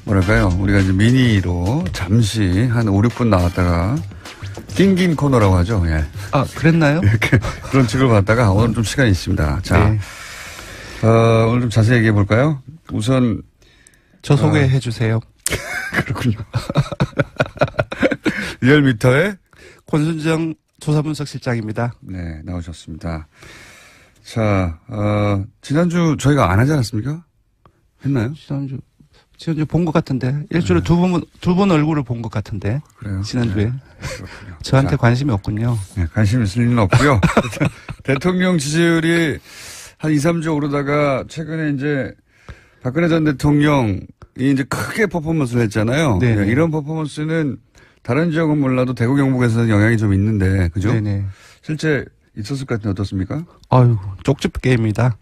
뭐랄까요. 우리가 이제 미니로 잠시 한 5, 6분 나왔다가 낑긴 코너라고 하죠. 예. 아, 그랬나요? 이렇게 그런 식으로 봤다가 오늘 좀 시간이 있습니다. 자, 네. 오늘 좀 자세히 얘기해 볼까요? 우선 저 소개해 주세요. 그렇군요. 리얼미터의 권순정 조사분석실장입니다. 네, 나오셨습니다. 자, 지난주 저희가 안 하지 않았습니까? 했나요? 지난주 본 것 같은데 일주일에 네. 두 번 얼굴을 본 것 같은데. 그래요? 지난주에. 네. 저한테 관심이 없군요. 네, 관심 있을 리는 없고요. 대통령 지지율이 한 2, 3주 오르다가 최근에 이제 박근혜 전 대통령이 이제 크게 퍼포먼스를 했잖아요. 네. 이런 퍼포먼스는 다른 지역은 몰라도 대구 경북에서는 영향이 좀 있는데, 그죠? 네네. 실제 있었을 것 같은데 어떻습니까? 아유, 쪽집 게임입니다.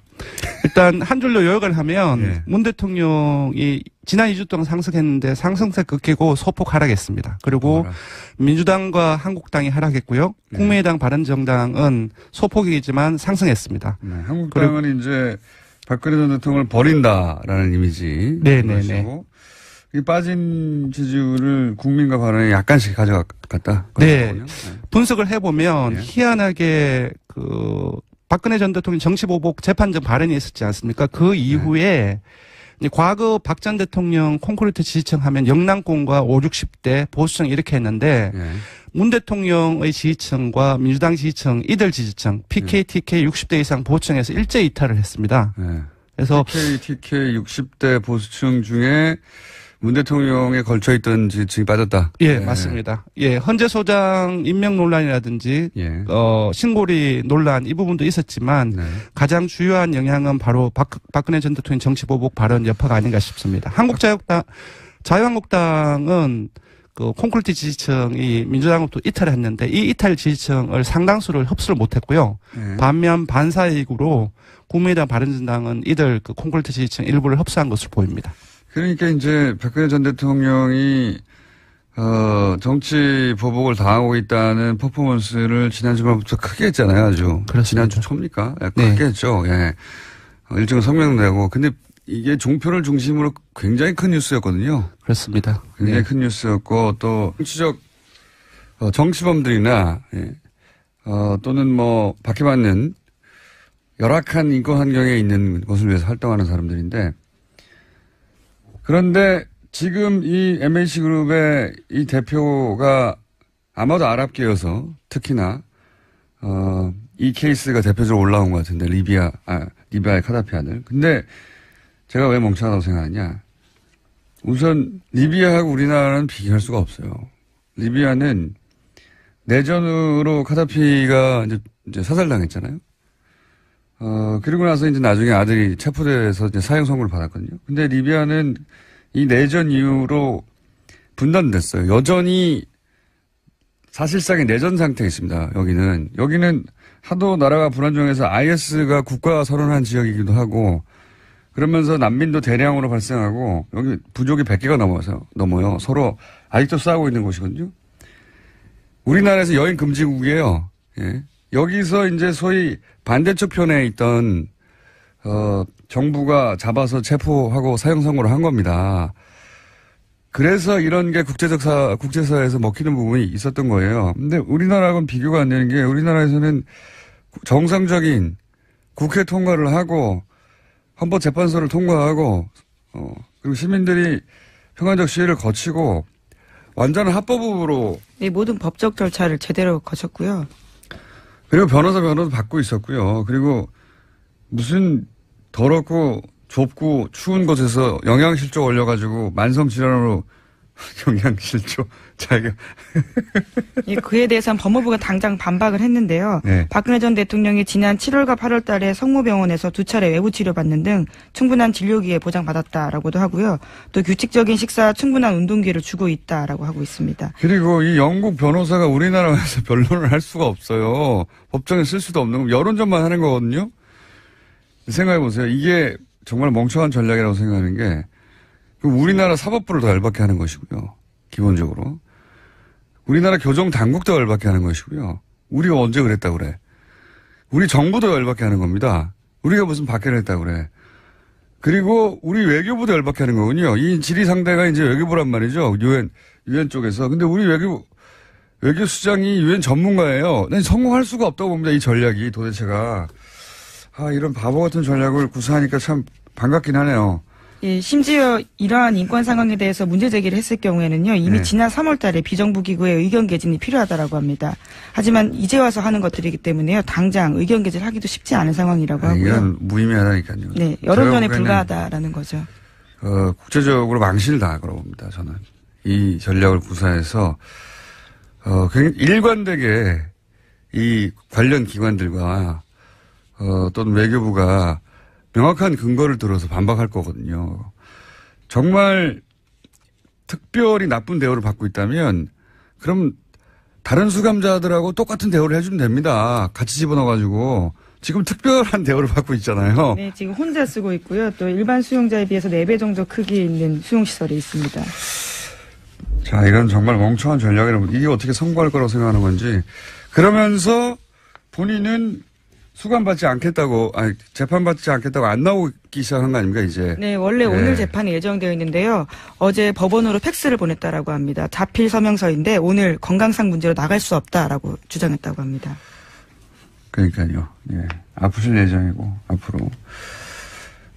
일단 한 줄로 요약을 하면 네. 문 대통령이 지난 2주 동안 상승했는데 상승세 끊기고 소폭 하락했습니다. 그리고 민주당과 한국당이 하락했고요. 네. 국민의당 바른정당은 소폭이지만 상승했습니다. 네. 한국당은 이제 박근혜 전 대통령을 버린다라는 이미지. 네네네. 이 빠진 지지율을 국민과 발언에 약간씩 가져갔다. 네. 분석을 해보면 네. 희한하게 박근혜 전 대통령 정치보복 재판정 발언이 있었지 않습니까? 그 이후에 과거 박 전 대통령 콘크리트 지지층 하면 영남권과 5, 60대 보수층 이렇게 했는데 문 대통령의 지지층과 민주당 지지층, 이들 지지층, PK, TK 60대 이상 보수층에서 일제 이탈을 했습니다. 그래서 PK, TK 60대 보수층 중에 문 대통령에 걸쳐있던 지지층이 빠졌다. 예, 맞습니다. 예, 헌재 소장 임명 논란이라든지, 신고리 논란 이 부분도 있었지만, 가장 주요한 영향은 바로 박근혜 전 대통령 정치 보복 발언 여파가 아닌가 싶습니다. 자유한국당은 그 콘크리트 지지층이 민주당으로부터 이탈을 했는데, 이 이탈 지지층을 상당수를 흡수를 못했고요. 반면 반사이익으로 국민의당 바른정당은 이들 그 콘크리트 지지층 일부를 흡수한 것으로 보입니다. 그러니까 이제 박근혜 전 대통령이 정치 보복을 당하고 있다는 퍼포먼스를 지난 주말부터 크게 했잖아요, 아주. 그렇습니다. 지난주 초입니까? 크게 했죠. 예. 일정한 성명도 내고. 근데 이게 종편을 중심으로 굉장히 큰 뉴스였거든요. 그렇습니다. 굉장히 큰 뉴스였고 또 정치적 정치범들이나 또는 뭐 박해받는 열악한 인권 환경에 있는 것을 위해서 활동하는 사람들인데. 그런데 지금 이 MH그룹의 이 대표가 아마도 아랍계여서 특히나 이 케이스가 대표적으로 올라온 것 같은데 리비아의 카다피 아들. 근데 제가 왜 멍청하다고 생각하냐. 우선 리비아하고 우리나라는 비교할 수가 없어요. 리비아는 내전으로 카다피가 이제 사살당했잖아요. 그리고 나서 이제 나중에 아들이 체포돼서 이제 사형 선고를 받았거든요. 근데 리비아는 이 내전 이후로 분단됐어요. 여전히 사실상의 내전 상태에 있습니다. 여기는 하도 나라가 불안정해서 IS가 국가 선언한 지역이기도 하고 그러면서 난민도 대량으로 발생하고 여기 부족이 100개가 넘어요. 서로 아직도 싸우고 있는 곳이거든요. 우리나라에서 여행 금지국이에요. 예. 여기서 이제 소위 반대쪽 편에 있던 정부가 체포하고 사형 선고를 한 겁니다. 그래서 이런 게 국제사회에서 먹히는 부분이 있었던 거예요. 근데 우리나라하고는 비교가 안 되는 게 우리나라에서는 정상적인 국회 통과를 하고 헌법재판소를 통과하고 그리고 시민들이 평화적 시위를 거치고 완전한 합법으로 모든 법적 절차를 제대로 거쳤고요. 그리고 변호사도 받고 있었고요. 그리고 무슨 더럽고 좁고 추운 곳에서 영양실조 올려가지고 만성질환으로 영양실조 자기가 그에 대해서는 법무부가 당장 반박을 했는데요. 네. 박근혜 전 대통령이 지난 7월과 8월 달에 성모병원에서 2차례 외부 치료받는 등 충분한 진료기에 보장받았다라고도 하고요. 또 규칙적인 식사, 충분한 운동기를 주고 있다라고 하고 있습니다. 그리고 이 영국 변호사가 우리나라에서 변론을 할 수가 없어요. 법정에 쓸 수도 없는 거 여론전만 하는 거거든요. 생각해 보세요. 이게 정말 멍청한 전략이라고 생각하는 게 우리나라 사법부를 더 열받게 하는 것이고요. 기본적으로. 우리나라 교정당국도 열받게 하는 것이고요. 우리가 언제 그랬다고 그래. 우리 정부도 열받게 하는 겁니다. 우리가 무슨 박해를 했다고 그래. 그리고 우리 외교부도 열받게 하는 거군요. 이 질의 상대가 이제 외교부란 말이죠. 유엔 쪽에서. 근데 우리 외교수장이 유엔 전문가예요. 난 성공할 수가 없다고 봅니다. 이 전략이 도대체가. 이런 바보 같은 전략을 구사하니까 참 반갑긴 하네요. 예, 심지어 이러한 인권 상황에 대해서 문제 제기를 했을 경우에는요, 이미 지난 3월 달에 비정부 기구의 의견 개진이 필요하다라고 합니다. 하지만 이제 와서 하는 것들이기 때문에요, 당장 의견 개진을 하기도 쉽지 않은 상황이라고 하고요. 이건 무의미하다니까요. 네, 여론전에 불과하다라는 거죠. 국제적으로 망신을 당하라고 봅니다, 저는. 이 전략을 구사해서, 굉장히 일관되게 이 관련 기관들과 또는 외교부가 명확한 근거를 들어서 반박할 거거든요. 정말 특별히 나쁜 대우를 받고 있다면 그럼 다른 수감자들하고 똑같은 대우를 해주면 됩니다. 같이 집어넣어가지고. 지금 특별한 대우를 받고 있잖아요. 네, 지금 혼자 쓰고 있고요. 또 일반 수용자에 비해서 4배 정도 크기에 있는 수용시설이 있습니다. 자, 이건 정말 멍청한 전략이라고. 이게 어떻게 성공할 거라고 생각하는 건지. 그러면서 본인은 수감받지 않겠다고, 재판받지 않겠다고 안 나오기 시작한 거 아닙니까, 이제? 네, 원래 오늘 재판이 예정되어 있는데요. 어제 법원으로 팩스를 보냈다라고 합니다. 자필 서명서인데 오늘 건강상 문제로 나갈 수 없다라고 주장했다고 합니다. 그러니까요. 예. 아프실 예정이고, 앞으로.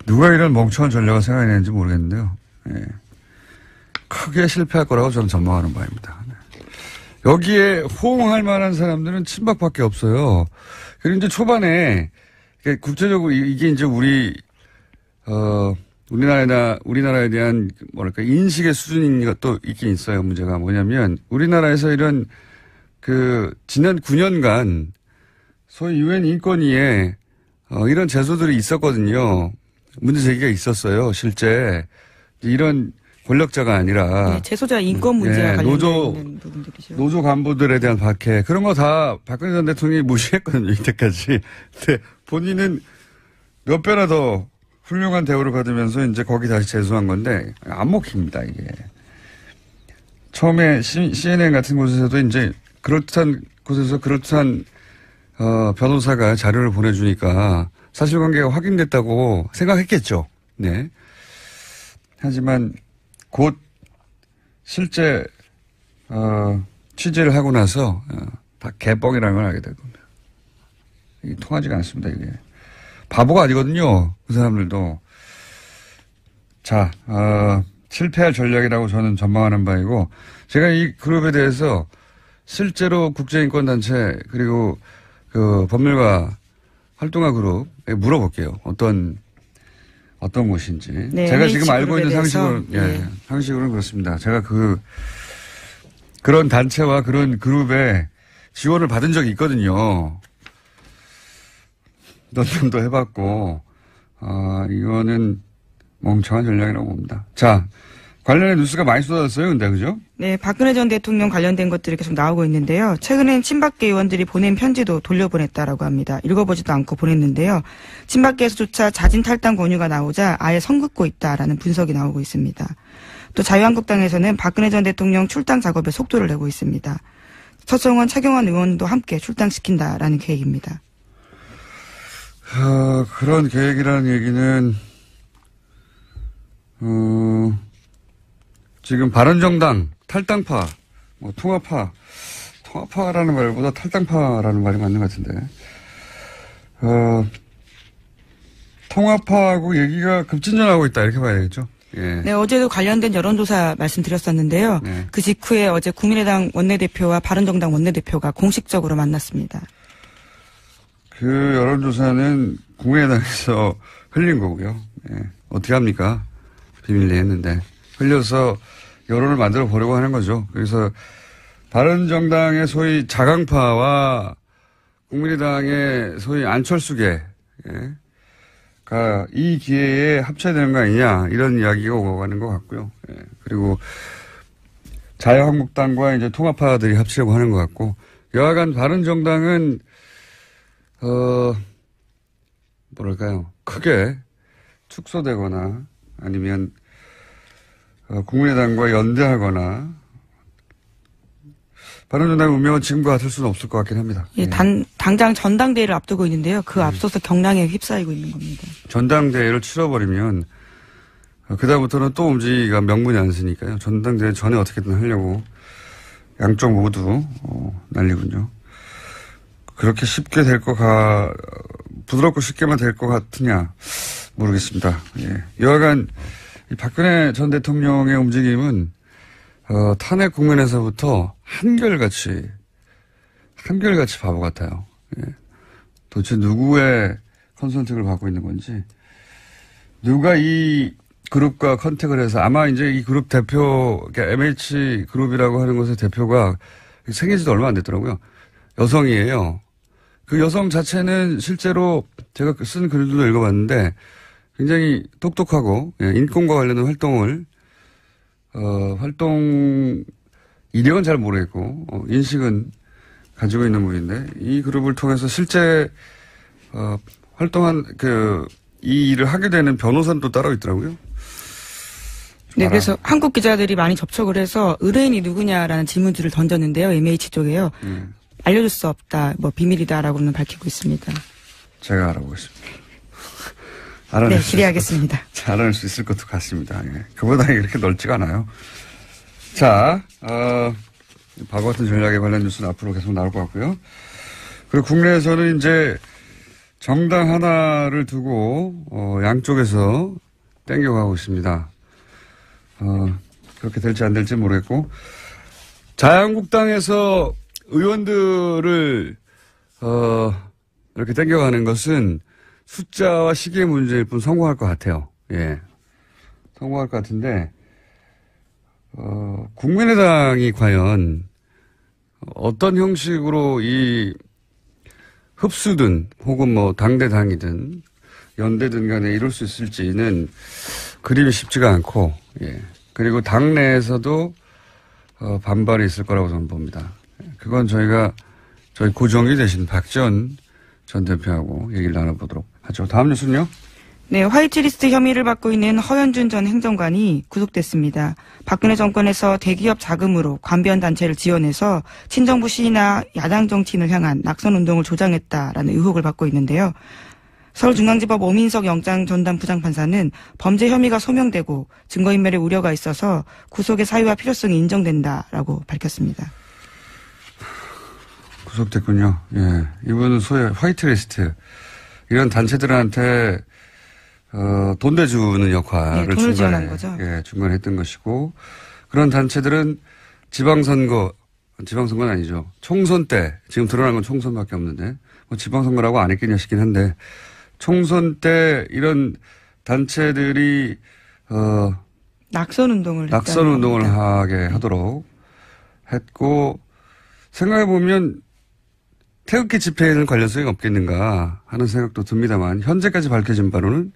누가 이런 멍청한 전략을 생각했는지 모르겠는데요. 예. 크게 실패할 거라고 저는 전망하는 바입니다. 네. 여기에 호응할 만한 사람들은 친박밖에 없어요. 그리고 이제 초반에 국제적으로 이게 이제 우리나라에 대한 뭐랄까 인식의 수준인 것도 있긴 있어요. 문제가 뭐냐면 우리나라에서 이런 지난 9년간 소위 유엔 인권위에 이런 제소들이 있었거든요. 문제 제기가 있었어요. 실제 이런 권력자가 아니라 제소자 인권 문제와 관련된 부분들이죠. 노조 간부들에 대한 박해 그런 거 다 박근혜 전 대통령이 무시했거든요. 이때까지. 근데 본인은 몇 배나 더 훌륭한 대우를 받으면서 이제 거기 다시 제소한 건데 안 먹힙니다. 이게. 처음에 CNN 같은 곳에서도 이제 그럴듯한 곳에서 그럴듯한 변호사가 자료를 보내주니까 사실관계가 확인됐다고 생각했겠죠. 네. 하지만 곧 실제 취재를 하고 나서 다 개뻥이라는 걸 알게 될 겁니다. 이게 통하지가 않습니다. 이게 바보가 아니거든요. 그 사람들도. 자, 실패할 전략이라고 저는 전망하는 바이고 제가 이 그룹에 대해서 실제로 국제인권단체 그리고 그 법률가 활동가 그룹에 물어볼게요. 어떤 곳인지. 네, 제가 지금 알고 있는 상식으로는 그렇습니다. 제가 그런 단체와 그런 그룹에 지원을 받은 적이 있거든요. 논문도 해봤고, 이거는 멍청한 전략이라고 봅니다. 자, 관련된 뉴스가 많이 쏟아졌어요, 근데, 그죠? 네, 박근혜 전 대통령 관련된 것들이 계속 나오고 있는데요. 최근엔 친박계 의원들이 보낸 편지도 돌려보냈다라고 합니다. 읽어보지도 않고 보냈는데요. 친박계에서조차 자진 탈당 권유가 나오자 아예 선긋고 있다라는 분석이 나오고 있습니다. 또 자유한국당에서는 박근혜 전 대통령 출당 작업에 속도를 내고 있습니다. 서청원, 최경환 의원도 함께 출당시킨다라는 계획입니다. 그런 계획이라는 얘기는, 지금 바른정당, 탈당파, 통합파라는 말보다 탈당파라는 말이 맞는 것 같은데, 통합파하고 얘기가 급진전하고 있다, 이렇게 봐야 되겠죠? 예. 네, 어제도 관련된 여론조사 말씀드렸었는데요. 네. 그 직후에 어제 국민의당 원내대표와 바른정당 원내대표가 공식적으로 만났습니다. 그 여론조사는 국민의당에서 흘린 거고요. 예. 어떻게 합니까? 비밀리에 했는데. 흘려서 여론을 만들어 보려고 하는 거죠. 그래서 바른정당의 소위 자강파와 국민의당의 소위 안철수계, 이 기회에 합쳐야 되는 거 아니냐, 이런 이야기가 오고 가는 것 같고요. 예. 그리고 자유한국당과 이제 통합파들이 합치려고 하는 것 같고, 여하간 바른정당은, 크게 축소되거나 아니면, 국민의당과 연대하거나, 바른정당의 운명은 지금과 같을 수는 없을 것 같긴 합니다. 예, 당장 전당대회를 앞두고 있는데요. 그 앞서서 경랑에 휩싸이고 있는 겁니다. 전당대회를 치러버리면 그다음부터는 또 움직이기가 명분이 안 쓰니까요. 전당대회 전에 어떻게든 하려고 양쪽 모두 난리군요. 그렇게 쉽게 부드럽고 쉽게만 될 것 같으냐 모르겠습니다. 예. 여하간 이 박근혜 전 대통령의 움직임은 탄핵 국면에서부터 한결같이 바보 같아요. 예. 도대체 누구의 컨설팅을 받고 있는 건지, 누가 이 그룹과 컨택을 해서, 아마 이제 이 그룹 대표, MH 그룹이라고 하는 것의 대표가 생긴 지도 얼마 안 됐더라고요. 여성이에요. 그 여성 자체는 실제로 제가 쓴 글들도 읽어봤는데 굉장히 똑똑하고, 인권과 관련된 활동 이력은 잘 모르겠고, 인식은 가지고 있는 분인데, 이 그룹을 통해서 실제, 활동한, 이 일을 하게 되는 변호사는 또 따로 있더라고요. 네, 그래서 한국 기자들이 많이 접촉을 해서 의뢰인이 누구냐라는 질문들을 던졌는데요. MH 쪽에요. 알려줄 수 없다, 비밀이다라고는 밝히고 있습니다. 제가 알아보겠습니다. 네, 기대하겠습니다. 알아낼 수 있을 것도 같습니다. 예. 그보다 이렇게 넓지가 않아요. 자, 바보 같은 전략에 관련 뉴스는 앞으로 계속 나올 것 같고요. 그리고 국내에서는 이제 정당 하나를 두고 양쪽에서 땡겨가고 있습니다. 그렇게 될지 안 될지 모르겠고 자유한국당에서 의원들을 이렇게 땡겨가는 것은 숫자와 시기의 문제일 뿐 성공할 것 같아요. 예, 성공할 것 같은데 국민의당이 과연 어떤 형식으로 이 흡수든 혹은 뭐 당대당이든 연대든 간에 이룰 수 있을지는 그림이 쉽지가 않고, 예. 그리고 당내에서도 반발이 있을 거라고 저는 봅니다. 그건 저희 고정이 되신 박지원 전 대표하고 얘기를 나눠보도록 하죠. 다음 뉴스는요? 네, 화이트리스트 혐의를 받고 있는 허현준 전 행정관이 구속됐습니다. 박근혜 정권에서 대기업 자금으로 관변 단체를 지원해서 친정부 시위나 야당 정치인을 향한 낙선 운동을 조장했다라는 의혹을 받고 있는데요. 서울중앙지법 오민석 영장 전담 부장판사는 범죄 혐의가 소명되고 증거인멸의 우려가 있어서 구속의 사유와 필요성이 인정된다라고 밝혔습니다. 구속됐군요. 예, 이분은 소위 화이트리스트 이런 단체들한테 돈 내주는 역할을 네, 돈을 지원한 거죠. 예, 중간에 했던 것이고 그런 단체들은 지방선거는 아니죠. 총선 때 지금 드러난 건 총선밖에 없는데 뭐 지방선거라고 안 했겠냐 싶긴 한데 총선 때 이런 단체들이 낙선 운동을 하게 하도록 했고 생각해 보면 태극기 집회에는 관련성이 없겠는가 하는 생각도 듭니다만 현재까지 밝혀진 바로는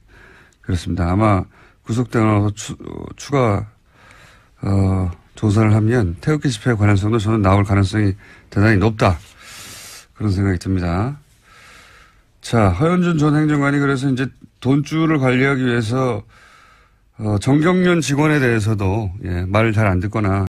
그렇습니다. 아마 구속되고 나서 추가 조사를 하면 태극기 집회의 관련성도 저는 나올 가능성이 대단히 높다. 그런 생각이 듭니다. 자, 허현준 전 행정관이 그래서 이제 돈줄을 관리하기 위해서 정경련 직원에 대해서도 예, 말을 잘 안 듣거나